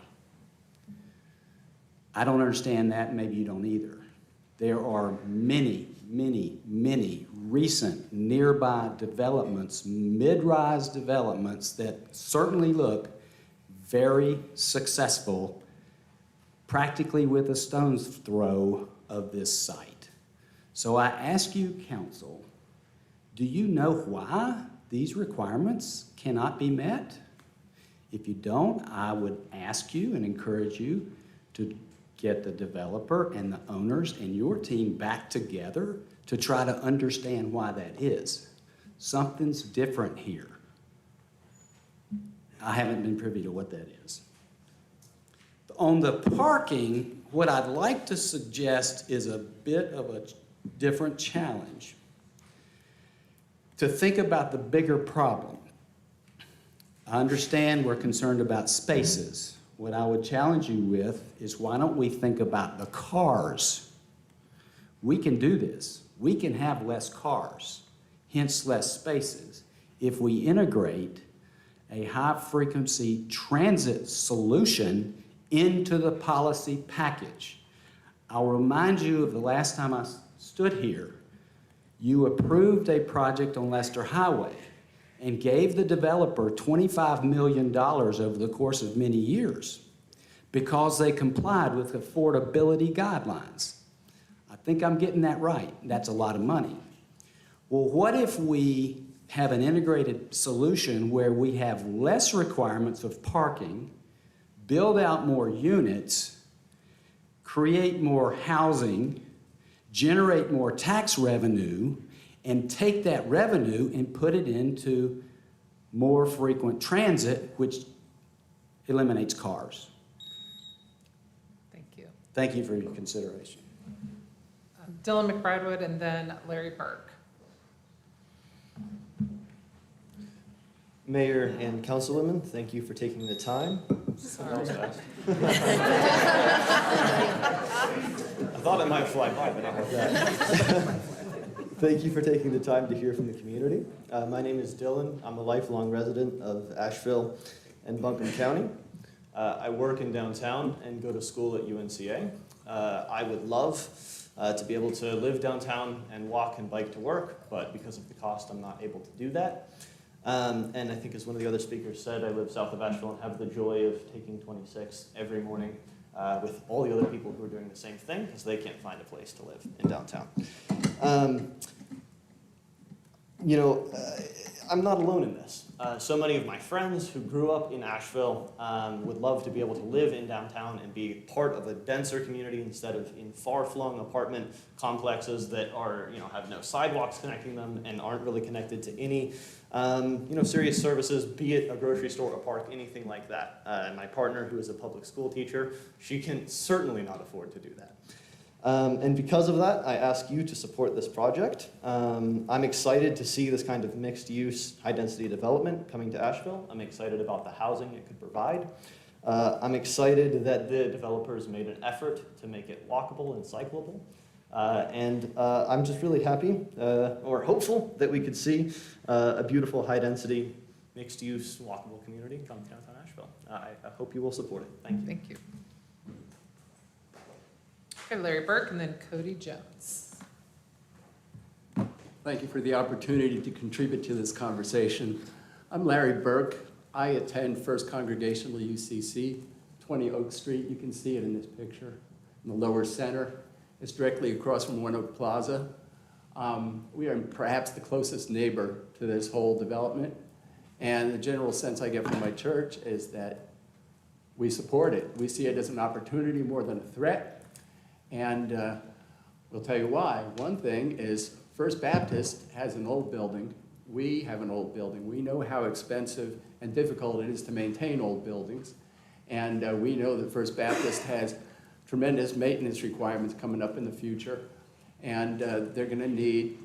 [SPEAKER 11] I don't understand that, and maybe you don't either. There are many, many, many recent nearby developments, mid-rise developments that certainly look very successful, practically with a stone's throw of this site. So I ask you, council, do you know why these requirements cannot be met? If you don't, I would ask you and encourage you to get the developer and the owners and your team back together to try to understand why that is. Something's different here. I haven't been privy to what that is. On the parking, what I'd like to suggest is a bit of a different challenge. To think about the bigger problem. I understand we're concerned about spaces. What I would challenge you with is why don't we think about the cars? We can do this. We can have less cars, hence less spaces, if we integrate a high-frequency transit solution into the policy package. I'll remind you of the last time I stood here. You approved a project on Leicester Highway and gave the developer $25 million over the course of many years because they complied with affordability guidelines. I think I'm getting that right. That's a lot of money. Well, what if we have an integrated solution where we have less requirements of parking, build out more units, create more housing, generate more tax revenue, and take that revenue and put it into more frequent transit, which eliminates cars.
[SPEAKER 1] Thank you.
[SPEAKER 11] Thank you for your consideration.
[SPEAKER 1] Dylan McBridewood and then Larry Burke.
[SPEAKER 12] Mayor and councilwomen, thank you for taking the time.
[SPEAKER 1] Sorry.
[SPEAKER 12] I thought it might fly by, but not like that. Thank you for taking the time to hear from the community. My name is Dylan. I'm a lifelong resident of Asheville and Buncombe County. I work in downtown and go to school at UNCA. I would love to be able to live downtown and walk and bike to work, but because of the cost, I'm not able to do that. And I think as one of the other speakers said, I live south of Asheville and have the joy of taking 26 every morning with all the other people who are doing the same thing because they can't find a place to live in downtown. I'm not alone in this. So many of my friends who grew up in Asheville would love to be able to live in downtown and be part of a denser community instead of in far-flung apartment complexes that are, have no sidewalks connecting them and aren't really connected to any, serious services, be it a grocery store, a park, anything like that. My partner, who is a public school teacher, she can certainly not afford to do that. And because of that, I ask you to support this project. I'm excited to see this kind of mixed-use, high-density development coming to Asheville. I'm excited about the housing it could provide. I'm excited that the developers made an effort to make it walkable and cyclable. And I'm just really happy, or hopeful, that we could see a beautiful, high-density, mixed-use, walkable community come to downtown Asheville. I hope you will support it. Thank you.
[SPEAKER 1] Thank you. Okay, Larry Burke and then Cody Jones.
[SPEAKER 13] Thank you for the opportunity to contribute to this conversation. I'm Larry Burke. I attend First Congregational UCC, 20 Oak Street. You can see it in this picture in the lower center. It's directly across from One Oak Plaza. We are perhaps the closest neighbor to this whole development. And the general sense I get from my church is that we support it. We see it as an opportunity more than a threat. And we'll tell you why. One thing is First Baptist has an old building. We have an old building. We know how expensive and difficult it is to maintain old buildings. And we know that First Baptist has tremendous maintenance requirements coming up in the future. And they're going to need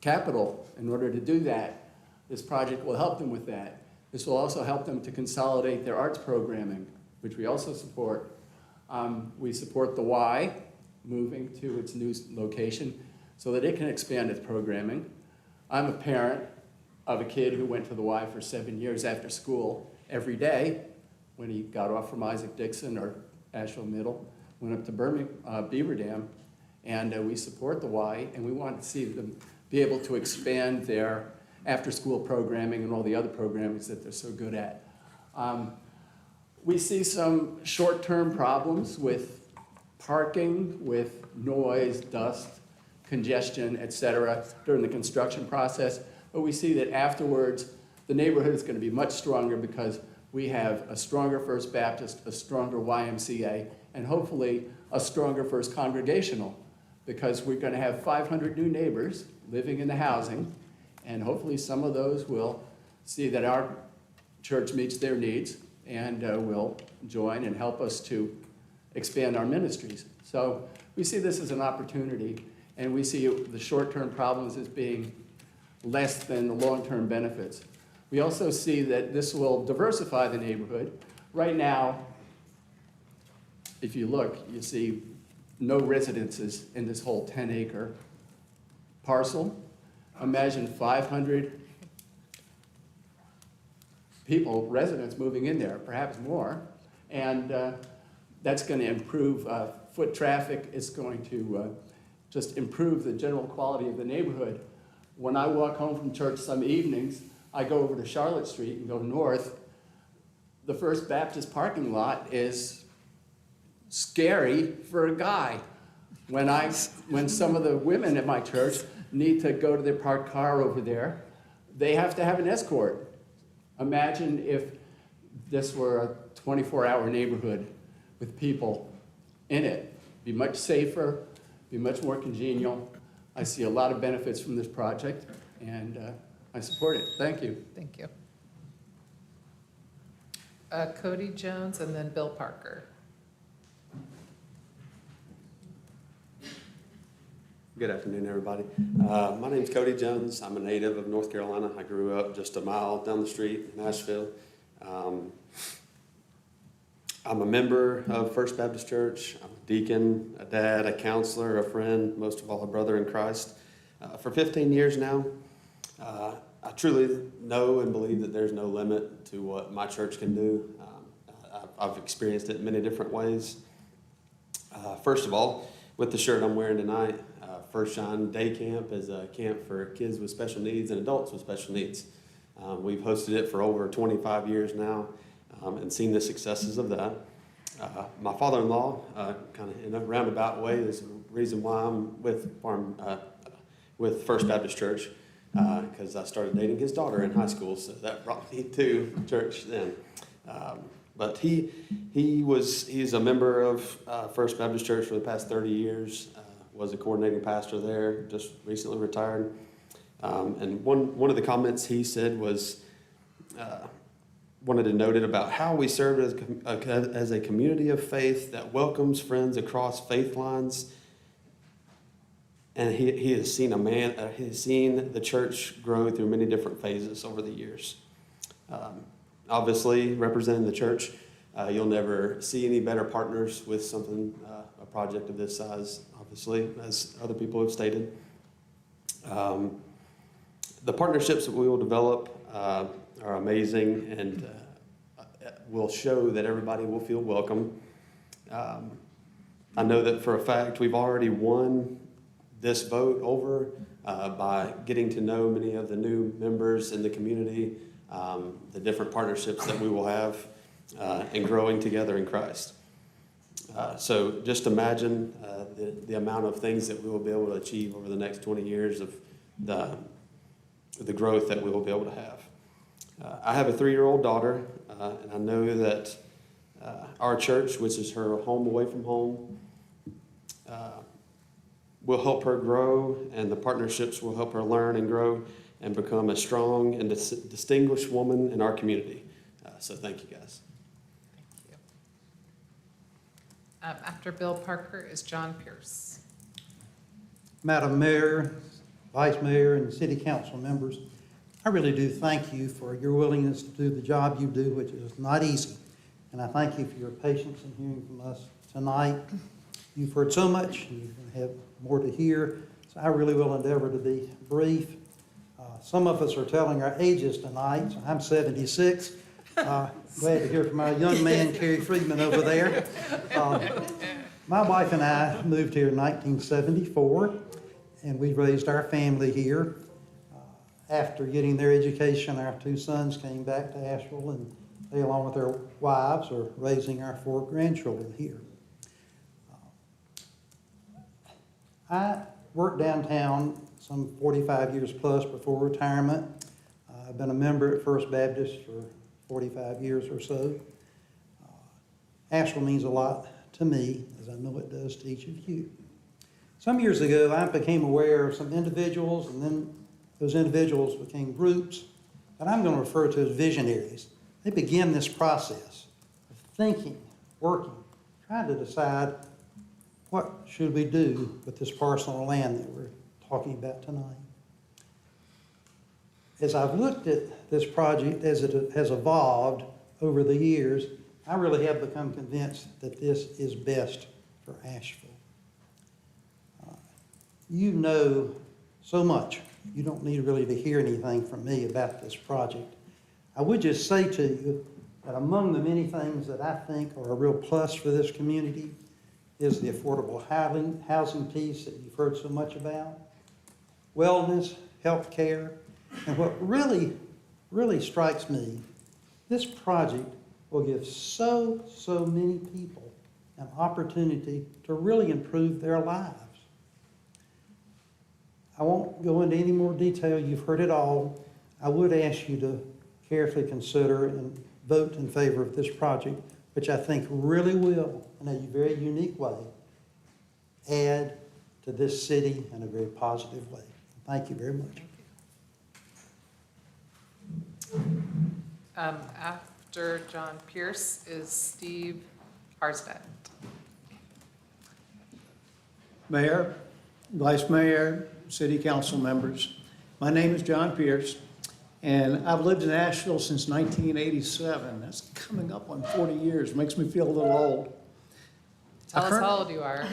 [SPEAKER 13] capital in order to do that. This project will help them with that. This will also help them to consolidate their arts programming, which we also support. We support the Y moving to its new location so that it can expand its programming. I'm a parent of a kid who went to the Y for 7 years after school every day when he got off from Isaac Dixon or Asheville Middle, went up to Beaver Dam, and we support the Y, and we want to see them be able to expand their after-school programming and all the other programmings that they're so good at. We see some short-term problems with parking, with noise, dust, congestion, et cetera, during the construction process, but we see that afterwards, the neighborhood is going to be much stronger because we have a stronger First Baptist, a stronger YMCA, and hopefully a stronger First Congregational, because we're going to have 500 new neighbors living in the housing, and hopefully some of those will see that our church meets their needs and will join and help us to expand our ministries. So we see this as an opportunity, and we see the short-term problems as being less than the long-term benefits. We also see that this will diversify the neighborhood. Right now, if you look, you see no residences in this whole 10-acre parcel. Imagine 500 people, residents moving in there, perhaps more, and that's going to improve foot traffic. It's going to just improve the general quality of the neighborhood. When I walk home from church some evenings, I go over to Charlotte Street and go north. The First Baptist parking lot is scary for a guy. When some of the women at my church need to go to their parked car over there, they have to have an escort. Imagine if this were a 24-hour neighborhood with people in it. Be much safer, be much more congenial. I see a lot of benefits from this project, and I support it. Thank you.
[SPEAKER 1] Thank you. Cody Jones and then Bill Parker.
[SPEAKER 15] Good afternoon, everybody. My name's Cody Jones. I'm a native of North Carolina. I grew up just a mile down the street in Asheville. I'm a member of First Baptist Church. I'm a deacon, a dad, a counselor, a friend, most of all a brother in Christ. For 15 years now, I truly know and believe that there's no limit to what my church can do. I've experienced it in many different ways. First of all, with the shirt I'm wearing tonight, First Shine Day Camp is a camp for kids with special needs and adults with special needs. We've hosted it for over 25 years now and seen the successes of that. My father-in-law, kind of in a roundabout way, is the reason why I'm with First Baptist Church, because I started dating his daughter in high school, so that brought me to church then. But he's a member of First Baptist Church for the past 30 years. Was a coordinating pastor there, just recently retired. And one of the comments he said was, wanted to note it about how we serve as a community of faith that welcomes friends across faith lines. And he has seen he has seen the church grow through many different phases over the years. Obviously, representing the church, you'll never see any better partners with something, a project of this size, obviously, as other people have stated. The partnerships that we will develop are amazing and will show that everybody will feel welcome. I know that for a fact we've already won this vote over by getting to know many of the new members in the community, the different partnerships that we will have, and growing together in Christ. So just imagine the amount of things that we will be able to achieve over the next 20 years of the growth that we will be able to have. I have a 3-year-old daughter, and I know that our church, which is her home away from home, will help her grow, and the partnerships will help her learn and grow and become a strong and distinguished woman in our community. So thank you, guys.
[SPEAKER 1] After Bill Parker is John Pierce.
[SPEAKER 14] Madam Mayor, Vice Mayor, and City Council members, I really do thank you for your willingness to do the job you do, which is not easy. And I thank you for your patience in hearing from us tonight. You've heard so much, and you're going to have more to hear, so I really will endeavor to be brief. Some of us are telling our ages tonight, so I'm 76. Glad to hear from our young man, Kerry Friedman, over there. My wife and I moved here in 1974, and we raised our family here. After getting their education, our two sons came back to Asheville, and they, along with their wives, are raising our 4 grandchildren here. I worked downtown some 45 years plus before retirement. I've been a member at First Baptist for 45 years or so. Asheville means a lot to me, as I know it does to each of you. Some years ago, I became aware of some individuals, and then those individuals became groups that I'm going to refer to as visionaries. They begin this process of thinking, working, trying to decide what should we do with this parcel of land that we're talking about tonight. As I've looked at this project as it has evolved over the years, I really have become convinced that this is best for Asheville. You know so much. You don't need really to hear anything from me about this project. I would just say to you that among the many things that I think are a real plus for this community is the affordable housing piece that you've heard so much about, wellness, health care, and what really strikes me, this project will give so many people an opportunity to really improve their lives. I won't go into any more detail. You've heard it all. I would ask you to carefully consider and vote in favor of this project, which I think really will, in a very unique way, add to this city in a very positive way. Thank you very much.
[SPEAKER 1] After John Pierce is Steve Harsted.
[SPEAKER 16] Mayor, Vice Mayor, City Council members, my name is John Pierce, and I've lived in Asheville since 1987. That's coming up on 40 years. Makes me feel a little old.
[SPEAKER 1] Tell us how old you are.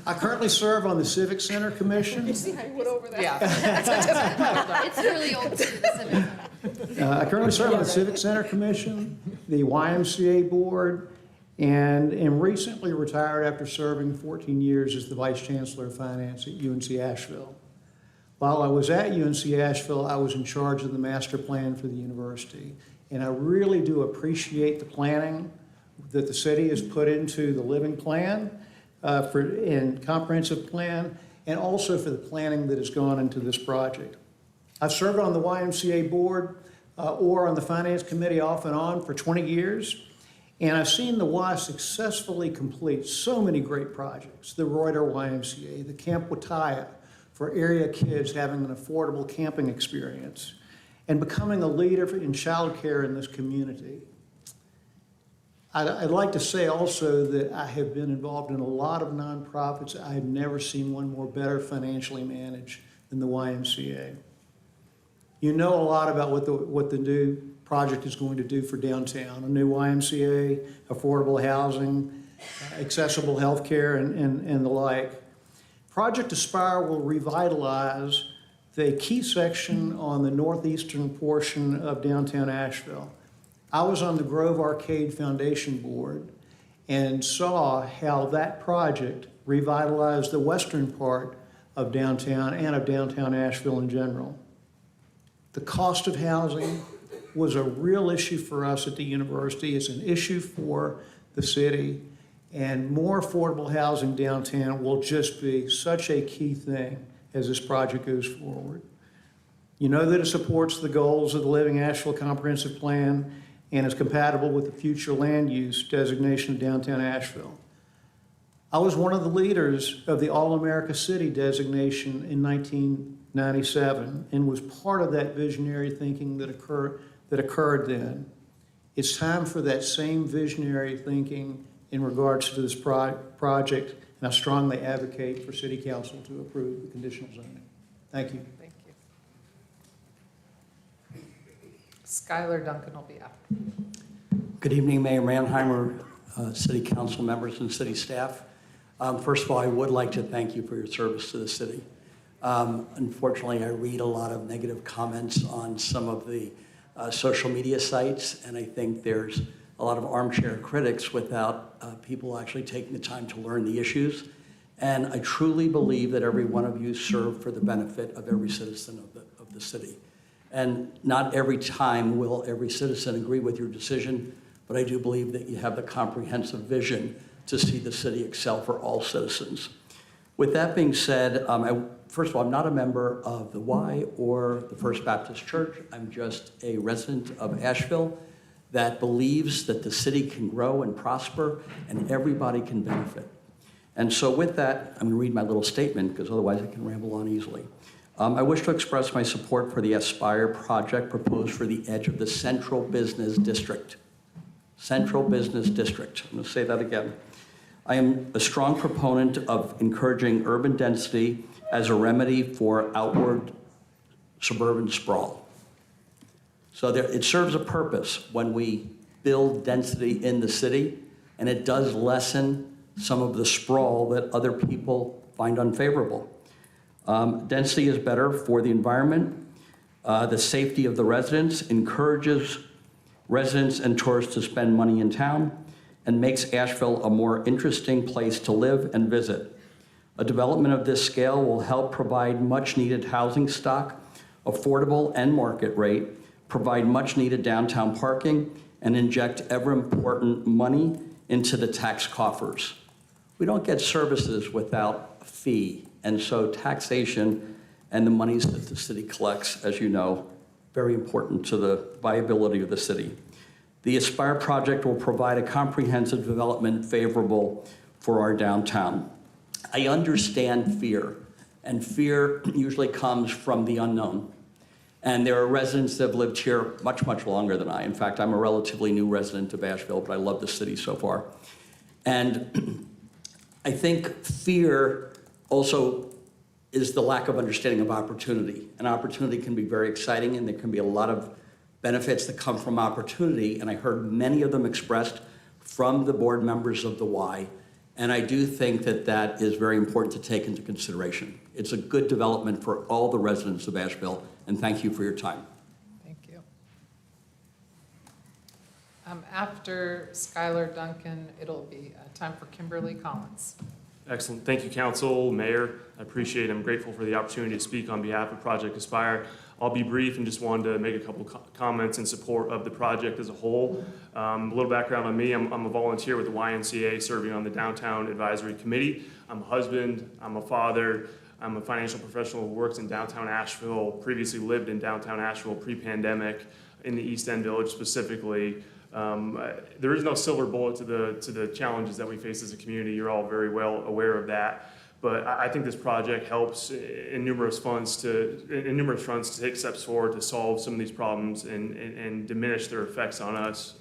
[SPEAKER 16] I currently serve on the Civic Center Commission.
[SPEAKER 1] You see how you went over that? Yeah.
[SPEAKER 23] It's really old to the Civic Center.
[SPEAKER 16] I currently serve on the Civic Center Commission, the YMCA Board, and am recently retired after serving 14 years as the Vice Chancellor of Finance at UNC Asheville. While I was at UNC Asheville, I was in charge of the master plan for the university, and I really do appreciate the planning that the city has put into the living plan and comprehensive plan, and also for the planning that has gone into this project. I've served on the YMCA board or on the finance committee off and on for 20 years, and I've seen the Y successfully complete so many great projects. The Reuter YMCA, the Camp Wataya for area kids having an affordable camping experience, and becoming a leader in childcare in this community. I'd like to say also that I have been involved in a lot of nonprofits. I have never seen one more better financially managed than the YMCA. You know a lot about what the new project is going to do for downtown. A new YMCA, affordable housing, accessible health care, and the like. Project Aspire will revitalize the key section on the northeastern portion of downtown Asheville. I was on the Grove Arcade Foundation Board and saw how that project revitalized the western part of downtown and of downtown Asheville in general. The cost of housing was a real issue for us at the university. It's an issue for the city, and more affordable housing downtown will just be such a key thing as this project goes forward. You know that it supports the goals of the Living Asheville Comprehensive Plan and is compatible with the future land use designation of downtown Asheville. I was one of the leaders of the All-America City designation in 1997 and was part of that visionary thinking that occurred then. It's time for that same visionary thinking in regards to this project, and I strongly advocate for City Council to approve the conditional zoning. Thank you.
[SPEAKER 1] Thank you. Skylar Duncan will be up.
[SPEAKER 17] Good evening, Mayor Mannheimer, City Council members, and City staff. First of all, I would like to thank you for your service to the city. Unfortunately, I read a lot of negative comments on some of the social media sites, and I think there's a lot of armchair critics without people actually taking the time to learn the issues. And I truly believe that every one of you serve for the benefit of every citizen of the city. And not every time will every citizen agree with your decision, but I do believe that you have the comprehensive vision to see the city excel for all citizens. With that being said, first of all, I'm not a member of the Y or the First Baptist Church. I'm just a resident of Asheville that believes that the city can grow and prosper and everybody can benefit. And so with that, I'm gonna read my little statement because otherwise I can ramble on easily. I wish to express my support for the Aspire project proposed for the edge of the Central Business District. Central Business District. I'm gonna say that again. I am a strong proponent of encouraging urban density as a remedy for outward suburban sprawl. So it serves a purpose when we build density in the city, and it does lessen some of the sprawl that other people find unfavorable. Density is better for the environment, the safety of the residents, encourages residents and tourists to spend money in town, and makes Asheville a more interesting place to live and visit. A development of this scale will help provide much-needed housing stock, affordable and market rate, provide much-needed downtown parking, and inject ever-important money into the tax coffers. We don't get services without a fee, and so taxation and the monies that the city collects, as you know, very important to the viability of the city. The Aspire project will provide a comprehensive development favorable for our downtown. I understand fear, and fear usually comes from the unknown. And there are residents that have lived here much, much longer than I. In fact, I'm a relatively new resident of Asheville, but I love the city so far. And I think fear also is the lack of understanding of opportunity. And opportunity can be very exciting, and there can be a lot of benefits that come from opportunity, and I heard many of them expressed from the board members of the Y, and I do think that that is very important to take into consideration. It's a good development for all the residents of Asheville, and thank you for your time.
[SPEAKER 1] Thank you. After Skylar Duncan, it'll be time for Kimberly Collins.
[SPEAKER 18] Excellent. Thank you, Council, Mayor. I appreciate it. I'm grateful for the opportunity to speak on behalf of Project Aspire. I'll be brief and just wanted to make a couple comments in support of the project as a whole. A little background on me. I'm a volunteer with the YMCA serving on the Downtown Advisory Committee. I'm a husband, I'm a father, I'm a financial professional who works in downtown Asheville, previously lived in downtown Asheville pre-pandemic in the East End Village specifically. There is no silver bullet to the challenges that we face as a community. You're all very well aware of that. But I think this project helps in numerous fronts to take steps forward to solve some of these problems and diminish their effects on us.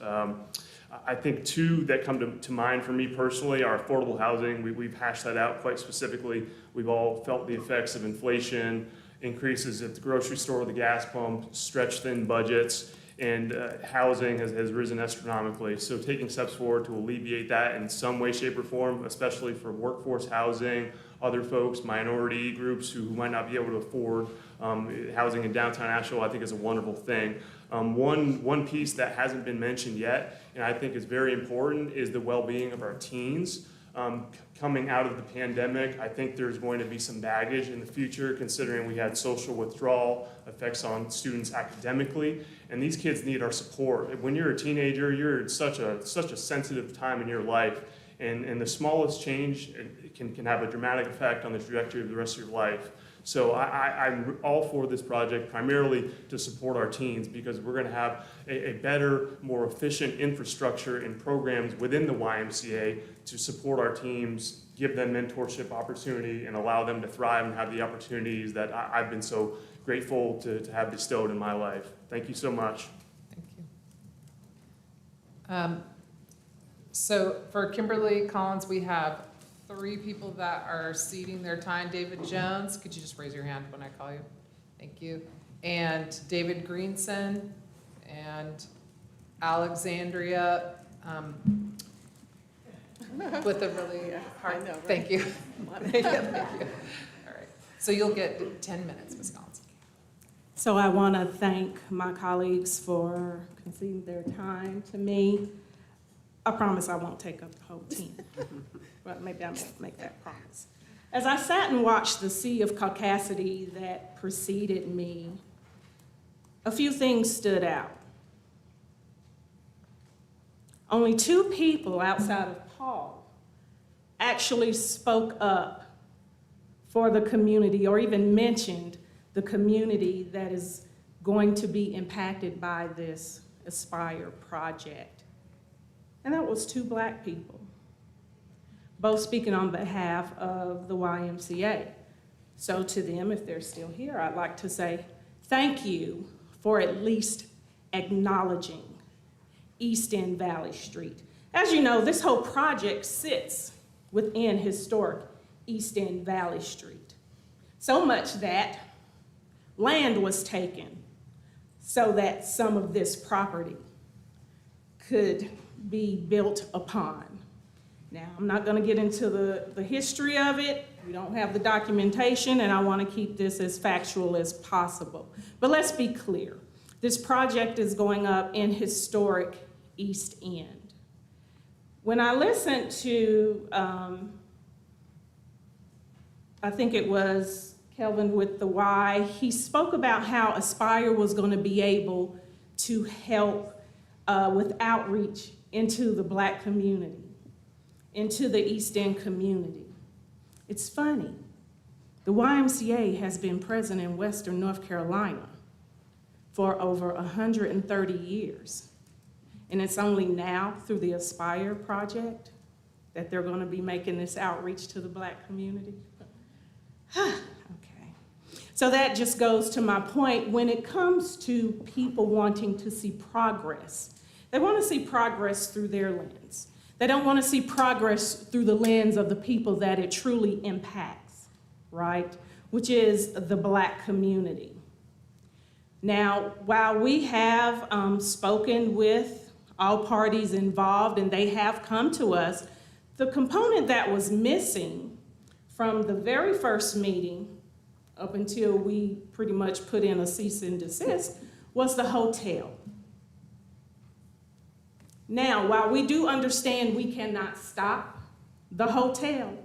[SPEAKER 18] I think two that come to mind for me personally are affordable housing. We've hashed that out quite specifically. We've all felt the effects of inflation, increases at the grocery store, the gas pump, stretched thin budgets, and housing has risen astronomically. So taking steps forward to alleviate that in some way, shape, or form, especially for workforce housing, other folks, minority groups who might not be able to afford housing in downtown Asheville, I think is a wonderful thing. One piece that hasn't been mentioned yet, and I think is very important, is the well-being of our teens. Coming out of the pandemic, I think there's going to be some baggage in the future, considering we had social withdrawal, effects on students academically, and these kids need our support. When you're a teenager, you're at such a sensitive time in your life, and the smallest change can have a dramatic effect on the trajectory of the rest of your life. So I'm all for this project, primarily to support our teens, because we're going to have a better, more efficient infrastructure and programs within the YMCA to support our teams, give them mentorship opportunity, and allow them to thrive and have the opportunities that I've been so grateful to have bestowed in my life. Thank you so much.
[SPEAKER 1] Thank you. So for Kimberly Collins, we have 3 people that are ceding their time. David Jones, could you just raise your hand when I call you? Thank you. And David Greenson and Alexandria with a really hard,
[SPEAKER 2] I know, right?
[SPEAKER 1] Thank you. Thank you. All right. So you'll get 10 minutes, Ms. Collins.
[SPEAKER 19] So I want to thank my colleagues for conceding their time to me. I promise I won't take up the whole team. But maybe I won't make that promise. As I sat and watched the sea of caucasity that preceded me, a few things stood out. Only 2 people outside of Paul actually spoke up for the community or even mentioned the community that is going to be impacted by this Aspire project. And that was 2 Black people, both speaking on behalf of the YMCA. So to them, if they're still here, I'd like to say thank you for at least acknowledging East End Valley Street. As you know, this whole project sits within historic East End Valley Street. So much that land was taken so that some of this property could be built upon. Now, I'm not going to get into the history of it. We don't have the documentation, and I want to keep this as factual as possible. But let's be clear. This project is going up in historic East End. When I listened to, I think it was Kelvin with the Y, he spoke about how Aspire was going to be able to help with outreach into the Black community, into the East End community. It's funny. The YMCA has been present in Western North Carolina for over 130 years. And it's only now through the Aspire project that they're going to be making this outreach to the Black community. Okay. So that just goes to my point. When it comes to people wanting to see progress, they want to see progress through their lens. They don't want to see progress through the lens of the people that it truly impacts, right? Which is the Black community. Now, while we have spoken with all parties involved and they have come to us, the component that was missing from the very first meeting up until we pretty much put in a cease and desist was the hotel. Now, while we do understand we cannot stop the hotel,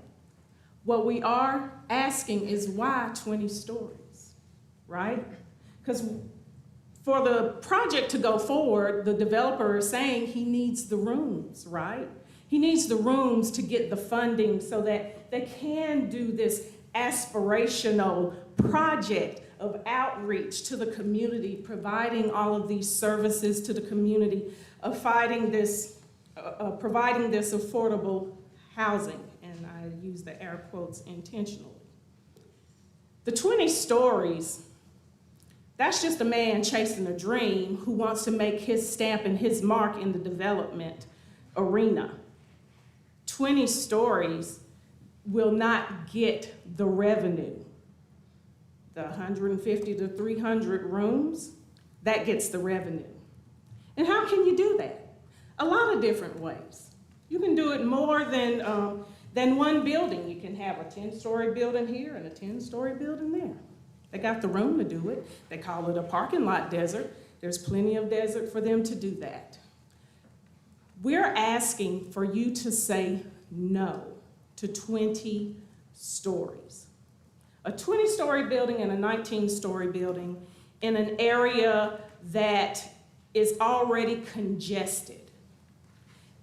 [SPEAKER 19] what we are asking is why 20 stories, right? Because for the project to go forward, the developer is saying he needs the rooms, right? He needs the rooms to get the funding so that they can do this aspirational project of outreach to the community, providing all of these services to the community, of providing this affordable housing, and I use the air quotes intentionally. The 20 stories, that's just a man chasing a dream who wants to make his stamp and his mark in the development arena. 20 stories will not get the revenue. The 150 to 300 rooms, that gets the revenue. And how can you do that? A lot of different ways. You can do it more than one building. You can have a 10-story building here and a 10-story building there. They got the room to do it. They call it a parking lot desert. There's plenty of desert for them to do that. We're asking for you to say no to 20 stories. A 20-story building and a 19-story building in an area that is already congested.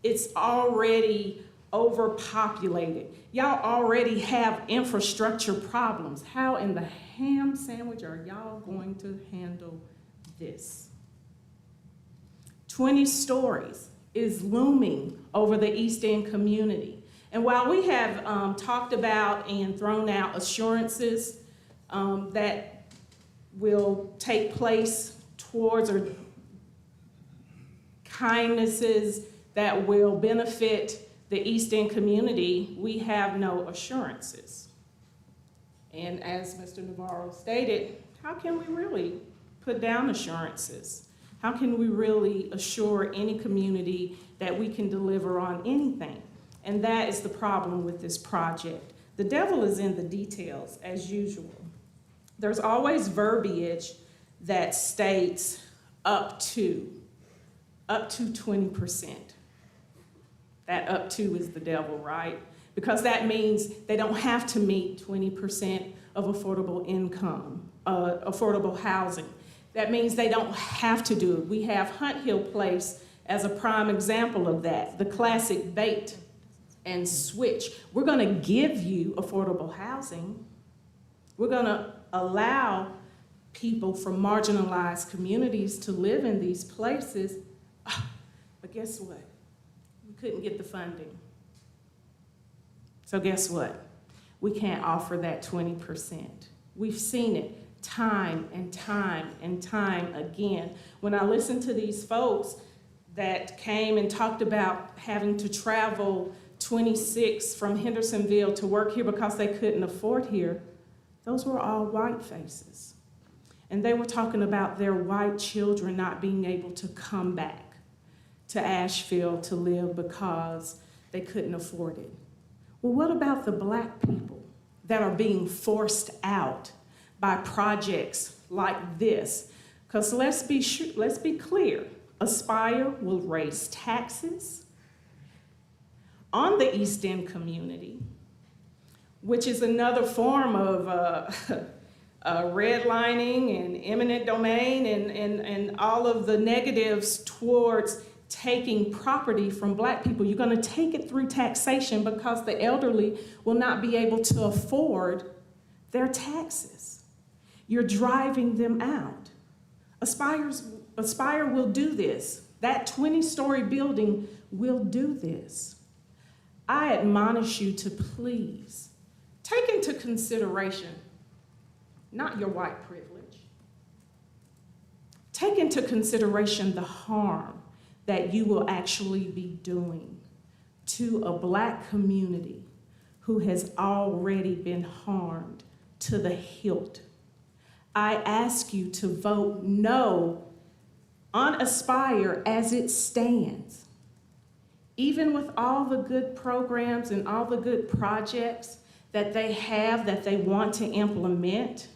[SPEAKER 19] It's already overpopulated. Y'all already have infrastructure problems. How in the ham sandwich are y'all going to handle this? 20 stories is looming over the East End community. And while we have talked about and thrown out assurances that will take place towards or kindnesses that will benefit the East End community, we have no assurances. And as Mr. Navarro stated, how can we really put down assurances? How can we really assure any community that we can deliver on anything? And that is the problem with this project. The devil is in the details, as usual. There's always verbiage that states up to 20%. That up to is the devil, right? Because that means they don't have to meet 20% of affordable income, affordable housing. That means they don't have to do it. We have Hunt Hill Place as a prime example of that, the classic bait and switch. We're gonna give you affordable housing. We're gonna allow people from marginalized communities to live in these places, but guess what? We couldn't get the funding. So guess what? We can't offer that 20%. We've seen it time and time and time again. When I listen to these folks that came and talked about having to travel 26 from Hendersonville to work here because they couldn't afford here, those were all white faces. And they were talking about their white children not being able to come back to Asheville to live because they couldn't afford it. Well, what about the black people that are being forced out by projects like this? Because let's be clear, Aspire will raise taxes on the East End community, which is another form of redlining and eminent domain and all of the negatives towards taking property from black people. You're going to take it through taxation because the elderly will not be able to afford their taxes. You're driving them out. Aspire will do this. That 20-story building will do this. I admonish you to please take into consideration not your white privilege. Take into consideration the harm that you will actually be doing to a black community who has already been harmed to the hilt. I ask you to vote no on Aspire as it stands. Even with all the good programs and all the good projects that they have that they want to implement,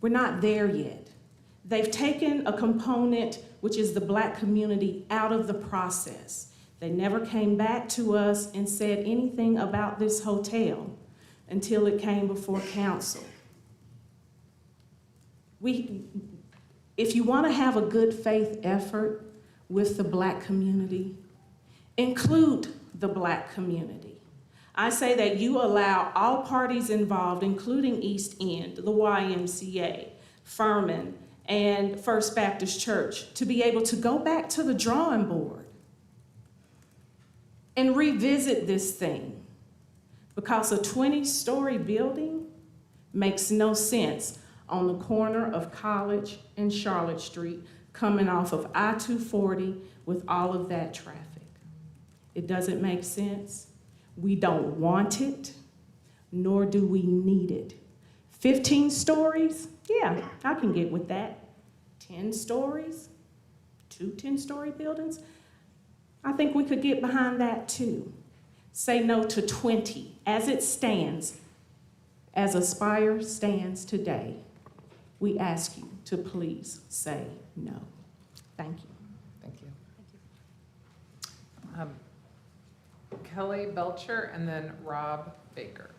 [SPEAKER 19] we're not there yet. They've taken a component, which is the black community, out of the process. They never came back to us and said anything about this hotel until it came before council. If you want to have a good faith effort with the black community, include the black community. I say that you allow all parties involved, including East End, the YMCA, Furman, and First Baptist Church, to be able to go back to the drawing board and revisit this thing, because a 20-story building makes no sense on the corner of College and Charlotte Street, coming off of I-240 with all of that traffic. It doesn't make sense. We don't want it, nor do we need it. 15 stories? Yeah, I can get with that. 10 stories? 2 10-story buildings? I think we could get behind that too. Say no to 20 as it stands, as Aspire stands today. We ask you to please say no. Thank you.
[SPEAKER 1] Thank you. Kelly Belcher and then Rob Baker.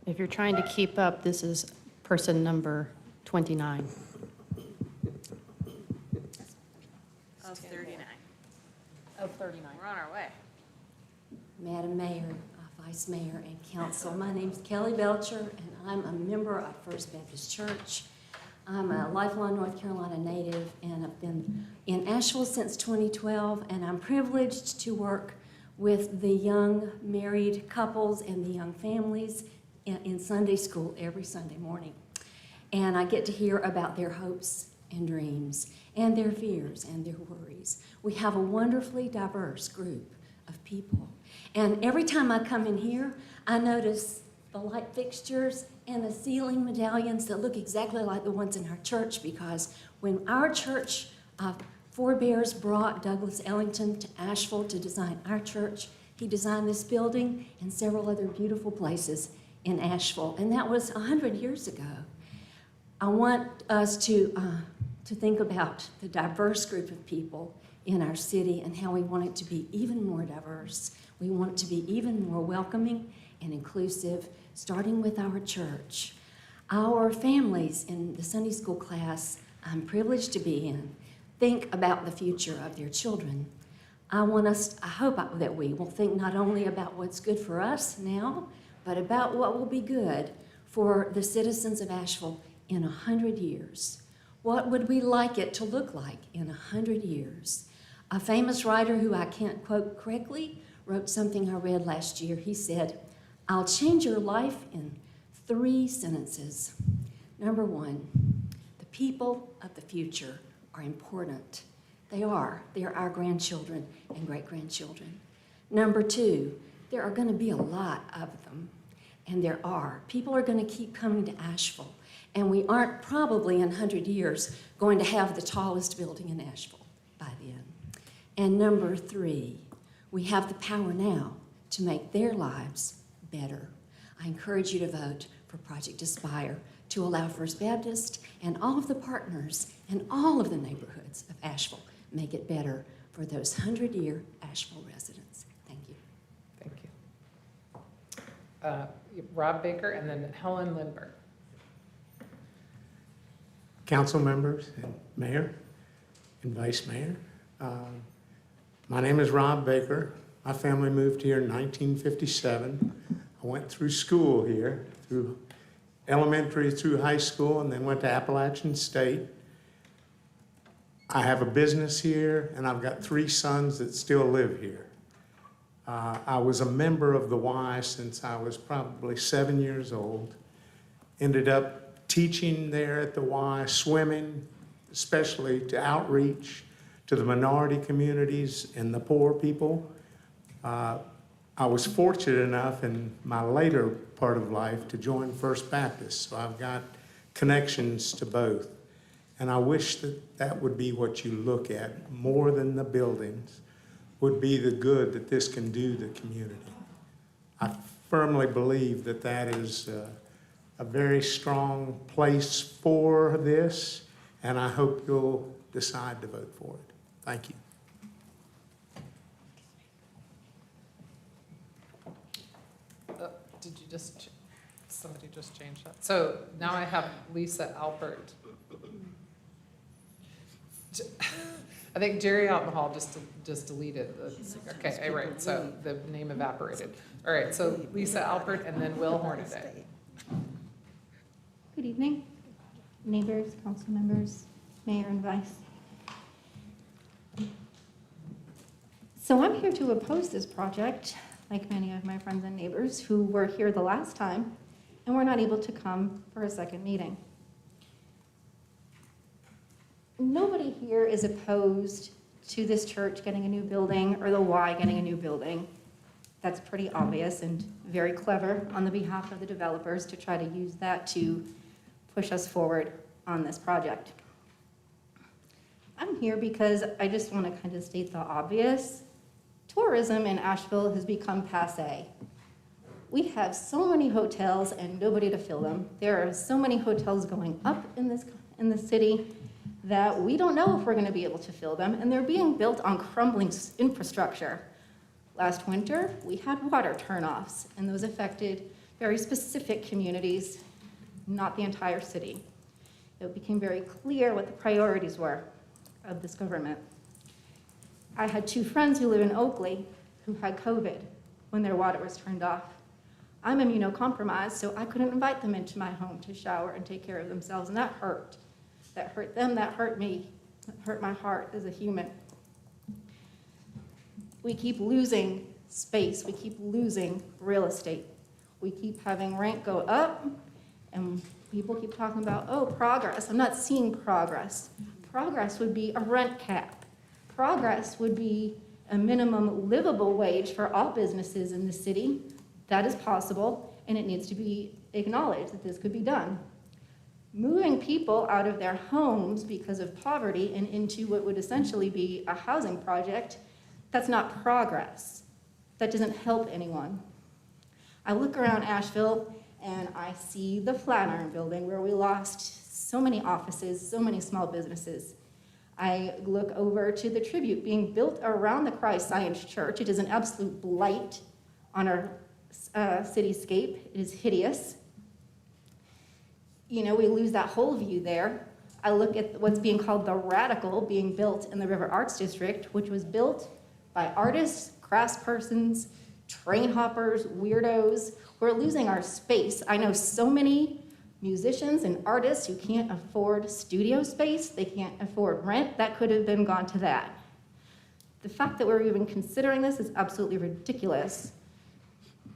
[SPEAKER 23] If you're trying to keep up, this is person number 29.
[SPEAKER 7] of 39. We're on our way.
[SPEAKER 3] Madam Mayor, Vice Mayor, and Council, my name's Kelly Belcher, and I'm a member of First Baptist Church. I'm a lifelong North Carolina native, and I've been in Asheville since 2012, and I'm privileged to work with the young married couples and the young families in Sunday school every Sunday morning. And I get to hear about their hopes and dreams, and their fears and their worries. We have a wonderfully diverse group of people. And every time I come in here, I notice the light fixtures and the ceiling medallions that look exactly like the ones in our church, because when our church forebears brought Douglas Ellington to Asheville to design our church, he designed this building and several other beautiful places in Asheville, and that was 100 years ago. I want us to think about the diverse group of people in our city and how we want it to be even more diverse. We want it to be even more welcoming and inclusive, starting with our church. Our families in the Sunday school class I'm privileged to be in think about the future of their children. I hope that we will think not only about what's good for us now, but about what will be good for the citizens of Asheville in 100 years. What would we like it to look like in 100 years? A famous writer who I can't quote correctly wrote something I read last year. He said, "I'll change your life in 3 sentences. Number 1, the people of the future are important. They are. They are our grandchildren and great-grandchildren. Number 2, there are going to be a lot of them, and there are. People are going to keep coming to Asheville, and we aren't probably in 100 years going to have the tallest building in Asheville by then. And number 3, we have the power now to make their lives better. I encourage you to vote for Project Aspire to allow First Baptist and all of the partners and all of the neighborhoods of Asheville make it better for those 100-year Asheville residents." Thank you.
[SPEAKER 1] Thank you. Rob Baker and then Helen Lindbergh.
[SPEAKER 20] Council members and Mayor and Vice Mayor. My name is Rob Baker. My family moved here in 1957. I went through school here, through elementary, through high school, and then went to Appalachian State. I have a business here, and I've got 3 sons that still live here. I was a member of the Y since I was probably 7 years old. Ended up teaching there at the Y, swimming, especially to outreach to the minority communities and the poor people. I was fortunate enough in my later part of life to join First Baptist, so I've got connections to both. And I wish that that would be what you look at, more than the buildings, would be the good that this can do the community. I firmly believe that that is a very strong place for this, and I hope you'll decide to vote for it. Thank you.
[SPEAKER 1] Did you somebody just changed that? So now I have Lisa Alpert. I think Jerry out in the hall just deleted the, okay, right, so the name evaporated. All right, so Lisa Alpert and then Will Hornaday.
[SPEAKER 21] Good evening, neighbors, council members, mayor and vice. So I'm here to oppose this project, like many of my friends and neighbors who were here the last time and were not able to come for a second meeting. Nobody here is opposed to this church getting a new building or the Y getting a new building. That's pretty obvious and very clever on the behalf of the developers to try to use that to push us forward on this project. I'm here because I just want to kind of state the obvious. Tourism in Asheville has become passé. We have so many hotels and nobody to fill them. There are so many hotels going up in the city that we don't know if we're going to be able to fill them, and they're being built on crumbling infrastructure. Last winter, we had water turnoffs, and those affected very specific communities, not the entire city. It became very clear what the priorities were of this government. I had 2 friends who live in Oakley who had COVID when their water was turned off. I'm immunocompromised, so I couldn't invite them into my home to shower and take care of themselves, and that hurt. That hurt them, that hurt me, that hurt my heart as a human. We keep losing space, we keep losing real estate. We keep having rent go up, and people keep talking about, oh, progress. I'm not seeing progress. Progress would be a rent cap. Progress would be a minimum livable wage for all businesses in the city. That is possible, and it needs to be acknowledged that this could be done. Moving people out of their homes because of poverty and into what would essentially be a housing project, that's not progress. That doesn't help anyone. I look around Asheville and I see the Flatiron Building where we lost so many offices, so many small businesses. I look over to the Tribute being built around the Christ Science Church. It is an absolute blight on our cityscape. It is hideous. We lose that whole view there. I look at what's being called the Radical being built in the River Arts District, which was built by artists, craftspersons, train hoppers, weirdos. We're losing our space. I know so many musicians and artists who can't afford studio space. They can't afford rent. That could have been gone to that. The fact that we're even considering this is absolutely ridiculous.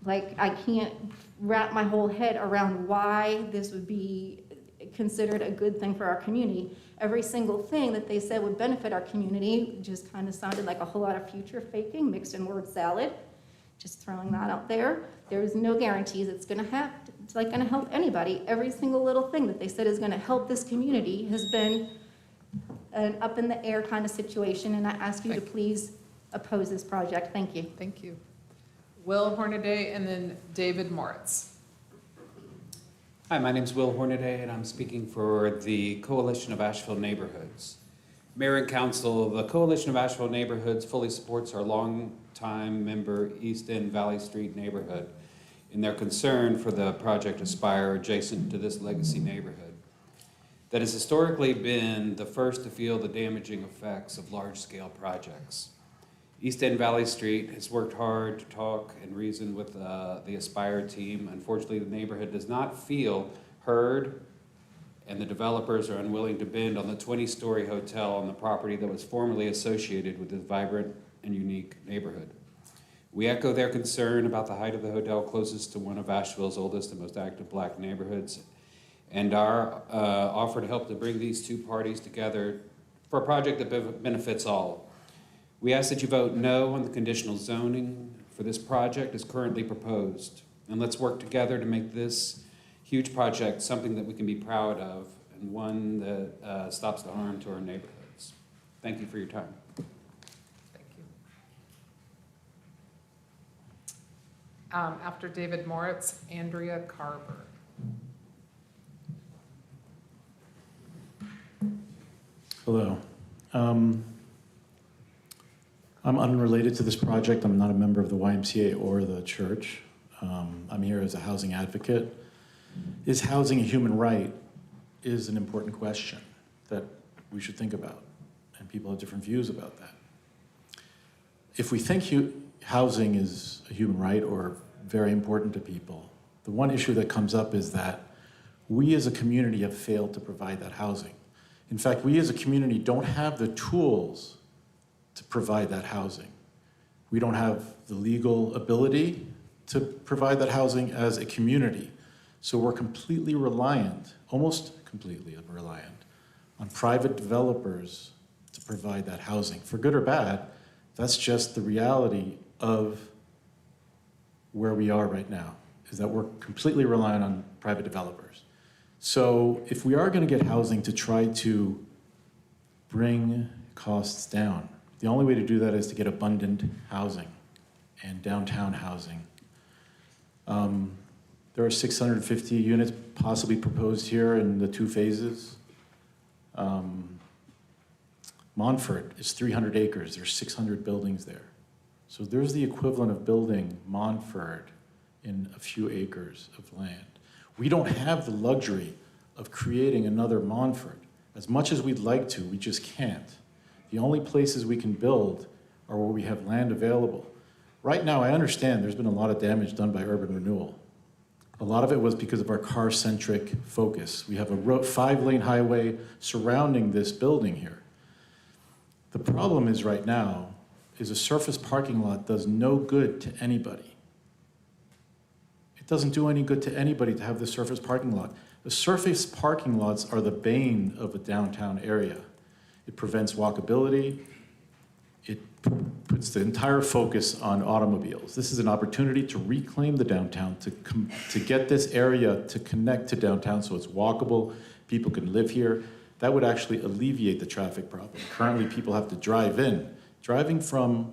[SPEAKER 21] I can't wrap my whole head around why this would be considered a good thing for our community. Every single thing that they said would benefit our community just kind of sounded like a whole lot of future faking mixed in word salad. Just throwing that out there. There's no guarantees it's gonna help anybody. Every single little thing that they said is gonna help this community has been an up in the air kind of situation, and I ask you to please oppose this project. Thank you.
[SPEAKER 1] Thank you. Will Hornaday and then David Moritz.
[SPEAKER 4] Hi, my name's Will Hornaday, and I'm speaking for the Coalition of Asheville Neighborhoods. Mayor and Council, the Coalition of Asheville Neighborhoods fully supports our longtime member East End Valley Street neighborhood in their concern for the Project Aspire adjacent to this legacy neighborhood that has historically been the first to feel the damaging effects of large-scale projects. East End Valley Street has worked hard to talk and reason with the Aspire team. Unfortunately, the neighborhood does not feel heard, and the developers are unwilling to bend on the 20-story hotel on the property that was formerly associated with this vibrant and unique neighborhood. We echo their concern about the height of the hotel closest to one of Asheville's oldest and most active Black neighborhoods, and our offer to help to bring these two parties together for a project that benefits all. We ask that you vote no on the conditional zoning for this project as currently proposed. And let's work together to make this huge project something that we can be proud of and one that stops the harm to our neighborhoods. Thank you for your time.
[SPEAKER 1] Thank you. After David Moritz, Andrea Carver.
[SPEAKER 8] Hello. I'm unrelated to this project. I'm not a member of the YMCA or the church. I'm here as a housing advocate. Is housing a human right is an important question that we should think about, and people have different views about that. If we think housing is a human right or very important to people, the one issue that comes up is that we as a community have failed to provide that housing. In fact, we as a community don't have the tools to provide that housing. We don't have the legal ability to provide that housing as a community. So we're completely reliant, almost completely reliant, on private developers to provide that housing. For good or bad, that's just the reality of where we are right now, is that we're completely reliant on private developers. So if we are going to get housing to try to bring costs down, the only way to do that is to get abundant housing and downtown housing. There are 650 units possibly proposed here in the 2 phases. Montfort is 300 acres. There's 600 buildings there. So there's the equivalent of building Montfort in a few acres of land. We don't have the luxury of creating another Montfort. As much as we'd like to, we just can't. The only places we can build or where we have land available. Right now, I understand there's been a lot of damage done by urban renewal. A lot of it was because of our car-centric focus. We have a 5-lane highway surrounding this building here. The problem is right now is a surface parking lot does no good to anybody. It doesn't do any good to anybody to have the surface parking lot. The surface parking lots are the bane of a downtown area. It prevents walkability. It puts the entire focus on automobiles. This is an opportunity to reclaim the downtown, to get this area to connect to downtown so it's walkable, people can live here. That would actually alleviate the traffic problem. Currently, people have to drive in. Driving from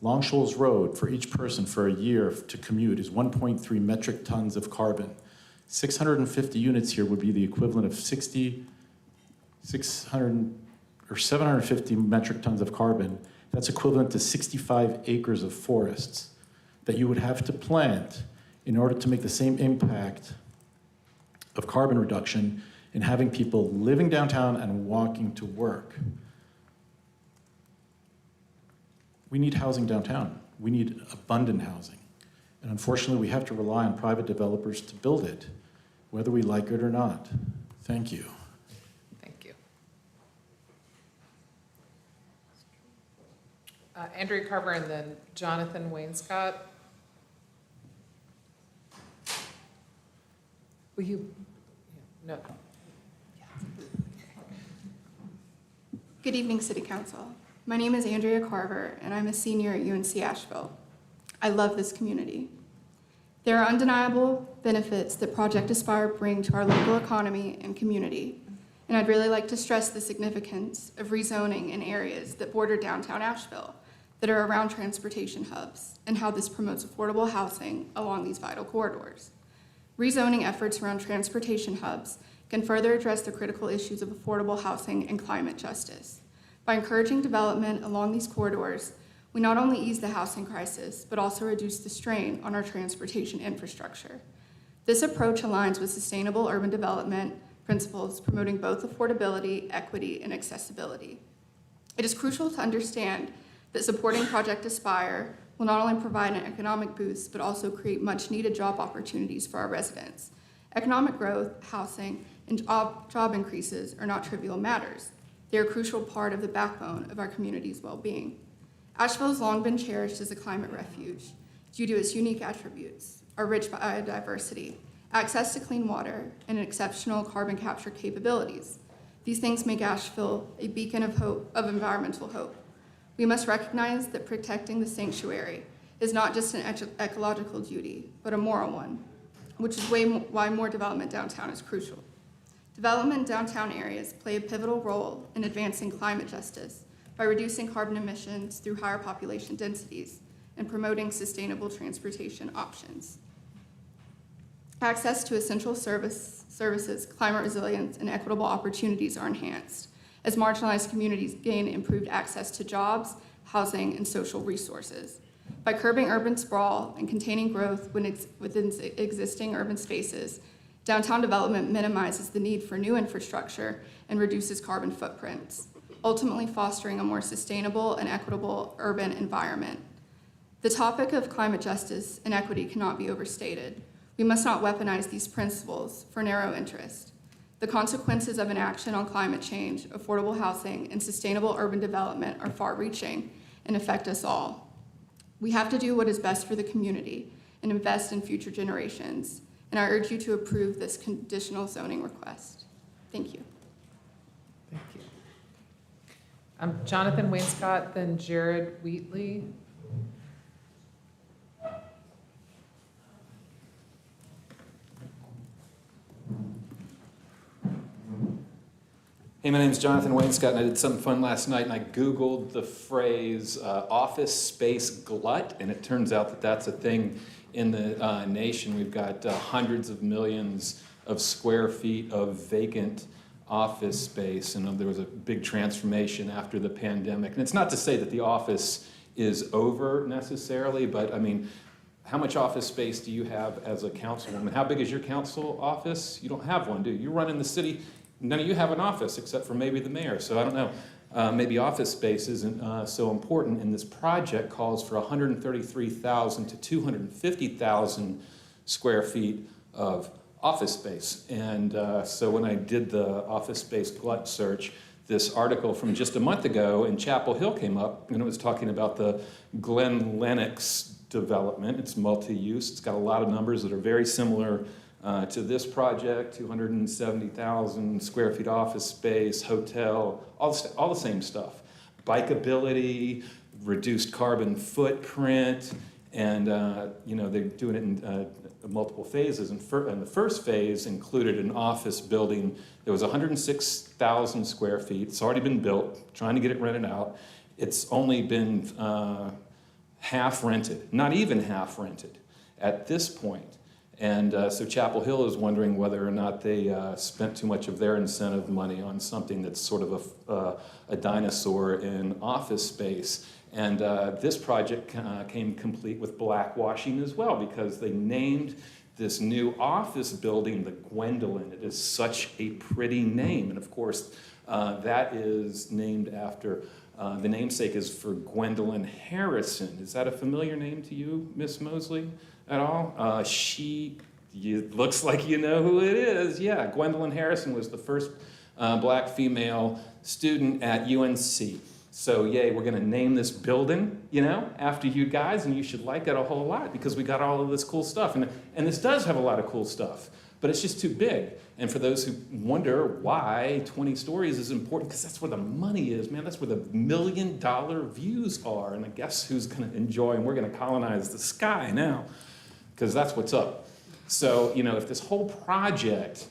[SPEAKER 8] Long Shoals Road for each person for a year to commute is 1.3 metric tons of carbon. 650 units here would be the equivalent of 750 metric tons of carbon. That's equivalent to 65 acres of forests that you would have to plant in order to make the same impact of carbon reduction in having people living downtown and walking to work. We need housing downtown. We need abundant housing. And unfortunately, we have to rely on private developers to build it, whether we like it or not. Thank you.
[SPEAKER 1] Thank you. Andrea Carver and then Jonathan Wainscott. Will you? No.
[SPEAKER 6] Good evening, City Council. My name is Andrea Carver, and I'm a senior at UNC Asheville. I love this community. There are undeniable benefits that Project Aspire bring to our local economy and community, and I'd really like to stress the significance of rezoning in areas that border downtown Asheville that are around transportation hubs and how this promotes affordable housing along these vital corridors. Rezoning efforts around transportation hubs can further address the critical issues of affordable housing and climate justice. By encouraging development along these corridors, we not only ease the housing crisis, but also reduce the strain on our transportation infrastructure. This approach aligns with sustainable urban development principles, promoting both affordability, equity, and accessibility. It is crucial to understand that supporting Project Aspire will not only provide an economic boost, but also create much-needed job opportunities for our residents. Economic growth, housing, and job increases are not trivial matters. They are a crucial part of the backbone of our community's well-being. Asheville has long been cherished as a climate refuge due to its unique attributes, our rich biodiversity, access to clean water, and exceptional carbon capture capabilities. These things make Asheville a beacon of hope, of environmental hope. We must recognize that protecting the sanctuary is not just an ecological duty, but a moral one, which is why more development downtown is crucial. Development in downtown areas play a pivotal role in advancing climate justice by reducing carbon emissions through higher population densities and promoting sustainable transportation options. Access to essential services, climate resilience, and equitable opportunities are enhanced as marginalized communities gain improved access to jobs, housing, and social resources. By curbing urban sprawl and containing growth within existing urban spaces, downtown development minimizes the need for new infrastructure and reduces carbon footprints, ultimately fostering a more sustainable and equitable urban environment. The topic of climate justice and equity cannot be overstated. We must not weaponize these principles for narrow interest. The consequences of inaction on climate change, affordable housing, and sustainable urban development are far-reaching and affect us all. We have to do what is best for the community and invest in future generations, and I urge you to approve this conditional zoning request. Thank you.
[SPEAKER 1] Thank you. Jonathan Wainscott, then Jared Wheatley.
[SPEAKER 4] Hey, my name's Jonathan Wainscott, and I did something fun last night, and I Googled the phrase office space glut, and it turns out that that's a thing in the nation. We've got hundreds of millions of square feet of vacant office space, and there was a big transformation after the pandemic. And it's not to say that the office is over necessarily, but I mean, how much office space do you have as a councilwoman? How big is your council office? You don't have one, do you? You run in the city. None of you have an office except for maybe the mayor, so I don't know.
[SPEAKER 9] maybe office space isn't so important, and this project calls for 133,000 to 250,000 square feet of office space. And so when I did the office space glut search, this article from just a month ago in Chapel Hill came up, and it was talking about the Glen Lennox development. It's multi-use. It's got a lot of numbers that are very similar to this project, 270,000 square feet office space, hotel, all the same stuff. Bikeability, reduced carbon footprint, and they're doing it in multiple phases. And the first phase included an office building that was 106,000 square feet. It's already been built, trying to get it rented out. It's only been half rented, not even half rented at this point. And so Chapel Hill is wondering whether or not they spent too much of their incentive money on something that's sort of a dinosaur in office space. And this project came complete with blackwashing as well, because they named this new office building the Gwendolyn. It is such a pretty name. And of course, that is named after, the namesake is for Gwendolyn Harrison. Is that a familiar name to you, Miss Mosley, at all? Looks like you know who it is. Yeah, Gwendolyn Harrison was the first black female student at UNC. So yay, we're gonna name this building, after you guys, and you should like it a whole lot because we got all of this cool stuff. And this does have a lot of cool stuff, but it's just too big. And for those who wonder why 20 stories is important, because that's where the money is, man. That's where the $1 million views are. And I guess who's gonna enjoy, and we're gonna colonize the sky now, because that's what's up. So, if this whole project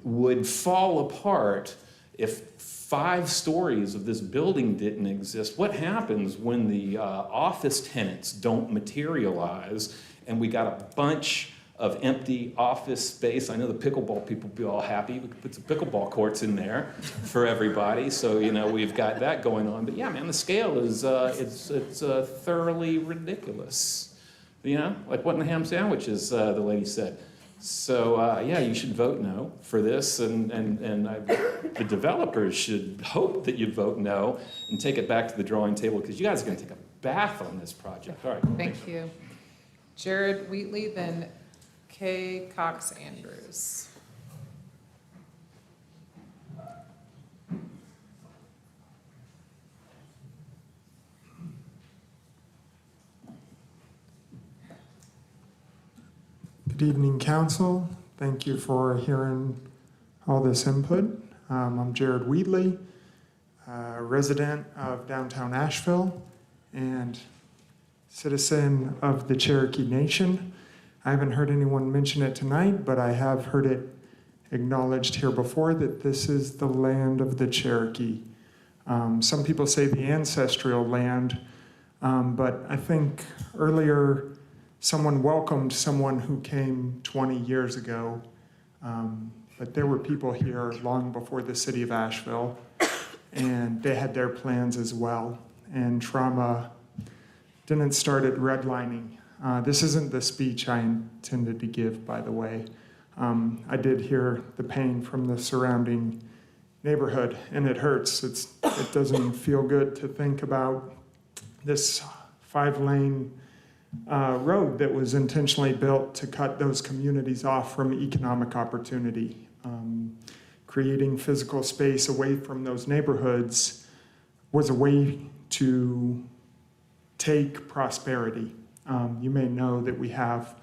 [SPEAKER 9] would fall apart, if 5 stories of this building didn't exist, what happens when the office tenants don't materialize and we got a bunch of empty office space? I know the pickleball people will be all happy. We could put some pickleball courts in there for everybody. So, we've got that going on. But yeah, man, the scale is, it's thoroughly ridiculous. Like what in the ham sandwiches, the lady said. So yeah, you should vote no for this, and the developers should hope that you vote no and take it back to the drawing table, because you guys are going to take a bath on this project. All right.
[SPEAKER 1] Thank you. Jared Wheatley, then Kay Cox Andrews.
[SPEAKER 10] Good evening, Council. Thank you for hearing all this input. I'm Jared Wheatley, resident of downtown Asheville and citizen of the Cherokee Nation. I haven't heard anyone mention it tonight, but I have heard it acknowledged here before that this is the land of the Cherokee. Some people say the ancestral land, but I think earlier someone welcomed someone who came 20 years ago, but there were people here long before the city of Asheville, and they had their plans as well. And trauma didn't start at redlining. This isn't the speech I intended to give, by the way. I did hear the pain from the surrounding neighborhood, and it hurts. It doesn't feel good to think about this 5-lane road that was intentionally built to cut those communities off from economic opportunity. Creating physical space away from those neighborhoods was a way to take prosperity. You may know that we have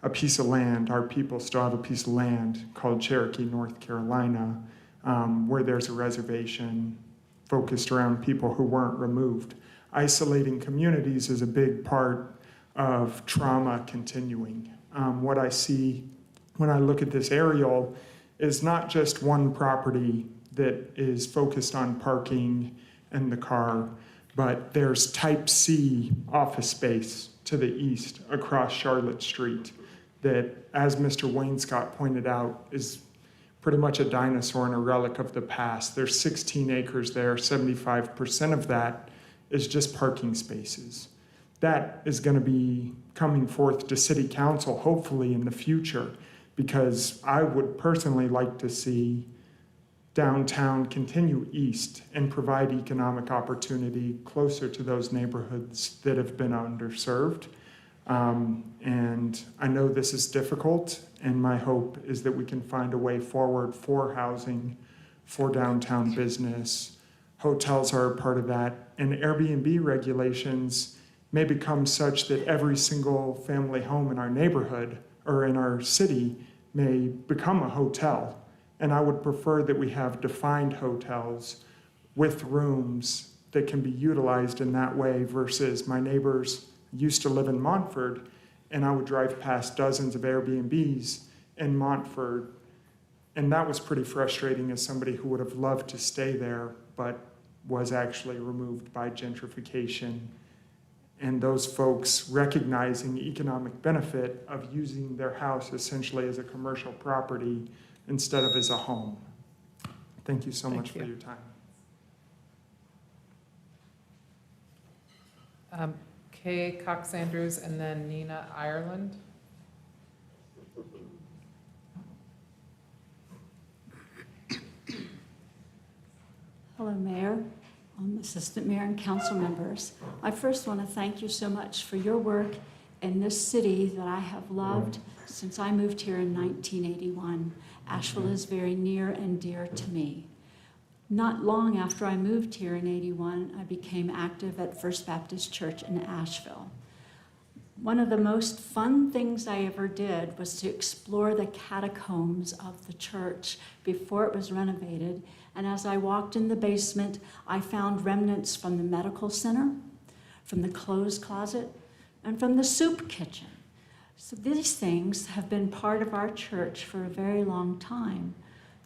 [SPEAKER 10] a piece of land, our people still have a piece of land called Cherokee, North Carolina, where there's a reservation focused around people who weren't removed. Isolating communities is a big part of trauma continuing. What I see when I look at this aerial is not just one property that is focused on parking and the car, but there's type C office space to the east across Charlotte Street that, as Mr. Wainscott pointed out, is pretty much a dinosaur and a relic of the past. There's 16 acres there, 75% of that is just parking spaces. That is going to be coming forth to City Council, hopefully in the future, because I would personally like to see downtown continue east and provide economic opportunity closer to those neighborhoods that have been underserved. And I know this is difficult, and my hope is that we can find a way forward for housing, for downtown business. Hotels are a part of that, and Airbnb regulations may become such that every single family home in our neighborhood or in our city may become a hotel. And I would prefer that we have defined hotels with rooms that can be utilized in that way versus my neighbors used to live in Montford, and I would drive past dozens of Airbnbs in Montford. And that was pretty frustrating as somebody who would have loved to stay there, but was actually removed by gentrification. And those folks recognizing the economic benefit of using their house essentially as a commercial property instead of as a home. Thank you so much for your time.
[SPEAKER 1] Kay Cox-Andrews and then Nina Ireland.
[SPEAKER 5] Hello, Mayor, Assistant Mayor, and council members. I first want to thank you so much for your work in this city that I have loved since I moved here in 1981. Asheville is very near and dear to me. Not long after I moved here in 81, I became active at First Baptist Church in Asheville. One of the most fun things I ever did was to explore the catacombs of the church before it was renovated. And as I walked in the basement, I found remnants from the medical center, from the clothes closet, and from the soup kitchen. So these things have been part of our church for a very long time.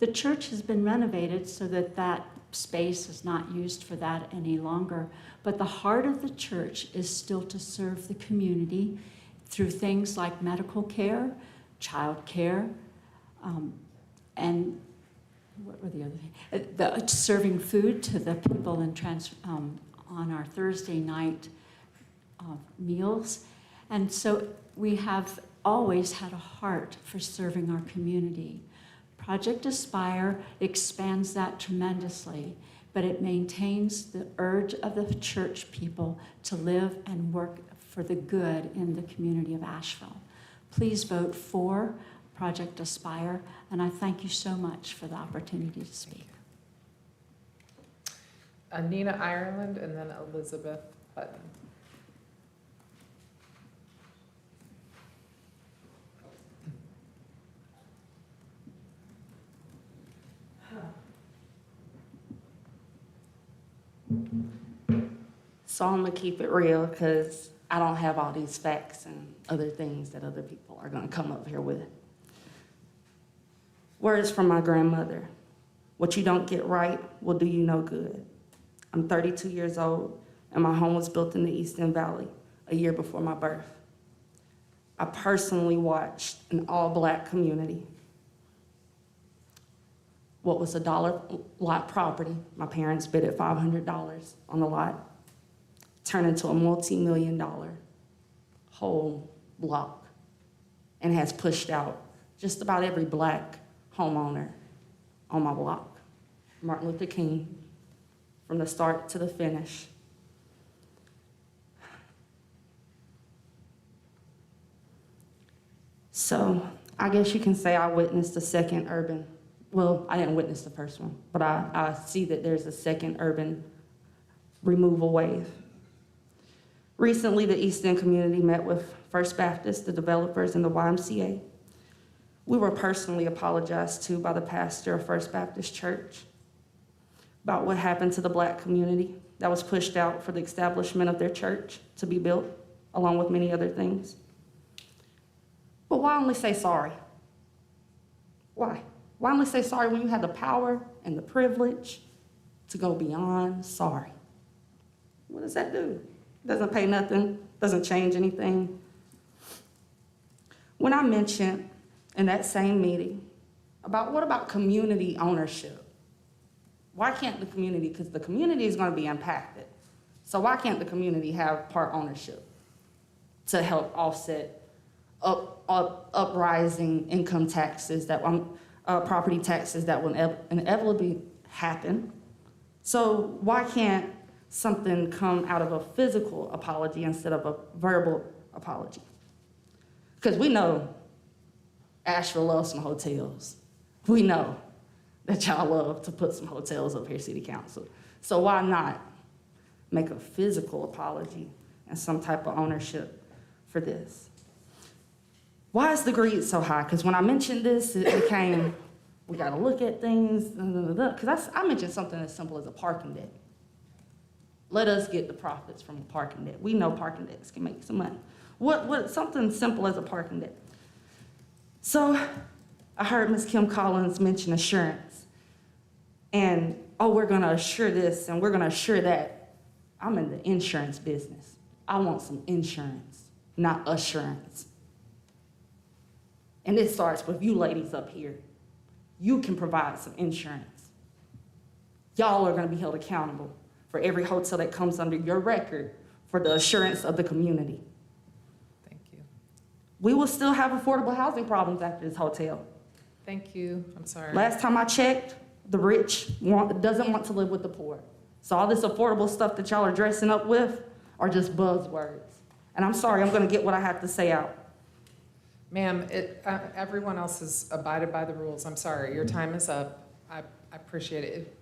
[SPEAKER 5] The church has been renovated so that that space is not used for that any longer. But the heart of the church is still to serve the community through things like medical care, child care, and what were the other things? Serving food to the people in on our Thursday night meals. And so we have always had a heart for serving our community. Project Aspire expands that tremendously, but it maintains the urge of the church people to live and work for the good in the community of Asheville. Please vote for Project Aspire, and I thank you so much for the opportunity to speak.
[SPEAKER 1] Nina Ireland and then Elizabeth Hutton.
[SPEAKER 11] So I'm gonna keep it real because I don't have all these facts and other things that other people are gonna come up here with. Words from my grandmother. What you don't get right will do you no good. I'm 32 years old and my home was built in the Eastern Valley a year before my birth. I personally watched an all-Black community. What was a dollar lot property, my parents bid at $500 on the lot, turn into a multi-million-dollar whole block and has pushed out just about every Black homeowner on my block. Martin Luther King, from the start to the finish. So I guess you can say I witnessed the second urban, well, I didn't witness the first one, but I see that there's a second urban removal wave. Recently, the East End community met with First Baptist, the developers, and the YMCA. We were personally apologized to by the pastor of First Baptist Church about what happened to the Black community that was pushed out for the establishment of their church to be built, along with many other things. But why only say sorry? Why? Why only say sorry when you have the power and the privilege to go beyond sorry? What does that do? Doesn't pay nothing, doesn't change anything. When I mentioned in that same meeting about what about community ownership? Why can't the community, because the community is going to be impacted. So why can't the community have part ownership to help offset uprising income taxes that property taxes that will inevitably happen. So why can't something come out of a physical apology instead of a verbal apology? Because we know Asheville loves some hotels. We know that y'all love to put some hotels up here, City Council. So why not make a physical apology and some type of ownership for this? Why is the greed so high? Because when I mentioned this, it became, we gotta look at things, because I mentioned something as simple as a parking deck. Let us get the profits from a parking deck. We know parking decks can make some money. What something simple as a parking deck. So I heard Ms. Kim Collins mention assurance. And, oh, we're gonna assure this and we're gonna assure that. I'm in the insurance business. I want some insurance, not assurance. And it starts with you ladies up here. You can provide some insurance. Y'all are gonna be held accountable for every hotel that comes under your record for the assurance of the community.
[SPEAKER 1] Thank you.
[SPEAKER 11] We will still have affordable housing problems after this hotel.
[SPEAKER 1] Thank you. I'm sorry.
[SPEAKER 11] Last time I checked, the rich doesn't want to live with the poor. So all this affordable stuff that y'all are dressing up with are just buzzwords. And I'm sorry, I'm gonna get what I have to say out.
[SPEAKER 1] Ma'am, everyone else has abided by the rules. I'm sorry, your time is up. I appreciate it.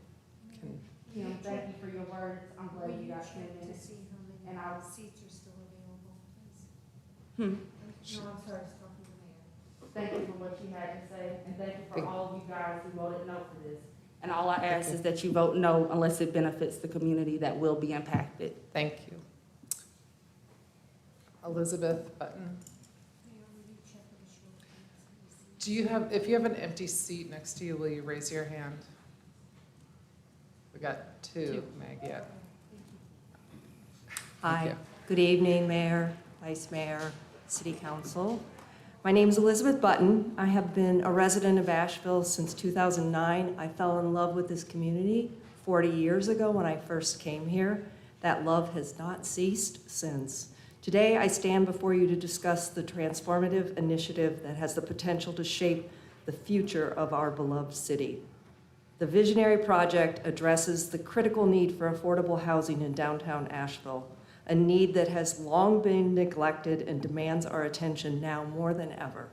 [SPEAKER 11] Kim, thank you for your words. I'm glad you got 10 minutes.
[SPEAKER 23] See how many
[SPEAKER 11] And I'll
[SPEAKER 23] seats are still available, please.
[SPEAKER 11] No, I'm sorry, it's talking to the mayor. Thank you for what you had to say, and thank you for all of you guys who voted no for this. And all I ask is that you vote no unless it benefits the community that will be impacted.
[SPEAKER 1] Thank you. Elizabeth Button. Do you have, if you have an empty seat next to you, will you raise your hand? We got two, Meg, yeah.
[SPEAKER 12] Hi,
[SPEAKER 1] you.
[SPEAKER 12] good evening, Mayor, Vice Mayor, City Council. My name is Elizabeth Button. I have been a resident of Asheville since 2009. I fell in love with this community 40 years ago when I first came here. That love has not ceased since. Today, I stand before you to discuss the transformative initiative that has the potential to shape the future of our beloved city. The visionary project addresses the critical need for affordable housing in downtown Asheville, a need that has long been neglected and demands our attention now more than ever.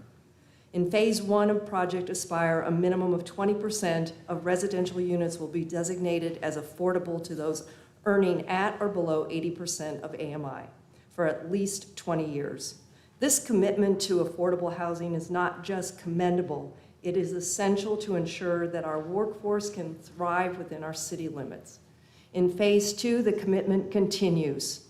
[SPEAKER 12] In phase 1 of Project Aspire, a minimum of 20% of residential units will be designated as affordable to those earning at or below 80% of AMI for at least 20 years. This commitment to affordable housing is not just commendable, it is essential to ensure that our workforce can thrive within our city limits. In phase 2, the commitment continues.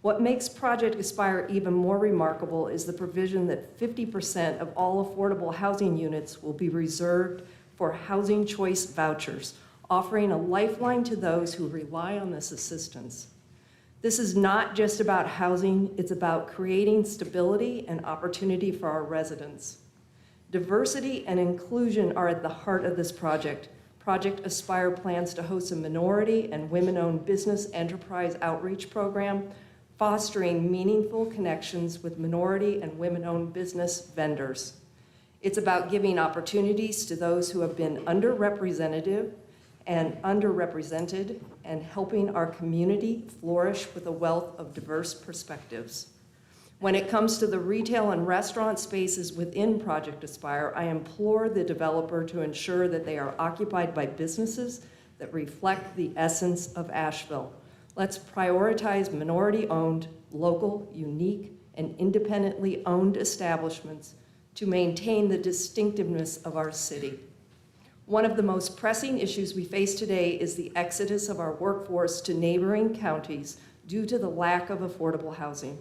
[SPEAKER 12] What makes Project Aspire even more remarkable is the provision that 50% of all affordable housing units will be reserved for housing choice vouchers, offering a lifeline to those who rely on this assistance. This is not just about housing, it's about creating stability and opportunity for our residents. Diversity and inclusion are at the heart of this project. Project Aspire plans to host a minority and women-owned business enterprise outreach program, fostering meaningful connections with minority and women-owned business vendors. It's about giving opportunities to those who have been underrepresented and helping our community flourish with a wealth of diverse perspectives. When it comes to the retail and restaurant spaces within Project Aspire, I implore the developer to ensure that they are occupied by businesses that reflect the essence of Asheville. Let's prioritize minority-owned, local, unique, and independently owned establishments to maintain the distinctiveness of our city. One of the most pressing issues we face today is the exodus of our workforce to neighboring counties due to the lack of affordable housing.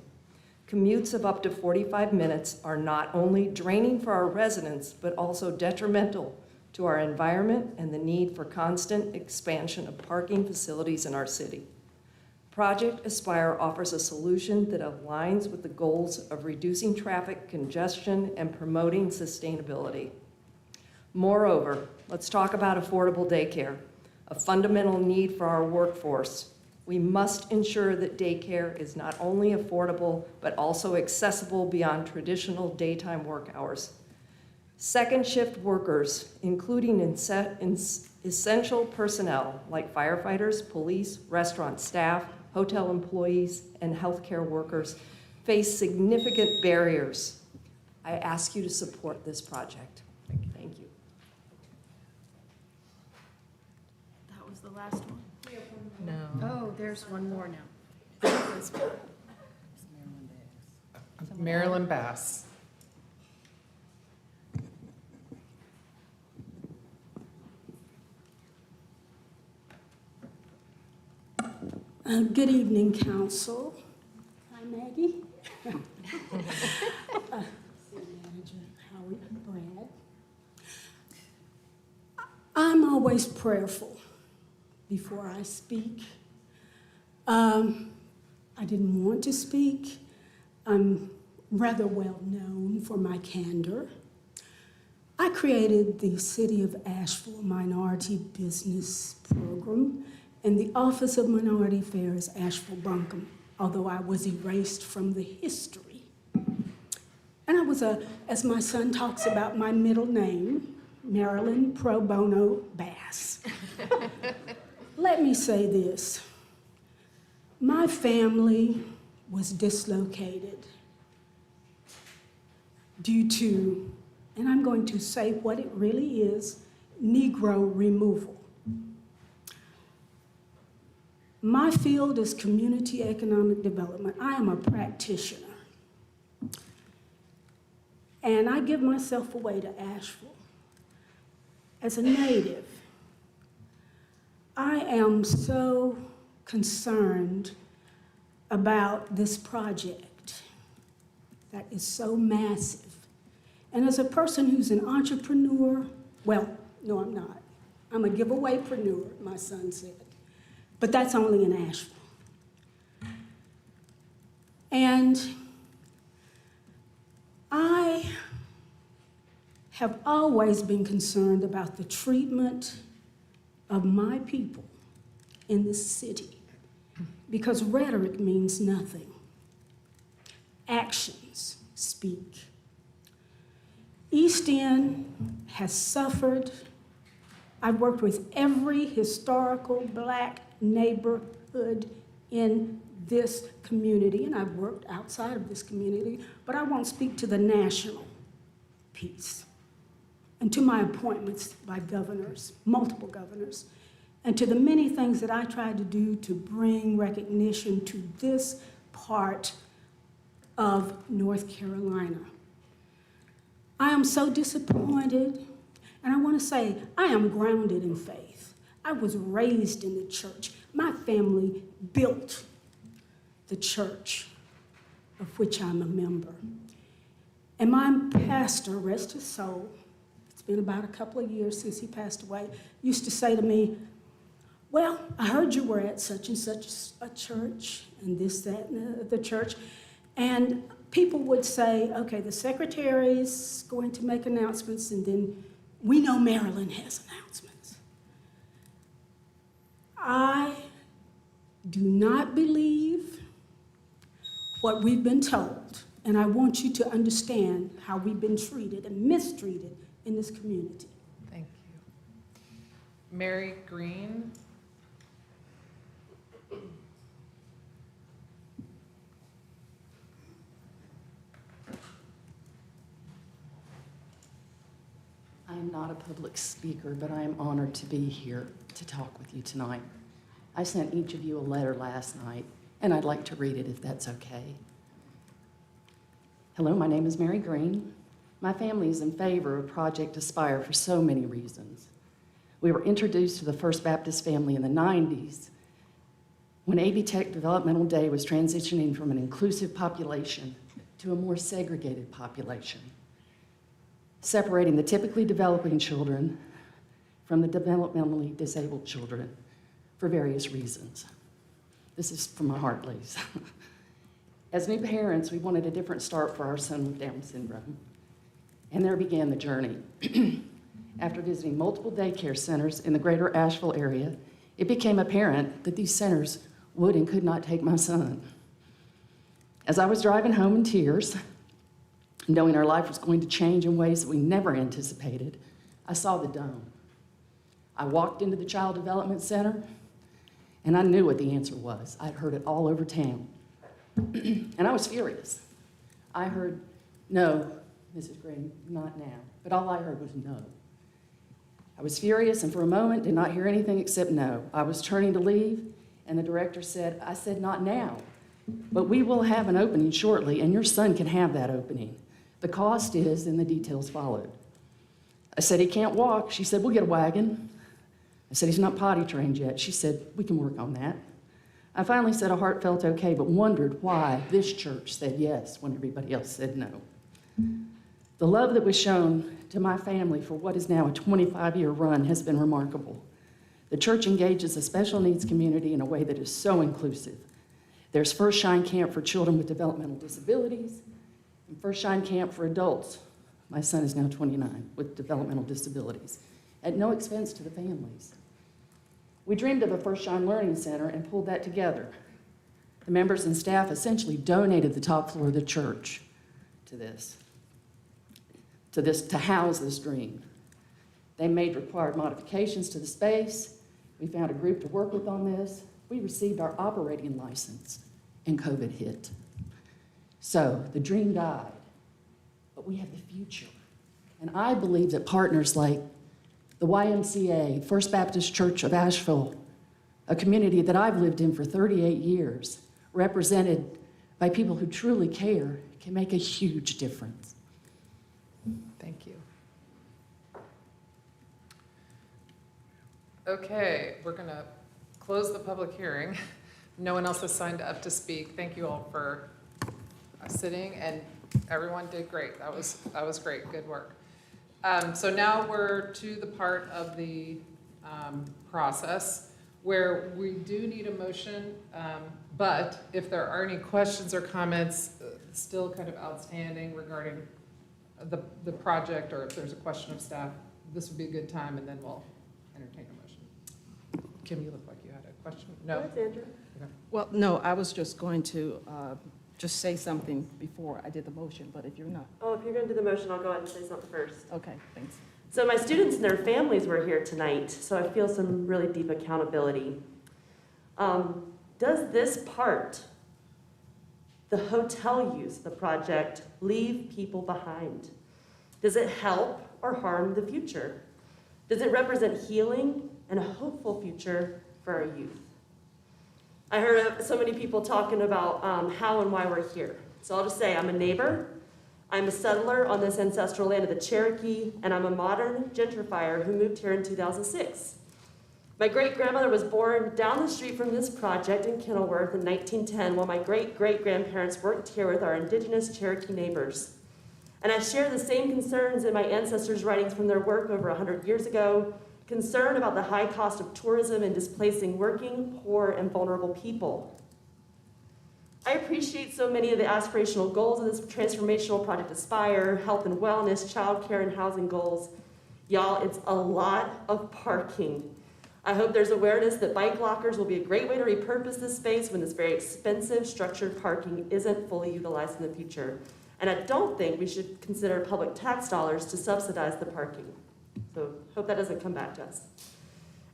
[SPEAKER 12] Commutes of up to 45 minutes are not only draining for our residents, but also detrimental to our environment and the need for constant expansion of parking facilities in our city. Project Aspire offers a solution that aligns with the goals of reducing traffic congestion and promoting sustainability. Moreover, let's talk about affordable daycare, a fundamental need for our workforce. We must ensure that daycare is not only affordable, but also accessible beyond traditional daytime work hours. Second shift workers, including essential personnel like firefighters, police, restaurant staff, hotel employees, and healthcare workers, face significant barriers. I ask you to support this project. Thank you.
[SPEAKER 7] That was the last one.
[SPEAKER 23] No. Oh, there's one more now.
[SPEAKER 1] Marilyn Bass.
[SPEAKER 13] Good evening, Council. Hi, Maggie. City Manager Howard Brad. I'm always prayerful before I speak. I didn't want to speak. I'm rather well known for my candor. I created the City of Asheville Minority Business Program and the Office of Minority Affairs, Asheville-Buncombe, although I was erased from the history. And I was as my son talks about my middle name, Marilyn Pro Bono Bass. Let me say this. My family was dislocated due to, and I'm going to say what it really is, Negro removal. My field is community economic development. I am a practitioner. And I give myself away to Asheville. As a native, I am so concerned about this project that is so massive. And as a person who's an entrepreneur, well, no, I'm not. I'm a giveaway-preneur, my son said. But that's only in Asheville. And I have always been concerned about the treatment of my people in this city, because rhetoric means nothing. Actions speak. East End has suffered. I've worked with every historical Black neighborhood in this community, and I've worked outside of this community, but I won't speak to the national piece, and to my appointments by governors, multiple governors, and to the many things that I tried to do to bring recognition to this part of North Carolina. I am so disappointed, and I want to say I am grounded in faith. I was raised in the church. My family built the church of which I'm a member. And my pastor, rest his soul, it's been about a couple of years since he passed away, used to say to me, well, I heard you were at such and such a church, and this, that, and the church. And people would say, okay, the secretary's going to make announcements, and then we know Marilyn has announcements. I do not believe what we've been told, and I want you to understand how we've been treated and mistreated in this community.
[SPEAKER 1] Thank you. Mary Green.
[SPEAKER 15] I'm not a public speaker, but I am honored to be here to talk with you tonight. I sent each of you a letter last night, and I'd like to read it if that's okay. Hello, my name is Mary Green. My family is in favor of Project Aspire for so many reasons. We were introduced to the First Baptist family in the 90s when AB Tech Developmental Day was transitioning from an inclusive population to a more segregated population, separating the typically developing children from the developmentally disabled children for various reasons. This is from my heart, Lise. As new parents, we wanted a different start for our son with Down syndrome. And there began the journey. After visiting multiple daycare centers in the greater Asheville area, it became apparent that these centers would and could not take my son. As I was driving home in tears, knowing our life was going to change in ways that we never anticipated, I saw the dome. I walked into the Child Development Center, and I knew what the answer was. I'd heard it all over town. And I was furious. I heard, "No, Mrs. Green, not now." But all I heard was no. I was furious, and for a moment did not hear anything except no. I was turning to leave, and the director said, "I said not now, but we will have an opening shortly, and your son can have that opening. The cost is," and the details followed. I said, "He can't walk." She said, "We'll get a wagon." I said, "He's not potty trained yet." She said, "We can work on that." I finally said a heartfelt okay, but wondered why this church said yes when everybody else said no. The love that was shown to my family for what is now a 25-year run has been remarkable. The church engages a special needs community in a way that is so inclusive. There's First Shine Camp for children with developmental disabilities, and First Shine Camp for adults. My son is now 29 with developmental disabilities, at no expense to the families. We dreamed of a First Shine Learning Center and pulled that together. The members and staff essentially donated the top floor of the church to house this dream. They made required modifications to the space. We found a group to work with on this. We received our operating license, and COVID hit. So the dream died, but we have the future. And I believe that partners like the YMCA, First Baptist Church of Asheville, a community that I've lived in for 38 years, represented by people who truly care, can make a huge difference.
[SPEAKER 1] Thank you. Okay, we're going to close the public hearing. No one else has signed up to speak. Thank you all for sitting, and everyone did great. That was great. Good work. So now we're to the part of the process where we do need a motion, but if there are any questions or comments still kind of outstanding regarding the project, or if there's a question of staff, this would be a good time, and then we'll entertain a motion. Kim, you look like you had a question. No?
[SPEAKER 14] Go ahead, Sandra.
[SPEAKER 1] Okay.
[SPEAKER 14] Well, no, I was just going to just say something before I did the motion, but if you're not.
[SPEAKER 16] Oh, if you're going to do the motion, I'll go ahead and say something first.
[SPEAKER 14] Okay, thanks.
[SPEAKER 16] So my students and their families were here tonight, so I feel some really deep accountability. Does this part, the hotel use, the project, leave people behind? Does it help or harm the future? Does it represent healing and a hopeful future for our youth? I heard so many people talking about how and why we're here. So I'll just say I'm a neighbor, I'm a settler on this ancestral land of the Cherokee, and I'm a modern gentrifier who moved here in 2006. My great-grandmother was born down the street from this project in Kenilworth in 1910, while my great-great-grandparents worked here with our indigenous Cherokee neighbors. And I share the same concerns in my ancestors' writings from their work over 100 years ago, concern about the high cost of tourism and displacing working, poor, and vulnerable people. I appreciate so many of the aspirational goals of this transformational project Aspire, health and wellness, childcare, and housing goals. Y'all, it's a lot of parking. I hope there's awareness that bike lockers will be a great way to repurpose this space when this very expensive structured parking isn't fully utilized in the future. And I don't think we should consider public tax dollars to subsidize the parking. So hope that doesn't come back to us.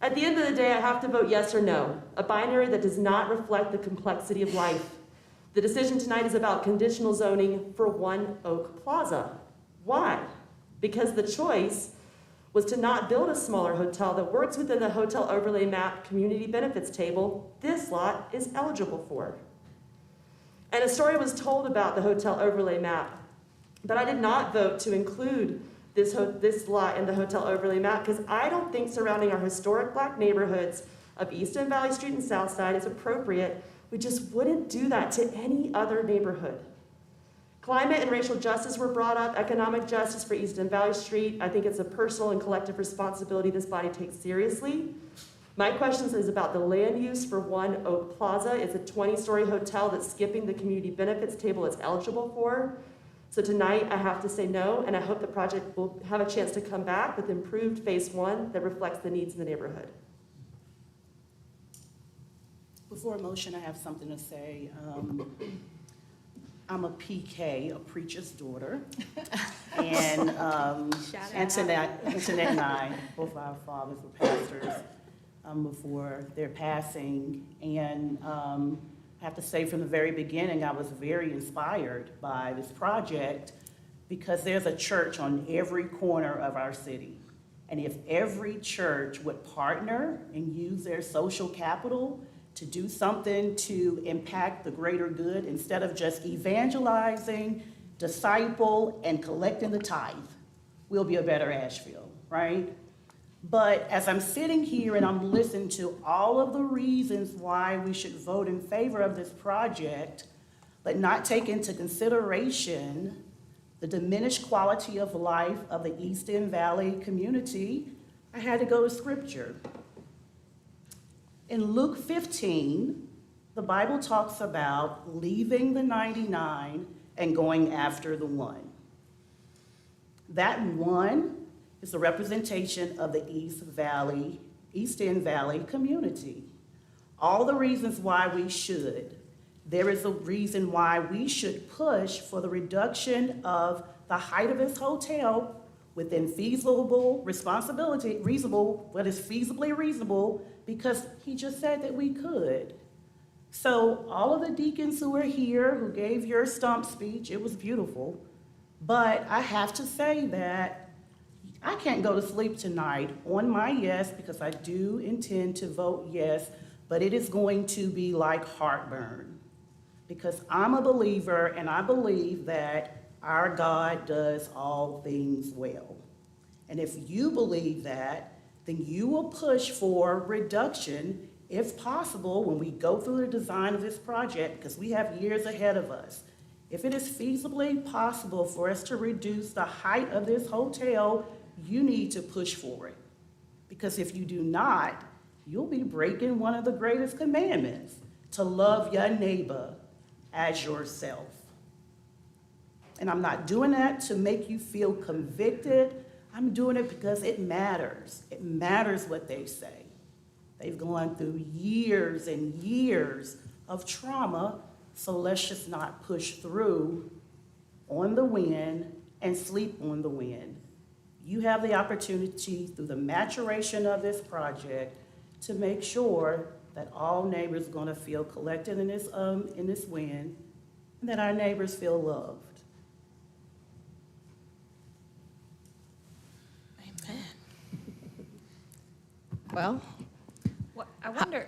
[SPEAKER 16] At the end of the day, I have to vote yes or no, a binary that does not reflect the complexity of life. The decision tonight is about conditional zoning for One Oak Plaza. Why? Because the choice was to not build a smaller hotel that works within the hotel overlay map community benefits table this lot is eligible for. And a story was told about the hotel overlay map, but I did not vote to include this lot in the hotel overlay map because I don't think surrounding our historic Black neighborhoods of East and Valley Street and South Side is appropriate. We just wouldn't do that to any other neighborhood. Climate and racial justice were brought up, economic justice for East and Valley Street. I think it's a personal and collective responsibility this body takes seriously. My question is about the land use for One Oak Plaza. It's a 20-story hotel that's skipping the community benefits table it's eligible for. So tonight I have to say no, and I hope the project will have a chance to come back with improved phase one that reflects the needs in the neighborhood.
[SPEAKER 2] Before a motion, I have something to say.
[SPEAKER 17] I'm a PK, a preacher's daughter. And Antoinette and I, both our fathers were pastors before their passing. And I have to say from the very beginning, I was very inspired by this project because there's a church on every corner of our city. And if every church would partner and use their social capital to do something to impact the greater good instead of just evangelizing, disciple, and collecting the tithe, we'll be a better Asheville, right? But as I'm sitting here and I'm listening to all of the reasons why we should vote in favor of this project, but not take into consideration the diminished quality of life of the East End Valley community, I had to go to scripture. In Luke 15, the Bible talks about leaving the 99 and going after the one. That one is a representation of the East End Valley community. All the reasons why we should. There is a reason why we should push for the reduction of the height of this hotel within feasible responsibility, reasonable, what is feasibly reasonable, because he just said that we could. So all of the deacons who are here, who gave your stump speech, it was beautiful. But I have to say that I can't go to sleep tonight on my yes, because I do intend to vote yes, but it is going to be like heartburn. Because I'm a believer and I believe that our God does all things well. And if you believe that, then you will push for reduction, if possible, when we go through the design of this project, because we have years ahead of us. If it is feasibly possible for us to reduce the height of this hotel, you need to push for it. Because if you do not, you'll be breaking one of the greatest commandments, to love your neighbor as yourself. And I'm not doing that to make you feel convicted. I'm doing it because it matters. It matters what they say. They've gone through years and years of trauma, so let's just not push through on the wind and sleep on the wind. You have the opportunity through the maturation of this project to make sure that all neighbors are going to feel collected in this wind, and that our neighbors feel loved.
[SPEAKER 23] Amen.
[SPEAKER 14] Well,
[SPEAKER 7] I wonder.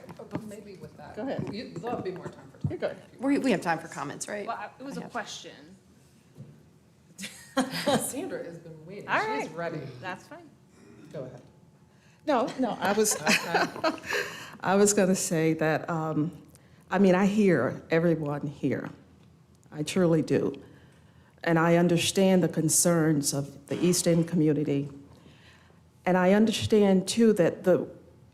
[SPEAKER 1] Maybe with that.
[SPEAKER 14] Go ahead.
[SPEAKER 1] There'll be more time for talking.
[SPEAKER 14] You're good.
[SPEAKER 23] We have time for comments, right?
[SPEAKER 7] Well, it was a question.
[SPEAKER 1] Sandra has been waiting.
[SPEAKER 7] All
[SPEAKER 1] She's
[SPEAKER 7] right.
[SPEAKER 1] ready.
[SPEAKER 7] That's fine.
[SPEAKER 1] Go ahead.
[SPEAKER 14] No, I was going to say that, I hear everyone here. I truly do. And I understand the concerns of the East End community. And I understand, too, that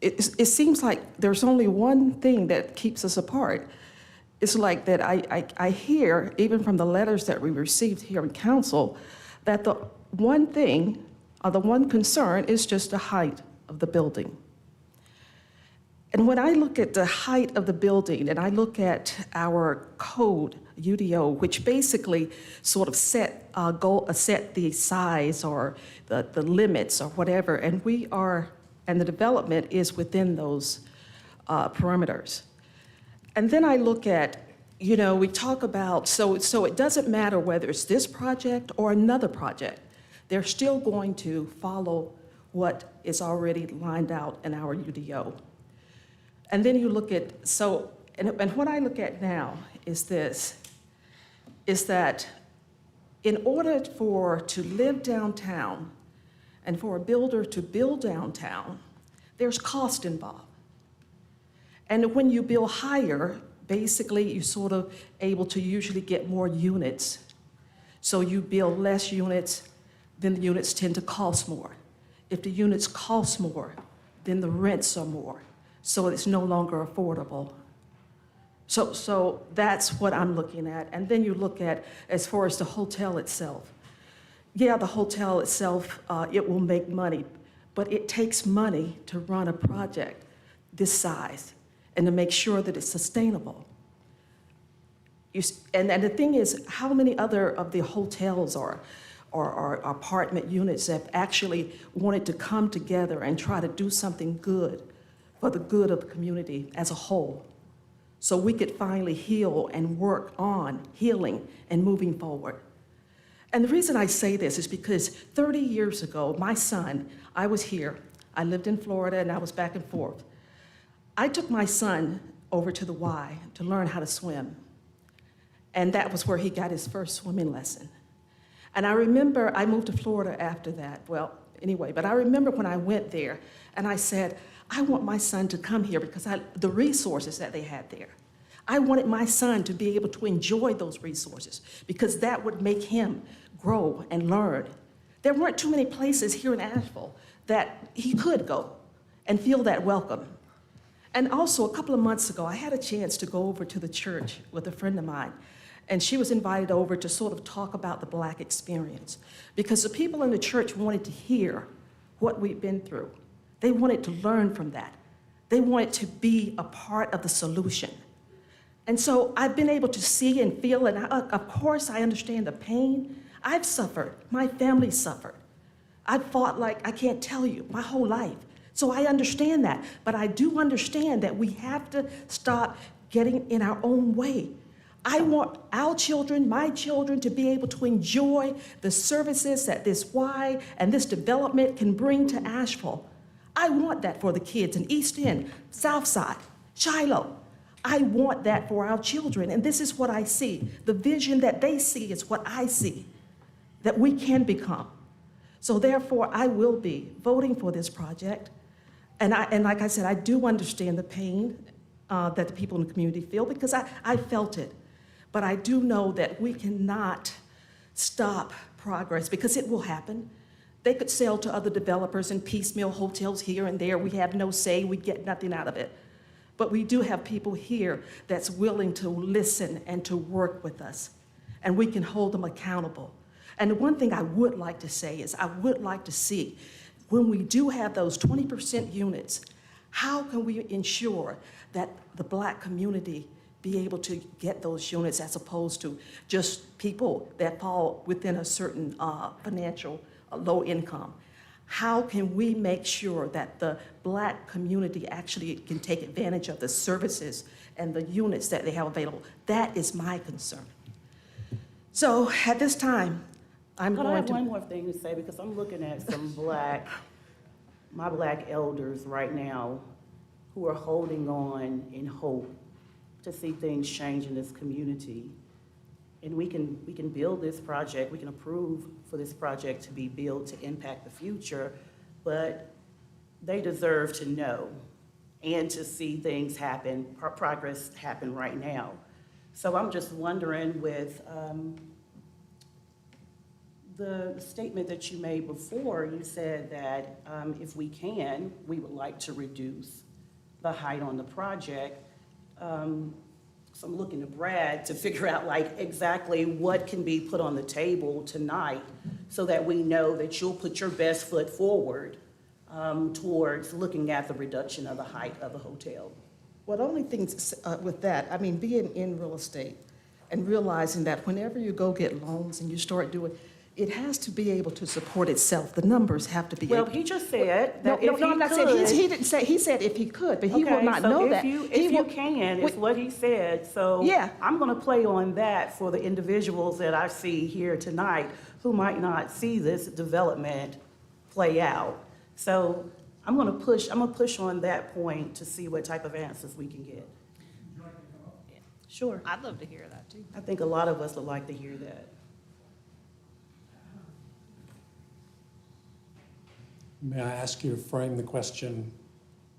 [SPEAKER 14] it seems like there's only one thing that keeps us apart. It's like that I hear, even from the letters that we received here in council, that the one thing, or the one concern, is just the height of the building. And when I look at the height of the building, and I look at our code, UDO, which basically sort of set the size or the limits or whatever, and the development is within those perimeters. And then I look at, we talk about, so it doesn't matter whether it's this project or another project, they're still going to follow what is already lined out in our UDO. And then you look at, and what I look at now is this, is that in order to live downtown and for a builder to build downtown, there's cost involved. And when you build higher, basically you're sort of able to usually get more units. So you build less units, then the units tend to cost more. If the units cost more, then the rents are more. So it's no longer affordable. So that's what I'm looking at. And then you look at, as far as the hotel itself. Yeah, the hotel itself, it will make money, but it takes money to run a project this size and to make sure that it's sustainable. And the thing is, how many other of the hotels or apartment units have actually wanted to come together and try to do something good for the good of the community as a whole, so we could finally heal and work on healing and moving forward? And the reason I say this is because 30 years ago, my son, I was here, I lived in Florida and I was back and forth. I took my son over to the Y to learn how to swim. And that was where he got his first swimming lesson. And I remember, I moved to Florida after that. Well, anyway, but I remember when I went there and I said, I want my son to come here because the resources that they had there. I wanted my son to be able to enjoy those resources because that would make him grow and learn. There weren't too many places here in Asheville that he could go and feel that welcome. And also, a couple of months ago, I had a chance to go over to the church with a friend of mine, and she was invited over to sort of talk about the Black experience, because the people in the church wanted to hear what we've been through. They wanted to learn from that. They wanted to be a part of the solution. And so I've been able to see and feel, and of course I understand the pain. I've suffered, my family suffered. I've fought like I can't tell you my whole life. So I understand that, but I do understand that we have to stop getting in our own way. I want our children, my children, to be able to enjoy the services that this Y and this development can bring to Asheville. I want that for the kids in East End, South Side, Shiloh. I want that for our children, and this is what I see. The vision that they see is what I see, that we can become. So therefore, I will be voting for this project. And like I said, I do understand the pain that the people in the community feel, because I felt it. But I do know that we cannot stop progress, because it will happen. They could sell to other developers and piecemeal hotels here and there. We have no say, we get nothing out of it. But we do have people here that's willing to listen and to work with us, and we can hold them accountable. And the one thing I would like to say is I would like to see, when we do have those 20% units, how can we ensure that the Black community be able to get those units, as opposed to just people that fall within a certain financial low income? How can we make sure that the Black community actually can take advantage of the services and the units that they have available? That is my concern. So at this time,
[SPEAKER 17] I have one more thing to say, because I'm looking at some my Black elders right now who are holding on in hope to see things change in this community. And we can build this project, we can approve for this project to be built to impact the future, but they deserve to know and to see things happen, progress happen right now. So I'm just wondering, with the statement that you made before, you said that if we can, we would like to reduce the height on the project. So I'm looking to Brad to figure out exactly what can be put on the table tonight, so that we know that you'll put your best foot forward towards looking at the reduction of the height of the hotel.
[SPEAKER 14] Well, the only thing with that, I mean, being in real estate and realizing that whenever you go get loans and you start doing, it has to be able to support itself. The numbers have to be able.
[SPEAKER 17] Well, he just said that
[SPEAKER 14] No,
[SPEAKER 17] if he
[SPEAKER 14] I'm not
[SPEAKER 17] could.
[SPEAKER 14] saying, he didn't say, he said if he could, but he will not
[SPEAKER 17] so
[SPEAKER 14] know
[SPEAKER 17] if
[SPEAKER 14] that.
[SPEAKER 17] If you can, is what he said. So
[SPEAKER 14] yeah.
[SPEAKER 17] I'm gonna play on that for the individuals that I see here tonight who might not see this development play out. So I'm gonna push on that point to see what type of answers we can get. Sure.
[SPEAKER 7] I'd love to hear that too.
[SPEAKER 17] I think a lot of us would like to hear that.
[SPEAKER 18] May I ask you to frame the question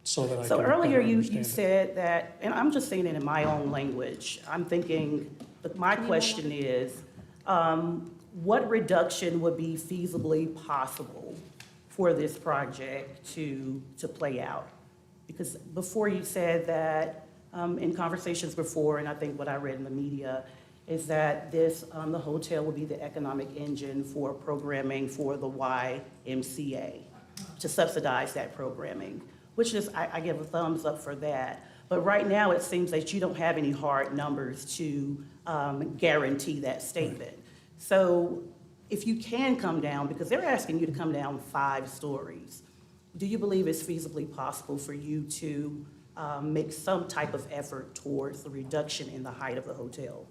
[SPEAKER 18] so that I
[SPEAKER 17] So
[SPEAKER 18] can
[SPEAKER 17] earlier
[SPEAKER 18] better
[SPEAKER 17] you
[SPEAKER 18] understand it?
[SPEAKER 17] said that, and I'm just saying it in my own language, I'm thinking, my question is, what reduction would be feasibly possible for this project to play out? Because before you said that, in conversations before, and I think what I read in the media, is that the hotel will be the economic engine for programming for the YMCA, to subsidize that programming, which is, I give a thumbs up for that. But right now, it seems that you don't have any hard numbers to guarantee that statement. So if you can come down, because they're asking you to come down 5 stories, do you believe it's feasibly possible for you to make some type of effort towards the reduction in the height of the hotel?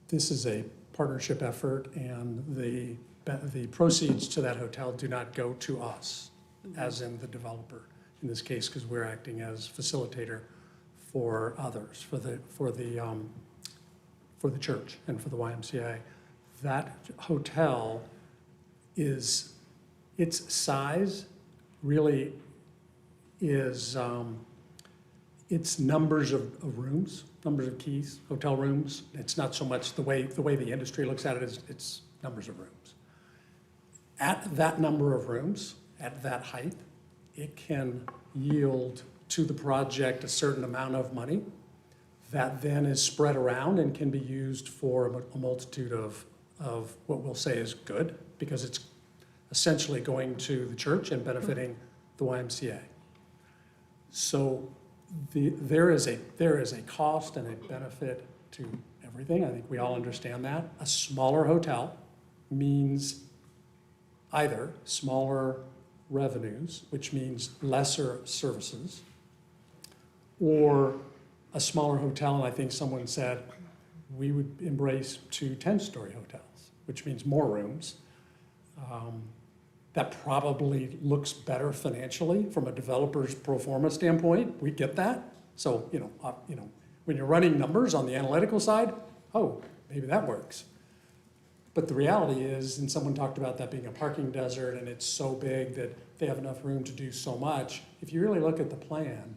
[SPEAKER 18] This is a partnership effort, and the proceeds to that hotel do not go to us, as in the developer, in this case, because we're acting as facilitator for others, for the church and for the YMCA. That hotel its size really is its numbers of rooms, numbers of keys, hotel rooms. It's not so much the way the industry looks at it is it's numbers of rooms. At that number of rooms, at that height, it can yield to the project a certain amount of money that then is spread around and can be used for a multitude of what we'll say is good, because it's essentially going to the church and benefiting the YMCA. So there is a cost and a benefit to everything. I think we all understand that. A smaller hotel means either smaller revenues, which means lesser services, or a smaller hotel, and I think someone said we would embrace 2 10-story hotels, which means more rooms. That probably looks better financially from a developer's pro forma standpoint. We get that. So, when you're running numbers on the analytical side, oh, maybe that works. But the reality is, and someone talked about that being a parking desert and it's so big that they have enough room to do so much. If you really look at the plan,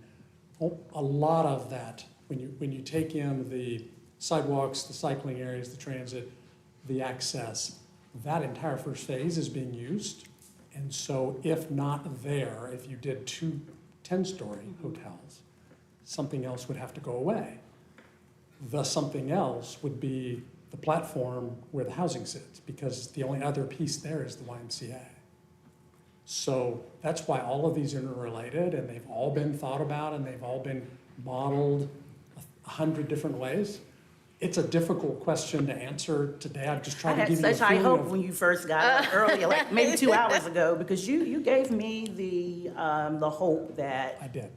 [SPEAKER 18] a lot of that, when you take in the sidewalks, the cycling areas, the transit, the access, that entire first phase is being used. And so if not there, if you did 2 10-story hotels, something else would have to go away. The something else would be the platform where the housing sits, because the only other piece there is the YMCA. So that's why all of these are interrelated, and they've all been thought about, and they've all been modeled 100 different ways. It's a difficult question to answer today. I'm just trying to give you a feeling.
[SPEAKER 17] I had such high hope when you first got up earlier, like maybe 2 hours ago, because you gave me the hope that
[SPEAKER 18] I did.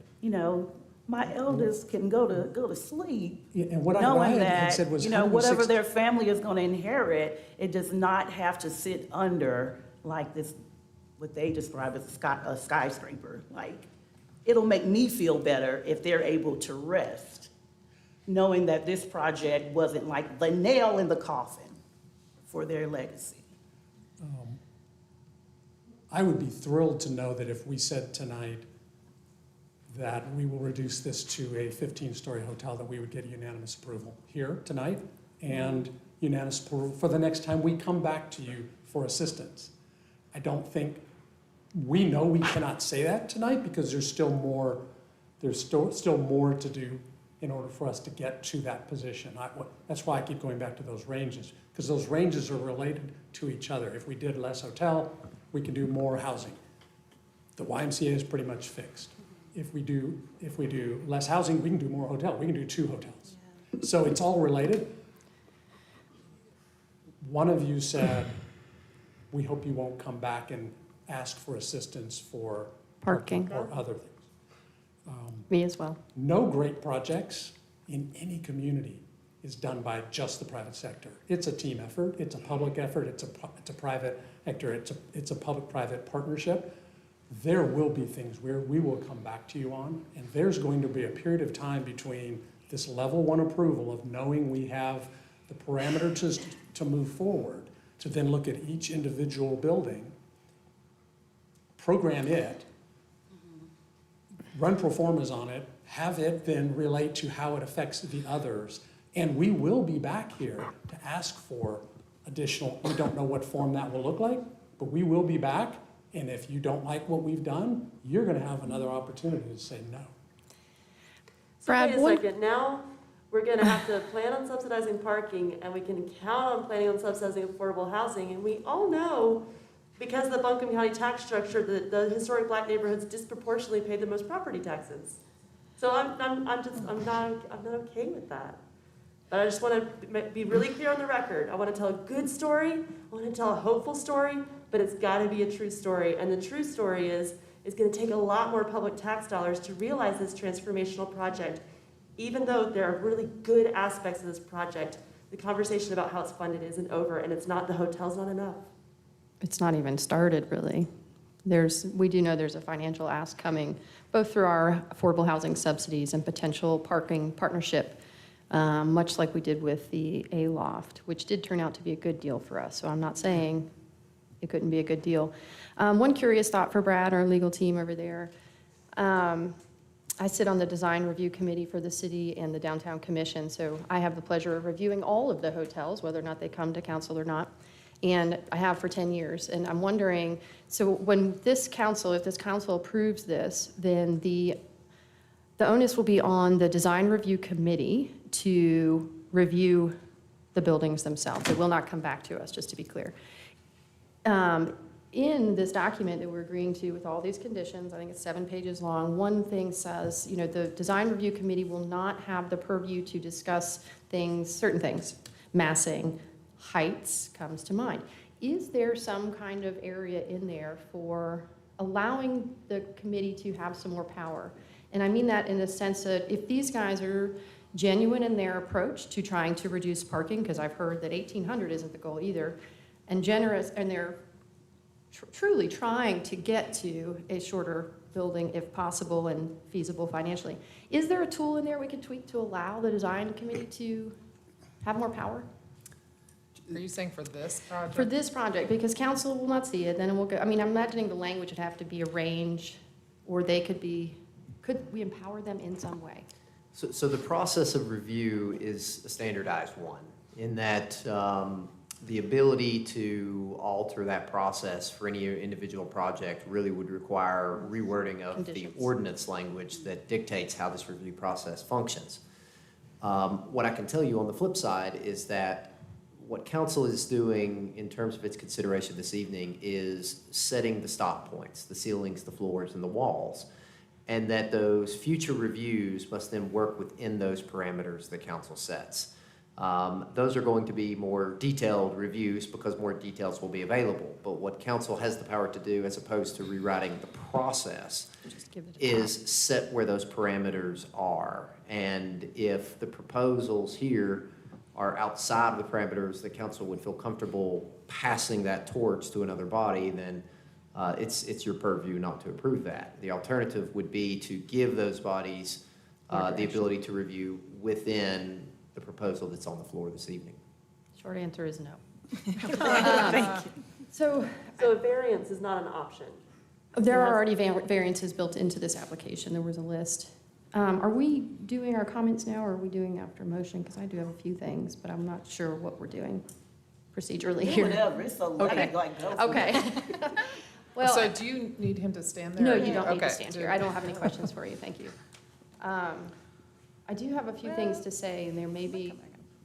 [SPEAKER 17] My eldest can go to sleep,
[SPEAKER 18] And what
[SPEAKER 17] knowing
[SPEAKER 18] I had said was,
[SPEAKER 17] whatever their family is going to inherit, it does not have to sit under like this, what they describe as a skyscraper. Like, it'll make me feel better if they're able to rest, knowing that this project wasn't like the nail in the coffin for their legacy.
[SPEAKER 18] I would be thrilled to know that if we said tonight that we will reduce this to a 15-story hotel, that we would get unanimous approval here tonight and unanimous approval for the next time we come back to you for assistance. I don't think, we know we cannot say that tonight because there's still more to do in order for us to get to that position. That's why I keep going back to those ranges, because those ranges are related to each other. If we did less hotel, we can do more housing. The YMCA is pretty much fixed. If we do less housing, we can do more hotel. We can do 2 hotels. So it's all related. One of you said, we hope you won't come back and ask for assistance for
[SPEAKER 3] Parking.
[SPEAKER 18] or other things.
[SPEAKER 3] Me as well.
[SPEAKER 18] No great projects in any community is done by just the private sector. It's a team effort. It's a public effort. It's a private sector. It's a public-private partnership. There will be things where we will come back to you on, and there's going to be a period of time between this level 1 approval of knowing we have the parameters to move forward, to then look at each individual building, program it, run pro formas on it, have it then relate to how it affects the others, and we will be back here to ask for additional, we don't know what form that will look like, but we will be back. And if you don't like what we've done, you're going to have another opportunity to say no.
[SPEAKER 3] Brad,
[SPEAKER 16] Wait a second. Now we're going to have to plan on subsidizing parking, and we can count on planning on subsidizing affordable housing. And we all know, because of the Buncombe County tax structure, that the historic Black neighborhoods disproportionately pay the most property taxes.
[SPEAKER 12] So I'm not okay with that. But I just want to be really clear on the record. I want to tell a good story. I want to tell a hopeful story, but it's got to be a true story. And the true story is it's going to take a lot more public tax dollars to realize this transformational project. Even though there are really good aspects of this project, the conversation about how it's funded isn't over, and it's not, the hotel's not enough.
[SPEAKER 3] It's not even started, really. We do know there's a financial ask coming, both through our affordable housing subsidies and potential parking partnership, much like we did with the A-Loft, which did turn out to be a good deal for us. So I'm not saying it couldn't be a good deal. One curious thought for Brad, our legal team over there. I sit on the design review committee for the city and the downtown commission, so I have the pleasure of reviewing all of the hotels, whether or not they come to council or not. And I have for 10 years. And I'm wondering, so when this council, if this council approves this, then the onus will be on the design review committee to review the buildings themselves. It will not come back to us, just to be clear. In this document that we're agreeing to with all these conditions, I think it's 7 pages long, one thing says, the design review committee will not have the purview to discuss certain things, massing, heights comes to mind. Is there some kind of area in there for allowing the committee to have some more power? And I mean that in the sense that if these guys are genuine in their approach to trying to reduce parking, because I've heard that 1,800 isn't the goal either, and generous, and they're truly trying to get to a shorter building if possible and feasible financially. Is there a tool in there we could tweak to allow the design committee to have more power?
[SPEAKER 1] Are you saying for this project?
[SPEAKER 3] For this project, because council will not see it, then it will go, I'm imagining the language would have to be arranged, or could we empower them in some way?
[SPEAKER 19] So the process of review is a standardized one, in that the ability to alter that process for any individual project really would require rewording of the ordinance language that dictates how this review process functions. What I can tell you on the flip side is that what council is doing in terms of its consideration this evening is setting the stop points, the ceilings, the floors, and the walls, and that those future reviews must then work within those parameters that council sets. Those are going to be more detailed reviews because more details will be available. But what council has the power to do, as opposed to rewriting the process, is set where those parameters are. And if the proposals here are outside of the parameters that council would feel comfortable passing that torch to another body, then it's your purview not to approve that. The alternative would be to give those bodies the ability to review within the proposal that's on the floor this evening.
[SPEAKER 3] Short answer is no.
[SPEAKER 12] Thank you.
[SPEAKER 3] So
[SPEAKER 12] a variance is not an option.
[SPEAKER 3] There are already variances built into this application. There was a list. Are we doing our comments now, or are we doing after motion? Because I do have a few things, but I'm not sure what we're doing procedurally here.
[SPEAKER 17] Whatever, it's a
[SPEAKER 3] Okay.
[SPEAKER 17] go.
[SPEAKER 3] Okay. Well,
[SPEAKER 1] so do you need him to stand there?
[SPEAKER 3] no, you don't need
[SPEAKER 1] Okay.
[SPEAKER 3] to stand here. I don't have any questions for you. Thank you. I do have a few things to say, and they're maybe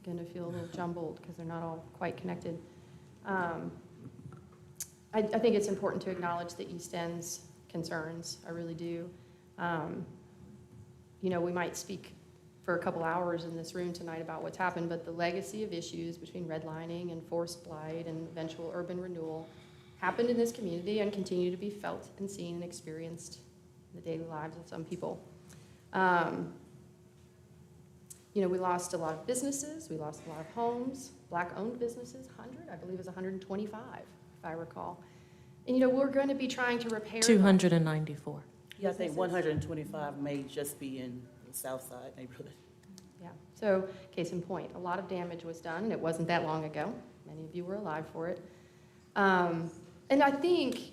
[SPEAKER 3] going to feel a little jumbled because they're not all quite connected. I think it's important to acknowledge the East End's concerns. I really do. We might speak for a couple hours in this room tonight about what's happened, but the legacy of issues between redlining and forced blight and eventual urban renewal happened in this community and continue to be felt and seen and experienced in the daily lives of some people. We lost a lot of businesses, we lost a lot of homes, Black-owned businesses, 100, I believe it was 125, if I recall. And, we're going to be trying to repair
[SPEAKER 20] 294.
[SPEAKER 17] Yeah, I think 125 may just be in the South Side neighborhood.
[SPEAKER 3] Yeah, so case in point, a lot of damage was done, and it wasn't that long ago. Many of you were alive for it. And I think,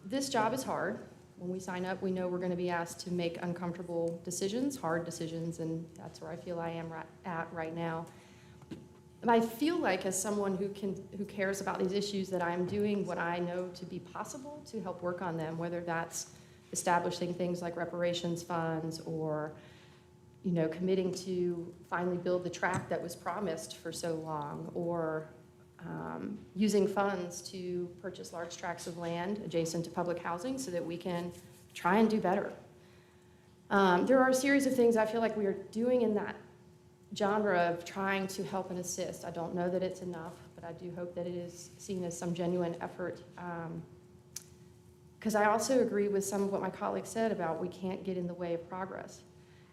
[SPEAKER 3] this job is hard. When we sign up, we know we're going to be asked to make uncomfortable decisions, hard decisions, and that's where I feel I am at right now. And I feel like, as someone who cares about these issues, that I'm doing what I know to be possible to help work on them, whether that's establishing things like reparations funds or, committing to finally build the track that was promised for so long, or using funds to purchase large tracts of land adjacent to public housing so that we can try and do better. There are a series of things I feel like we are doing in that genre of trying to help and assist. I don't know that it's enough, but I do hope that it is seen as some genuine effort. Because I also agree with some of what my colleagues said about we can't get in the way of progress.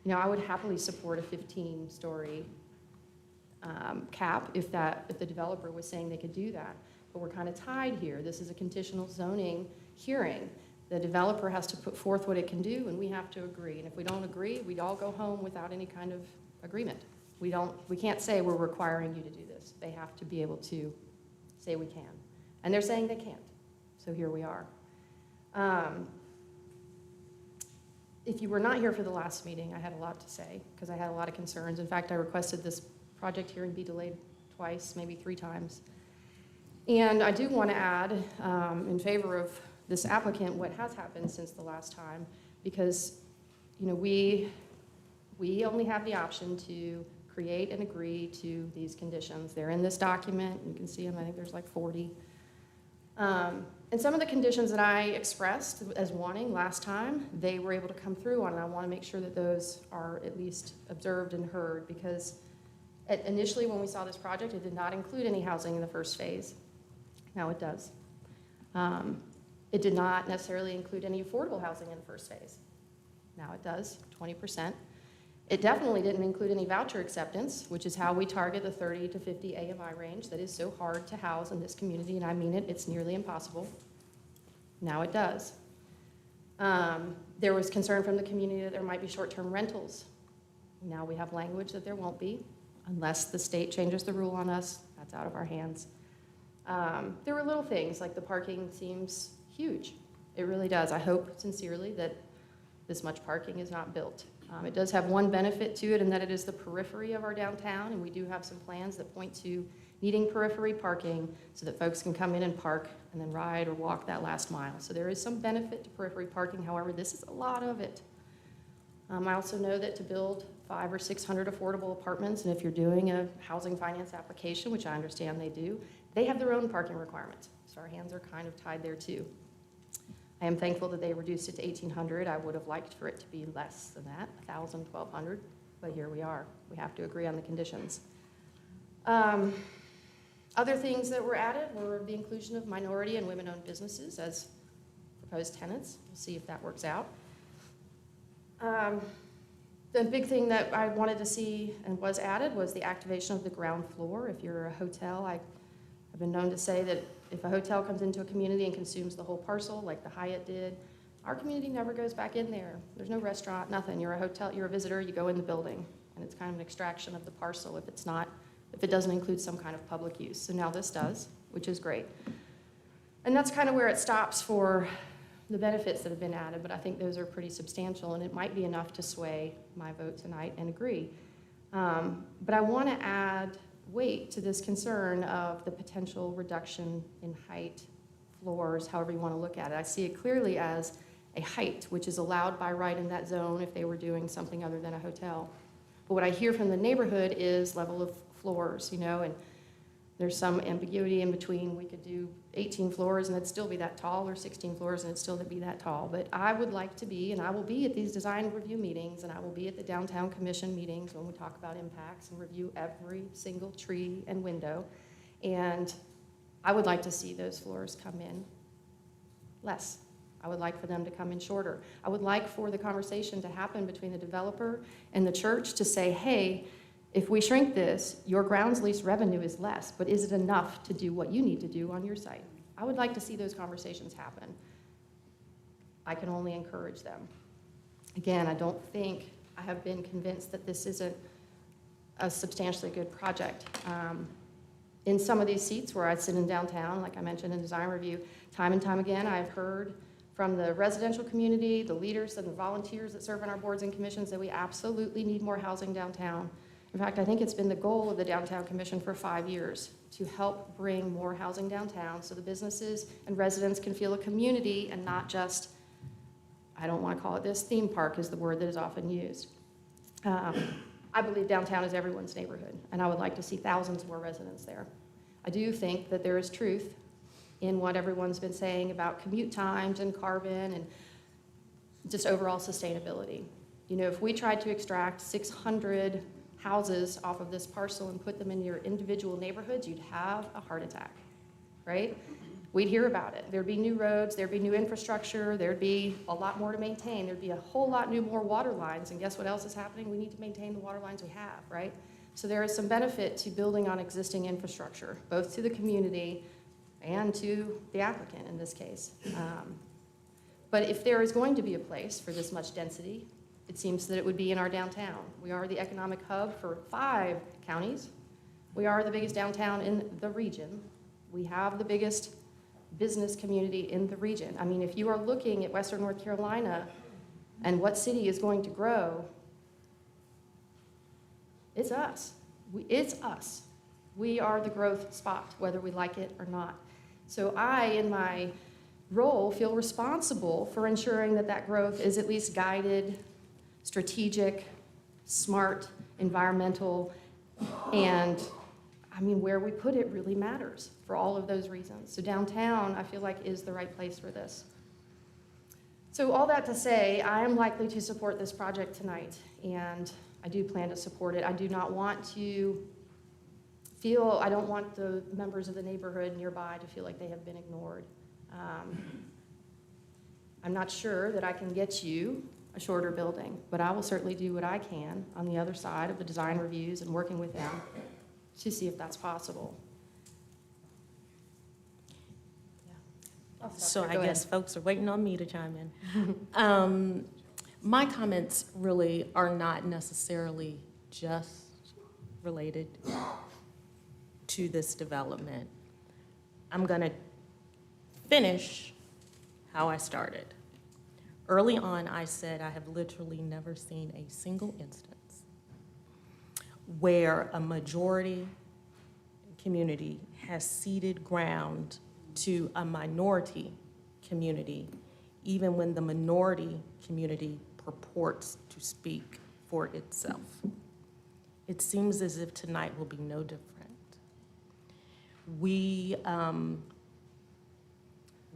[SPEAKER 3] You know, I would happily support a 15-story cap if the developer was saying they could do that. But we're kind of tied here. This is a conditional zoning hearing. The developer has to put forth what it can do, and we have to agree. And if we don't agree, we'd all go home without any kind of agreement. We can't say we're requiring you to do this. They have to be able to say we can. And they're saying they can't. So here we are. If you were not here for the last meeting, I had a lot to say because I had a lot of concerns. In fact, I requested this project hearing be delayed twice, maybe 3 times. And I do want to add in favor of this applicant what has happened since the last time, because you know we only have the option to create and agree to these conditions. They're in this document. You can see them. I think there's like 40. And some of the conditions that I expressed as wanting last time, they were able to come through on, and I want to make sure that those are at least observed and heard, because initially when we saw this project, it did not include any housing in the first phase. Now it does. It did not necessarily include any affordable housing in the first phase. Now it does, 20%. It definitely didn't include any voucher acceptance, which is how we target the 30 to 50 AMI range that is so hard to house in this community, and I mean it, it's nearly impossible. Now it does. There was concern from the community that there might be short-term rentals. Now we have language that there won't be, unless the state changes the rule on us. That's out of our hands. There were little things, like the parking seems huge. It really does. I hope sincerely that this much parking is not built. It does have one benefit to it, in that it is the periphery of our downtown, and we do have some plans that point to needing periphery parking so that folks can come in and park and then ride or walk that last mile. So there is some benefit to periphery parking. However, this is a lot of it. I also know that to build 500 or 600 affordable apartments, and if you're doing a housing finance application, which I understand they do, they have their own parking requirements. So our hands are kind of tied there too. I am thankful that they reduced it to 1,800. I would have liked for it to be less than that, 1,000, 1,200, but here we are. We have to agree on the conditions. Other things that were added were the inclusion of minority and women-owned businesses as proposed tenants. We'll see if that works out. The big thing that I wanted to see and was added was the activation of the ground floor. If you're a hotel, I've been known to say that if a hotel comes into a community and consumes the whole parcel, like the Hyatt did, our community never goes back in there. There's no restaurant, nothing. You're a hotel, you're a visitor, you go in the building, and it's kind of an extraction of the parcel if it doesn't include some kind of public use. So now this does, which is great. And that's kind of where it stops for the benefits that have been added, but I think those are pretty substantial, and it might be enough to sway my vote tonight and agree. But I want to add weight to this concern of the potential reduction in height, floors, however you want to look at it. I see it clearly as a height, which is allowed by right in that zone if they were doing something other than a hotel. But what I hear from the neighborhood is level of floors, you know, and there's some ambiguity in between. We could do 18 floors and it'd still be that tall, or 16 floors and it'd still be that tall. But I would like to be, and I will be at these design review meetings, and I will be at the downtown commission meetings when we talk about impacts and review every single tree and window. And I would like to see those floors come in less. I would like for them to come in shorter. I would like for the conversation to happen between the developer and the church to say, hey, if we shrink this, your grounds lease revenue is less, but is it enough to do what you need to do on your site? I would like to see those conversations happen. I can only encourage them. Again, I don't think I have been convinced that this isn't a substantially good project. In some of these seats where I sit in downtown, like I mentioned in design review, time and time again, I've heard from the residential community, the leaders and the volunteers that serve on our boards and commissions, that we absolutely need more housing downtown. In fact, I think it's been the goal of the Downtown Commission for 5 years to help bring more housing downtown so the businesses and residents can feel a community and not just, I don't want to call it this, theme park is the word that is often used. I believe downtown is everyone's neighborhood, and I would like to see thousands more residents there. I do think that there is truth in what everyone's been saying about commute times and carbon and just overall sustainability. You know, if we tried to extract 600 houses off of this parcel and put them in your individual neighborhoods, you'd have a heart attack, right? We'd hear about it. There'd be new roads, there'd be new infrastructure, there'd be a lot more to maintain, there'd be a whole lot more water lines, and guess what else is happening? We need to maintain the water lines we have, right? So there is some benefit to building on existing infrastructure, both to the community and to the applicant in this case. But if there is going to be a place for this much density, it seems that it would be in our downtown. We are the economic hub for 5 counties. We are the biggest downtown in the region. We have the biggest business community in the region. I mean, if you are looking at Western North Carolina and what city is going to grow, it's us. It's us. We are the growth spot, whether we like it or not. So I, in my role, feel responsible for ensuring that that growth is at least guided, strategic, smart, environmental, and I mean, where we put it really matters for all of those reasons. So downtown, I feel like, is the right place for this. So all that to say, I am likely to support this project tonight, and I do plan to support it. I do not want to feel, I don't want the members of the neighborhood nearby to feel like they have been ignored. I'm not sure that I can get you a shorter building, but I will certainly do what I can on the other side of the design reviews and working with them to see if that's possible. Yeah.
[SPEAKER 20] So
[SPEAKER 3] Go
[SPEAKER 20] I
[SPEAKER 3] ahead.
[SPEAKER 20] guess folks are waiting on me to chime in. My comments really are not necessarily just related to this development. I'm gonna finish how I started. Early on, I said I have literally never seen a single instance where a majority community has ceded ground to a minority community, even when the minority community purports to speak for itself. It seems as if tonight will be no different. We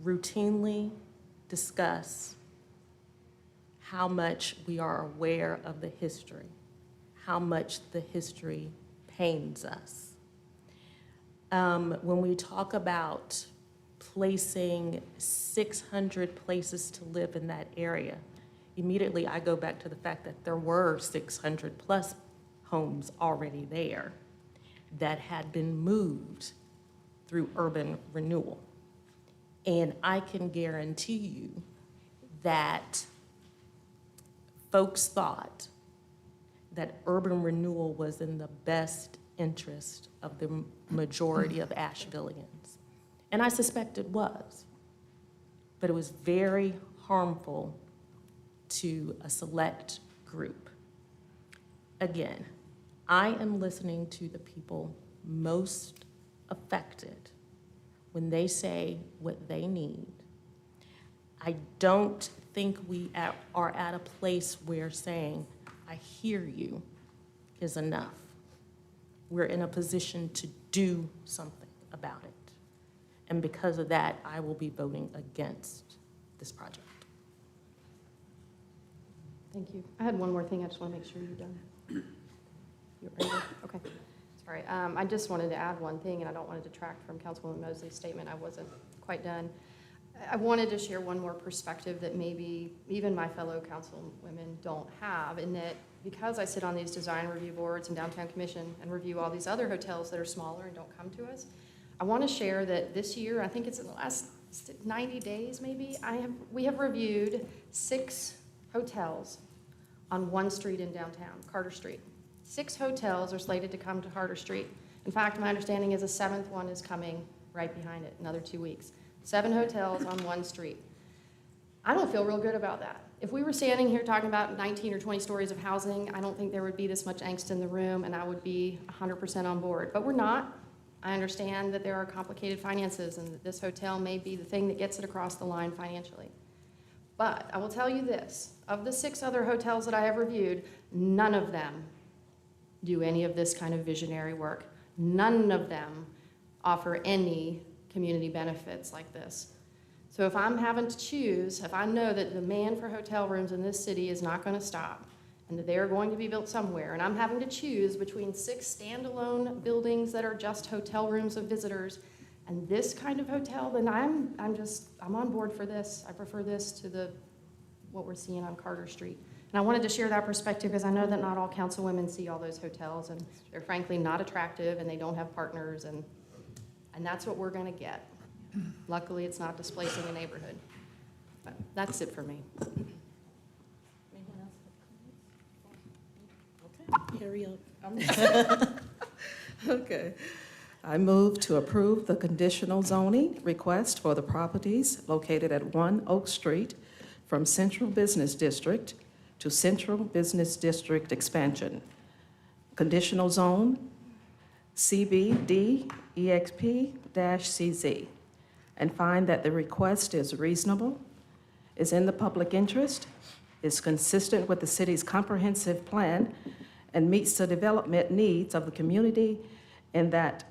[SPEAKER 20] routinely discuss how much we are aware of the history, how much the history pains us. When we talk about placing 600 places to live in that area, immediately I go back to the fact that there were 600 plus homes already there that had been moved through urban renewal. And I can guarantee you that folks thought that urban renewal was in the best interest of the majority of Ashevilleans. And I suspect it was, but it was very harmful to a select group. Again, I am listening to the people most affected when they say what they need. I don't think we are at a place where saying, I hear you, is enough. We're in a position to do something about it. And because of that, I will be voting against this project.
[SPEAKER 3] Thank you. I had one more thing. I just want to make sure you're done. You're ready? Okay. Sorry. I just wanted to add one thing, and I don't want to detract from Councilwoman Mosley's statement. I wasn't quite done. I wanted to share one more perspective that maybe even my fellow councilwomen don't have, in that because I sit on these design review boards and downtown commission and review all these other hotels that are smaller and don't come to us, I want to share that this year, I think it's in the last 90 days maybe, we have reviewed 6 hotels on one street in downtown, Carter Street. 6 hotels are slated to come to Carter Street. In fact, my understanding is a 7th one is coming right behind it, another 2 weeks. 7 hotels on one street. I don't feel real good about that. If we were standing here talking about 19 or 20 stories of housing, I don't think there would be this much angst in the room, and I would be 100% on board. But we're not. I understand that there are complicated finances and that this hotel may be the thing that gets it across the line financially. But I will tell you this, of the 6 other hotels that I have reviewed, none of them do any of this kind of visionary work. None of them offer any community benefits like this. So if I'm having to choose, if I know that the demand for hotel rooms in this city is not going to stop, and they're going to be built somewhere, and I'm having to choose between 6 standalone buildings that are just hotel rooms of visitors and this kind of hotel, then I'm on board for this. I prefer this to what we're seeing on Carter Street. And I wanted to share that perspective because I know that not all councilwomen see all those hotels, and they're frankly not attractive, and they don't have partners, and that's what we're gonna get. Luckily, it's not displacing a neighborhood. But that's it for me.
[SPEAKER 14] Hurry up. Okay. I move to approve the conditional zoning request for the properties located at 1 Oak Street from Central Business District to Central Business District expansion. Conditional zone CBD EXP-CZ, and find that the request is reasonable, is in the public interest, is consistent with the city's comprehensive plan, and meets the development needs of the community in that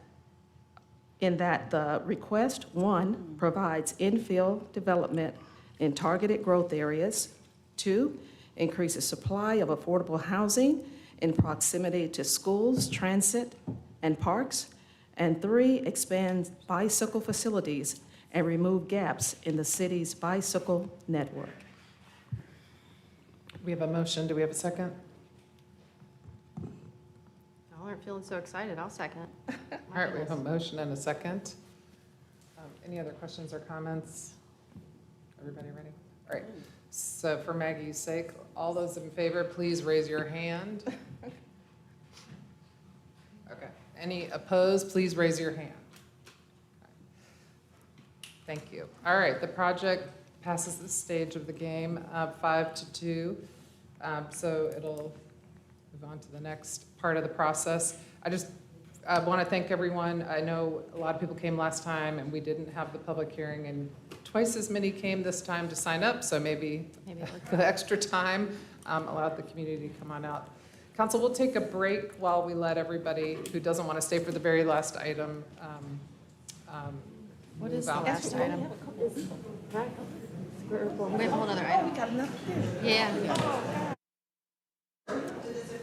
[SPEAKER 14] the request, 1, provides infill development in targeted growth areas, 2, increases supply of affordable housing in proximity to schools, transit, and parks, and 3, expands bicycle facilities and remove gaps in the city's bicycle network.
[SPEAKER 1] We have a motion. Do we have a second?
[SPEAKER 3] Y'all aren't feeling so excited. I'll second.
[SPEAKER 1] All right, we have a motion and a second. Any other questions or comments? Everybody ready? All right. So for Maggie's sake, all those in favor, please raise your hand. Okay. Any opposed, please raise your hand. Thank you. All right, the project passes this stage of the game, 5-2. So it'll move on to the next part of the process. I want to thank everyone. I know a lot of people came last time and we didn't have the public hearing, and twice as many came this time to sign up, so maybe the extra time allowed the community to come on out. Council, we'll take a break while we let everybody who doesn't want to stay for the very last item
[SPEAKER 3] What is
[SPEAKER 1] move
[SPEAKER 3] the
[SPEAKER 1] out.
[SPEAKER 3] last item? We have a whole other item.
[SPEAKER 14] We got another.
[SPEAKER 3] Yeah.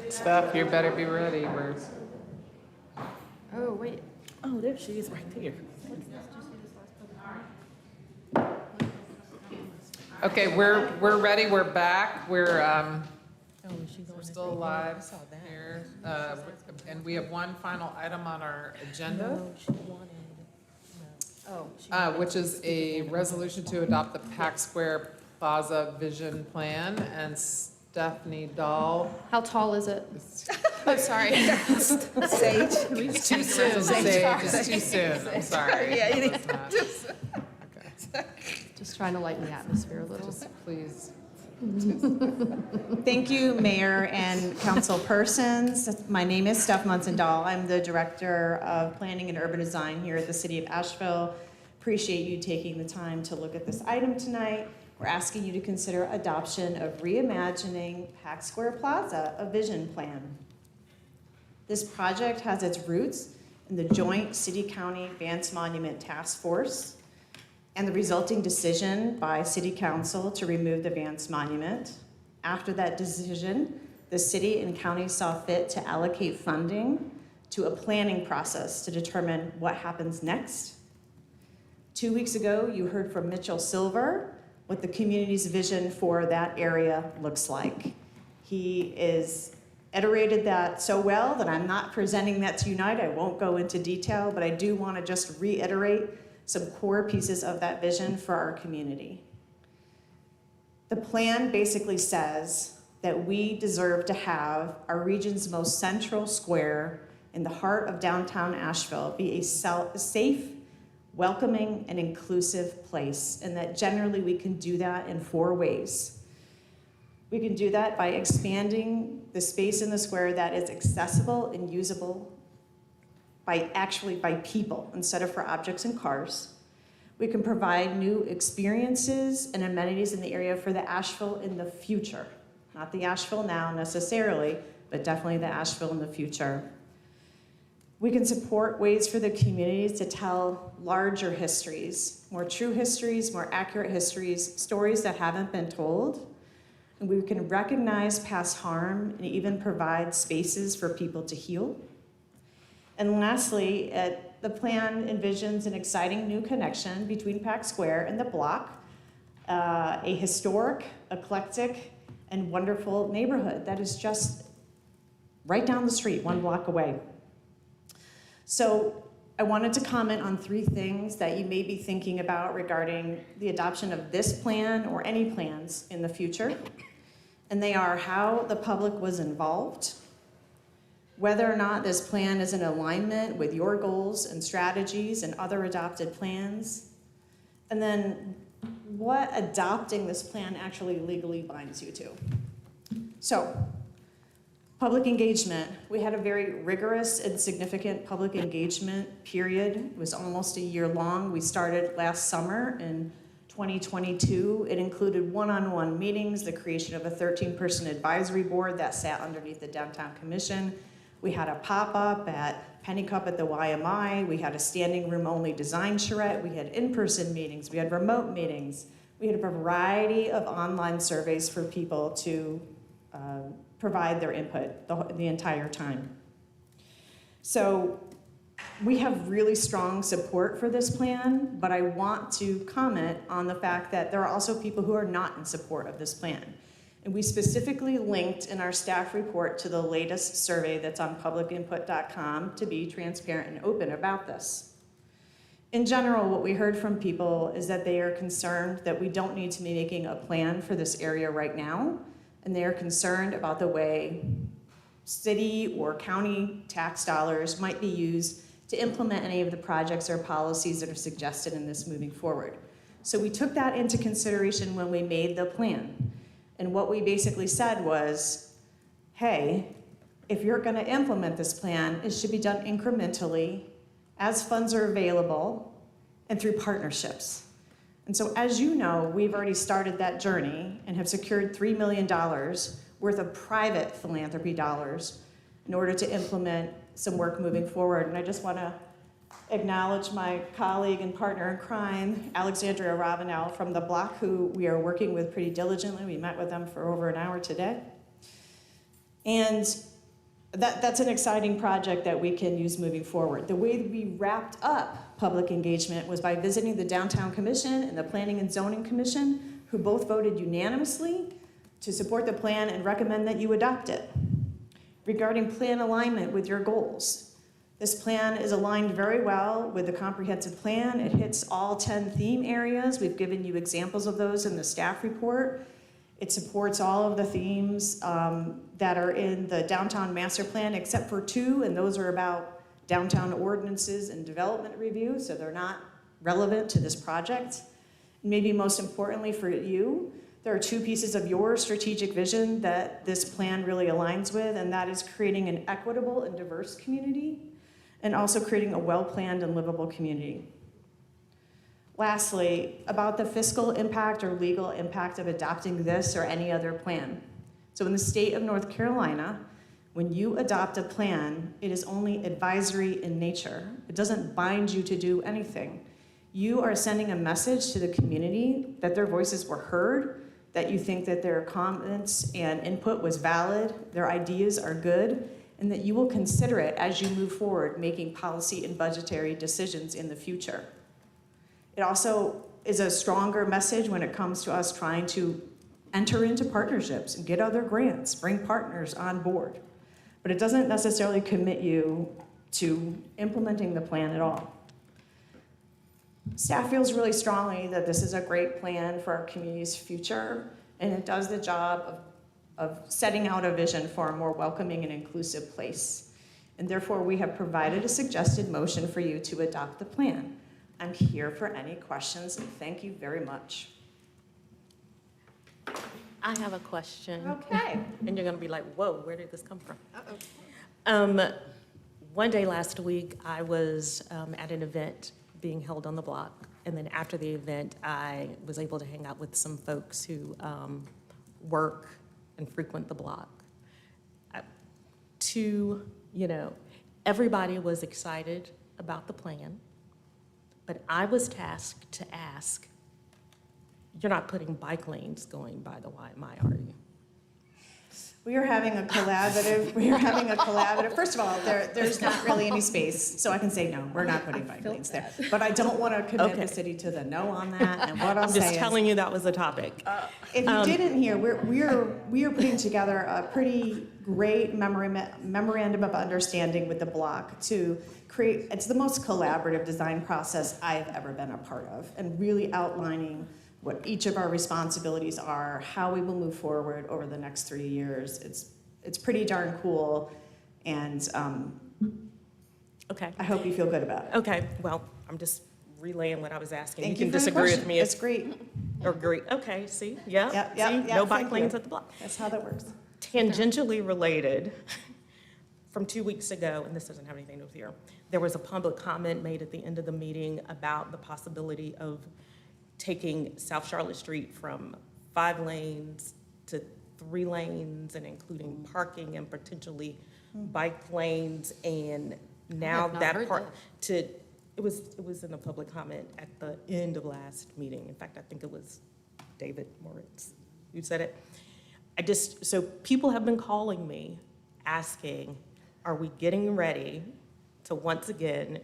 [SPEAKER 1] Steph, you better be ready.
[SPEAKER 3] Oh, wait.
[SPEAKER 14] Oh, there she is right there.
[SPEAKER 1] Okay, we're ready. We're back. We're still alive here, and we have one final item on our agenda, which is a resolution to adopt the Pack Square Plaza Vision Plan. And Stephanie Dahl.
[SPEAKER 3] How tall is it? Oh, sorry.
[SPEAKER 14] Sage.
[SPEAKER 1] It's too soon, Sage. It's too soon. I'm sorry.
[SPEAKER 14] Yeah, you need
[SPEAKER 1] Okay.
[SPEAKER 3] Just trying to lighten the atmosphere a little.
[SPEAKER 1] Just please.
[SPEAKER 8] Thank you, Mayor and council persons. My name is Steph Munson-Dahl. I'm the Director of Planning and Urban Design here at the City of Asheville. Appreciate you taking the time to look at this item tonight. We're asking you to consider adoption of Reimagining Pack Square Plaza, a vision plan. This project has its roots in the joint City-County Vance Monument Task Force and the resulting decision by City Council to remove the Vance Monument. After that decision, the city and county saw fit to allocate funding to a planning process to determine what happens next. 2 weeks ago, you heard from Mitchell Silver what the community's vision for that area looks like. He is iterated that so well that I'm not presenting that to you tonight. I won't go into detail, but I do want to just reiterate some core pieces of that vision for our community. The plan basically says that we deserve to have our region's most central square in the heart of downtown Asheville be a safe, welcoming, and inclusive place, and that generally we can do that in 4 ways. We can do that by expanding the space in the square that is accessible and usable by people instead of for objects and cars. We can provide new experiences and amenities in the area for the Asheville in the future. Not the Asheville now necessarily, but definitely the Asheville in the future. We can support ways for the communities to tell larger histories, more true histories, more accurate histories, stories that haven't been told. and we can recognize past harm and even provide spaces for people to heal. And lastly, the plan envisions an exciting new connection between Pack Square and the block, a historic, eclectic, and wonderful neighborhood that is just right down the street, 1 block away. So I wanted to comment on 3 things that you may be thinking about regarding the adoption of this plan or any plans in the future. And they are how the public was involved, whether or not this plan is in alignment with your goals and strategies and other adopted plans, and then what adopting this plan actually legally binds you to. So, public engagement. We had a very rigorous and significant public engagement period. It was almost a year long. We started last summer in 2022. It included one-on-one meetings, the creation of a 13-person advisory board that sat underneath the Downtown Commission. We had a pop-up at Penny Cup at the YMI. We had a standing room only design charrette. We had in-person meetings. We had remote meetings. We had a variety of online surveys for people to provide their input the entire time. So we have really strong support for this plan, but I want to comment on the fact that there are also people who are not in support of this plan. And we specifically linked in our staff report to the latest survey that's on publicinput.com to be transparent and open about this. In general, what we heard from people is that they are concerned that we don't need to be making a plan for this area right now, and they are concerned about the way city or county tax dollars might be used to implement any of the projects or policies that are suggested in this moving forward. So we took that into consideration when we made the plan. And what we basically said was, hey, if you're gonna implement this plan, it should be done incrementally, as funds are available, and through partnerships. And so as you know, we've already started that journey and have secured $3 million worth of private philanthropy dollars in order to implement some work moving forward. And I just wanna acknowledge my colleague and partner in crime, Alexandria Ravenel from the block, who we are working with pretty diligently. We met with them for over an hour today. And that's an exciting project that we can use moving forward. The way we wrapped up public engagement was by visiting the Downtown Commission and the Planning and Zoning Commission, who both voted unanimously to support the plan and recommend that you adopt it. Regarding plan alignment with your goals, this plan is aligned very well with the comprehensive plan. It hits all 10 theme areas. We've given you examples of those in the staff report. It supports all of the themes that are in the downtown master plan, except for 2, and those are about downtown ordinances and development review, so they're not relevant to this project. Maybe most importantly for you, there are 2 pieces of your strategic vision that this plan really aligns with, and that is creating an equitable and diverse community, and also creating a well-planned and livable community. Lastly, about the fiscal impact or legal impact of adopting this or any other plan. So in the state of North Carolina, when you adopt a plan, it is only advisory in nature. It doesn't bind you to do anything. You are sending a message to the community that their voices were heard, that you think that their comments and input was valid, their ideas are good, and that you will consider it as you move forward making policy and budgetary decisions in the future. It also is a stronger message when it comes to us trying to enter into partnerships and get other grants, bring partners on board. But it doesn't necessarily commit you to implementing the plan at all. Staff feels really strongly that this is a great plan for our community's future, and it does the job of setting out a vision for a more welcoming and inclusive place. And therefore, we have provided a suggested motion for you to adopt the plan. I'm here for any questions, and thank you very much.
[SPEAKER 20] I have a question.
[SPEAKER 8] Okay.
[SPEAKER 20] And you're gonna be like, whoa, where did this come from? Uh-oh. One day last week, I was at an event being held on the block. And then after the event, I was able to hang out with some folks who work and frequent the block. Everybody was excited about the plan, but I was tasked to ask, you're not putting bike lanes going by the YMI, are you?
[SPEAKER 8] We are having a collaborative, first of all, there's not really any space, so I can say, no, we're not putting bike lanes there. But I don't want to commit the city to the no on that, and what I'll
[SPEAKER 20] I'm
[SPEAKER 8] say
[SPEAKER 20] just
[SPEAKER 8] is,
[SPEAKER 20] telling you that was a topic.
[SPEAKER 8] if you didn't hear, we are putting together a pretty great memorandum of understanding with the block to create, it's the most collaborative design process I've ever been a part of, and really outlining what each of our responsibilities are, how we will move forward over the next 3 years. It's pretty darn cool, and
[SPEAKER 20] Okay.
[SPEAKER 8] I hope you feel good about it.
[SPEAKER 20] Okay, well, I'm just relaying what I was asking.
[SPEAKER 8] Thank
[SPEAKER 20] You
[SPEAKER 8] you
[SPEAKER 20] can
[SPEAKER 8] for the
[SPEAKER 20] disagree with
[SPEAKER 8] question.
[SPEAKER 20] me.
[SPEAKER 8] It's great.
[SPEAKER 20] Or agree. Okay, see, yeah.
[SPEAKER 8] Yep,
[SPEAKER 20] See? No bike
[SPEAKER 8] thank
[SPEAKER 20] lanes
[SPEAKER 8] you.
[SPEAKER 20] at the block.
[SPEAKER 8] That's how that works.
[SPEAKER 20] Tangentially related, from 2 weeks ago, and this doesn't have anything to do with here, there was a public comment made at the end of the meeting about the possibility of taking South Charlotte Street from 5 lanes to 3 lanes and including parking and potentially bike lanes, and now
[SPEAKER 3] have not
[SPEAKER 20] that
[SPEAKER 3] heard
[SPEAKER 20] part it was in a public comment at the end of last meeting. In fact, I think it was David Moritz who said it. So people have been calling me asking, are we getting ready to once again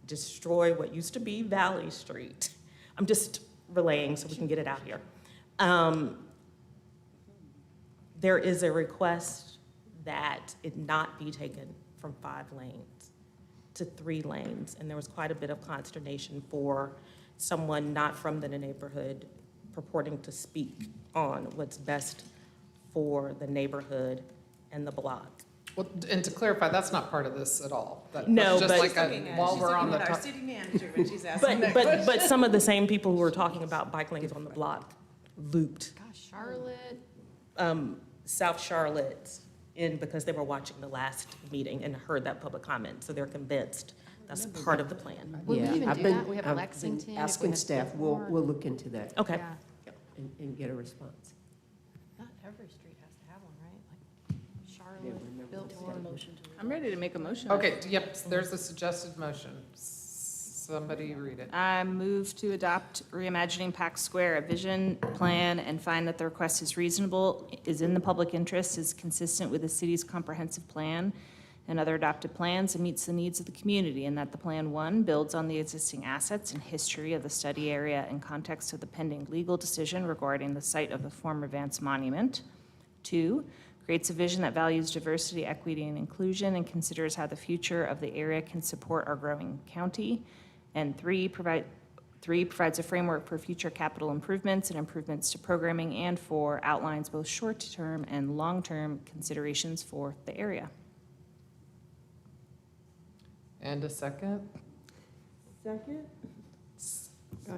[SPEAKER 20] destroy what used to be Valley Street? I'm just relaying so we can get it out here. There is a request that it not be taken from 5 lanes to 3 lanes, and there was quite a bit of consternation for someone not from the neighborhood purporting to speak on what's best for the neighborhood and the block.
[SPEAKER 1] Well, and to clarify, that's not part of this at all.
[SPEAKER 20] No,
[SPEAKER 1] just
[SPEAKER 20] but-
[SPEAKER 1] like while we're on the
[SPEAKER 8] Our
[SPEAKER 1] top.
[SPEAKER 8] city manager when she's asking that question.
[SPEAKER 20] But some of the same people who were talking about bike lanes on the block looped
[SPEAKER 3] Gosh, Charlotte.
[SPEAKER 20] South Charlotte in because they were watching the last meeting and heard that public comment, so they're convinced that's part of the plan.
[SPEAKER 3] Would we even
[SPEAKER 6] I've
[SPEAKER 3] do
[SPEAKER 6] been-
[SPEAKER 3] that? We have
[SPEAKER 6] I've been
[SPEAKER 3] Lexington. if we
[SPEAKER 6] asking
[SPEAKER 3] had
[SPEAKER 6] staff, we'll
[SPEAKER 3] Fillmore.
[SPEAKER 6] look into that
[SPEAKER 20] Okay.
[SPEAKER 3] Yeah.
[SPEAKER 6] and get a response.
[SPEAKER 3] Not every street has to have one, right? Like Charlotte, Biltmore.
[SPEAKER 21] I'm ready to make a motion.
[SPEAKER 1] Okay, yep, there's a suggested motion. Somebody read it.
[SPEAKER 7] I move to adopt Reimagining Pack Square, a vision, plan, and find that the request is reasonable, is in the public interest, is consistent with the city's comprehensive plan and other adopted plans, and meets the needs of the community, and that the plan, 1, builds on the existing assets and history of the study area and context of the pending legal decision regarding the site of the former Vance Monument. 2, creates a vision that values diversity, equity, and inclusion, and considers how the future of the area can support our growing county. And 3, provides a framework for future capital improvements and improvements to programming, and 4, outlines both short-term and long-term considerations for the area.
[SPEAKER 1] And a second?
[SPEAKER 20] Second?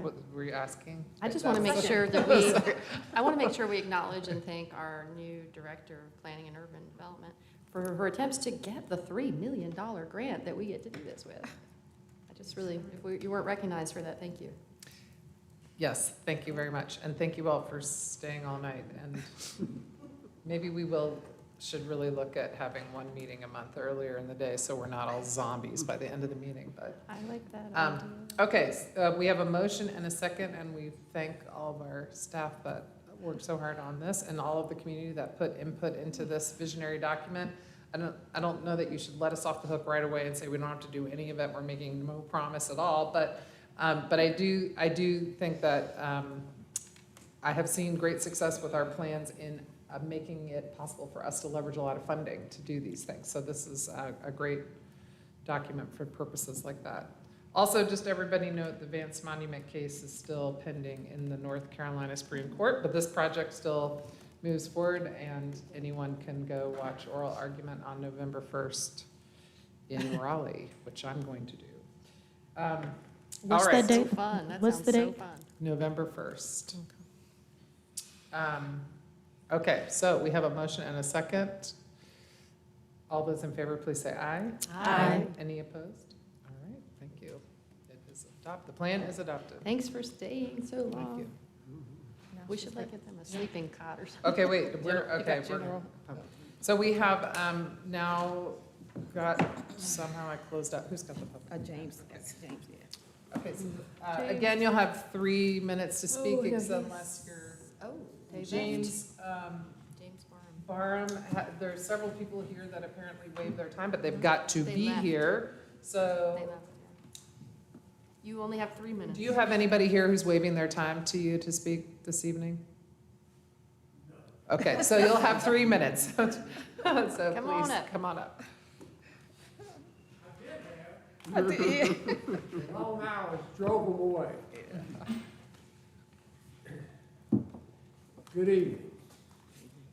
[SPEAKER 1] What were you asking?
[SPEAKER 3] I just want to make sure that I want to make sure we acknowledge and thank our new Director of Planning and Urban Development for her attempts to get the $3 million grant that we get to do this with. I just really, you weren't recognized for that, thank you.
[SPEAKER 1] Yes, thank you very much. And thank you all for staying all night. And maybe we should really look at having one meeting a month earlier in the day so we're not all zombies by the end of the meeting. But
[SPEAKER 3] I like that idea.
[SPEAKER 1] okay, we have a motion and a second, and we thank all of our staff that worked so hard on this and all of the community that put input into this visionary document. I don't know that you should let us off the hook right away and say we don't have to do any of it. We're making no promise at all, but I do think that I have seen great success with our plans in making it possible for us to leverage a lot of funding to do these things. So this is a great document for purposes like that. Also, just everybody note the Vance Monument case is still pending in the North Carolina Supreme Court, but this project still moves forward, and anyone can go watch oral argument on November 1st in Raleigh, which I'm going to do.
[SPEAKER 20] What's
[SPEAKER 1] all right.
[SPEAKER 20] that date?
[SPEAKER 3] So fun, that
[SPEAKER 20] What's
[SPEAKER 3] sounds
[SPEAKER 20] the
[SPEAKER 3] so
[SPEAKER 20] date?
[SPEAKER 3] fun.
[SPEAKER 1] November 1st. Okay, so we have a motion and a second. All those in favor, please say aye.
[SPEAKER 3] Aye.
[SPEAKER 1] Any opposed? All right, thank you. It is adopted. The plan is adopted.
[SPEAKER 3] Thanks for staying so long.
[SPEAKER 1] Thank you.
[SPEAKER 3] We should like get them a sleeping cot or something.
[SPEAKER 1] Okay, wait, so we have now got, somehow I closed out, who's got the public?
[SPEAKER 14] James, that's James, yeah.
[SPEAKER 1] Okay, so, again, you'll have 3 minutes to speak, unless you're,
[SPEAKER 3] Oh, David.
[SPEAKER 1] James,
[SPEAKER 3] James Barham.
[SPEAKER 1] Barham, there's several people here that apparently waived their time, but they've got to
[SPEAKER 23] They
[SPEAKER 1] be
[SPEAKER 23] left.
[SPEAKER 1] here. So,
[SPEAKER 23] They left, yeah. You only have 3 minutes.
[SPEAKER 1] do you have anybody here who's waiving their time to you to speak this evening? Okay, so you'll have 3 minutes. So
[SPEAKER 23] Come on
[SPEAKER 1] please,
[SPEAKER 23] up.
[SPEAKER 1] come on up.
[SPEAKER 18] Long hours drove them away. Good evening.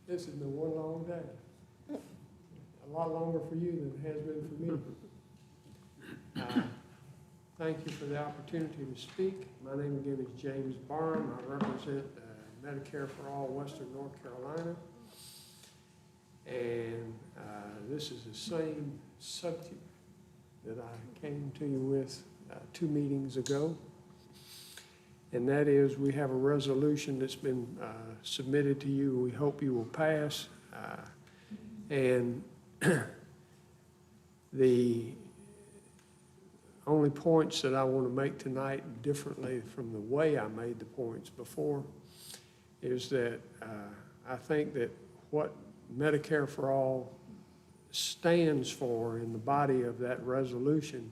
[SPEAKER 18] This has been one long day. A lot longer for you than it has been for me. Thank you for the opportunity to speak. My name again is James Barham. I represent Medicare for All Western North Carolina. And this is the same subject that I came to you with 2 meetings ago. And that is, we have a resolution that's been submitted to you. We hope you will pass. And the only points that I want to make tonight differently from the way I made the points before is that I think that what Medicare for All stands for in the body of that resolution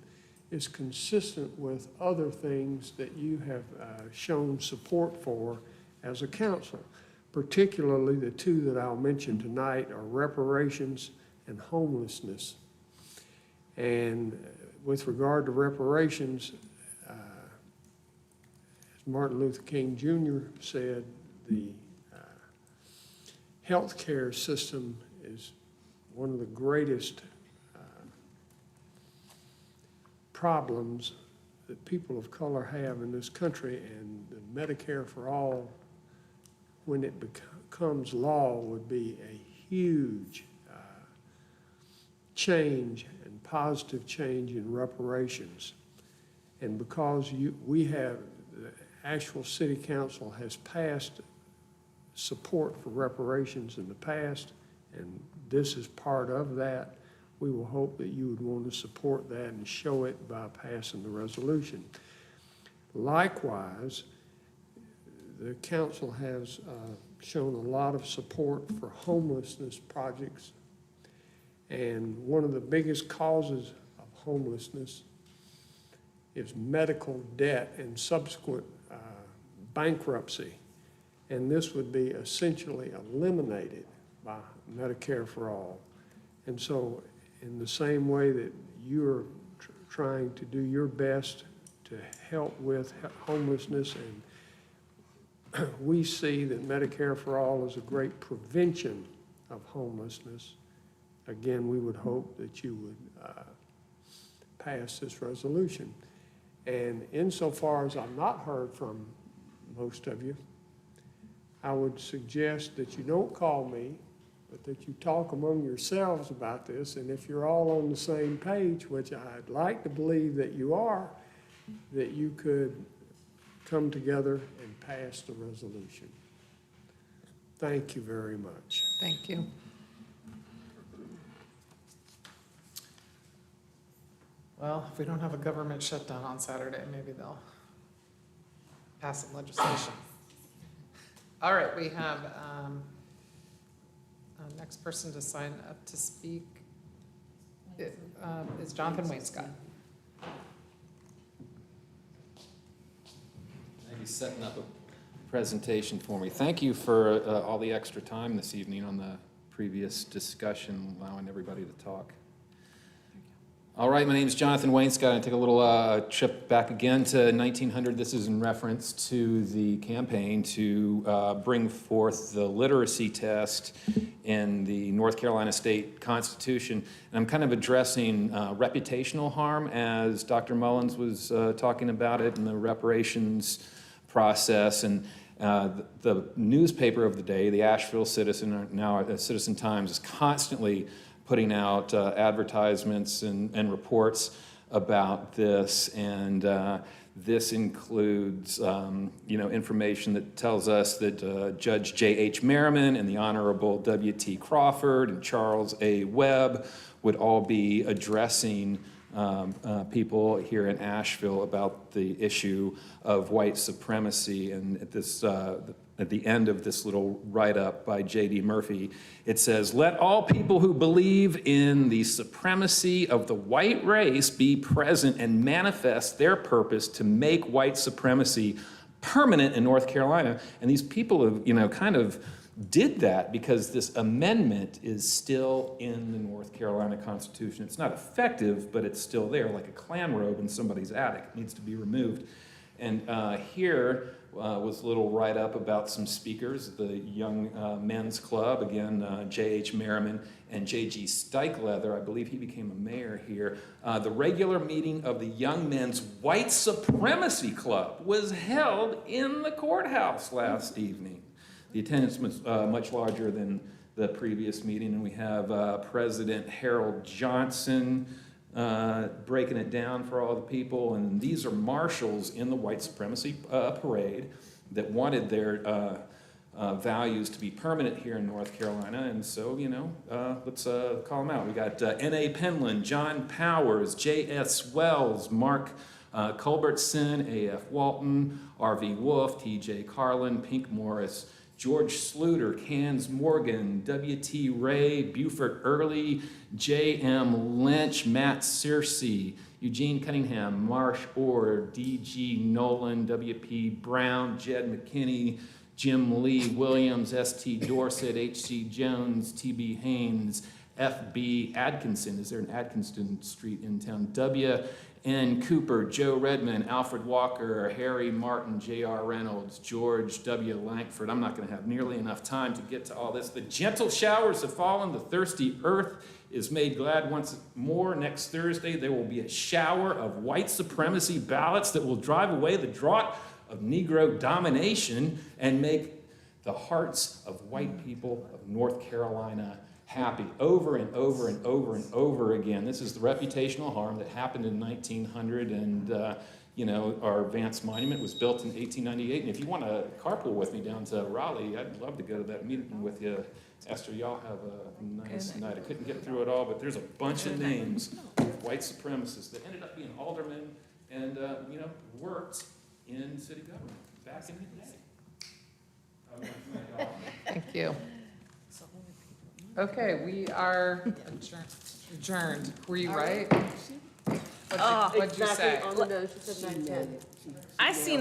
[SPEAKER 18] is consistent with other things that you have shown support for as a council. Particularly the 2 that I'll mention tonight are reparations and homelessness. And with regard to reparations, as Martin Luther King Jr. said, the healthcare system is one of the greatest problems that people of color have in this country, and the Medicare for All, when it becomes law, would be a huge change and positive change in reparations. And because we have, the actual city council has passed support for reparations in the past, and this is part of that, we will hope that you would want to support that and show it by passing the resolution. Likewise, the council has shown a lot of support for homelessness projects. And one of the biggest causes of homelessness is medical debt and subsequent bankruptcy. And this would be essentially eliminated by Medicare for All. And so in the same way that you're trying to do your best to help with homelessness, and we see that Medicare for All is a great prevention of homelessness, again, we would hope that you would pass this resolution. And insofar as I've not heard from most of you, I would suggest that you don't call me, but that you talk among yourselves about this, and if you're all on the same page, which I'd like to believe that you are, that you could come together and pass the resolution. Thank you very much.
[SPEAKER 1] Thank you. Well, if we don't have a government shutdown on Saturday, maybe they'll pass some legislation. All right, we have next person to sign up to speak is Jonathan Wainscott.
[SPEAKER 9] Maybe setting up a presentation for me. Thank you for all the extra time this evening on the previous discussion, allowing everybody to talk. All right, my name is Jonathan Wainscott. I take a little trip back again to 1900. This is in reference to the campaign to bring forth the literacy test in the North Carolina State Constitution. And I'm kind of addressing reputational harm, as Dr. Mullins was talking about it in the reparations process. And the newspaper of the day, the Asheville Citizen, now Citizen Times, is constantly putting out advertisements and reports about this, and this includes information that tells us that Judge J.H. Merriman and the Honorable W.T. Crawford and Charles A. Webb would all be addressing people here in Asheville about the issue of white supremacy, and this at the end of this little write-up by J.D. Murphy. It says, "Let all people who believe in the supremacy of the white race be present and manifest their purpose to make white supremacy permanent in North Carolina." And these people have, kind of did that because this amendment is still in the North Carolina Constitution. It's not effective, but it's still there, like a Klan robe in somebody's attic. It needs to be removed. And here was a little write-up about some speakers, the Young Men's Club, again, J.H. Merriman and J.G. Steichleather. I believe he became a mayor here. The regular meeting of the Young Men's White Supremacy Club was held in the courthouse last evening. The attendance was much larger than the previous meeting, and we have President Harold Johnson breaking it down for all the people. And these are marshals in the white supremacy parade that wanted their values to be permanent here in North Carolina. And so, let's call them out. We got N.A. Penland, John Powers, J.S. Wells, Mark Culbertson, A.F. Walton, R.V. Wolf, T.J. Carlin, Pink Morris, George Sluter, Cans Morgan, W.T. Ray, Buford Early, J.M. Lynch, Matt Searcy, Eugene Cunningham, Marsh Orr, D.G. Nolan, W.P. Brown, Jed McKinney, Jim Lee Williams, S.T. Dorset, H.C. Jones, T.B. Haynes, F.B. Atkinson. Is there an Atkinson Street in town? W.N. Cooper, Joe Redmond, Alfred Walker, Harry Martin, J.R. Reynolds, George W. Langford. I'm not going to have nearly enough time to get to all this. The gentle showers have fallen. The thirsty earth is made glad once more. Next Thursday, there will be a shower of white supremacy ballots that will drive away the drought of Negro domination and make the hearts of white people of North Carolina happy over and over and over and over again. This is the reputational harm that happened in 1900, and our Vance Monument was built in 1898. And if you want to carpool with me down to Raleigh, I'd love to go to that meeting with you. Esther, y'all have a nice night. I couldn't get through it all, but there's a bunch of names of white supremacists that ended up being aldermen and worked in city government back in the day.
[SPEAKER 1] Thank you. Okay, we are adjourned. Were you right? What'd you say?
[SPEAKER 7] I see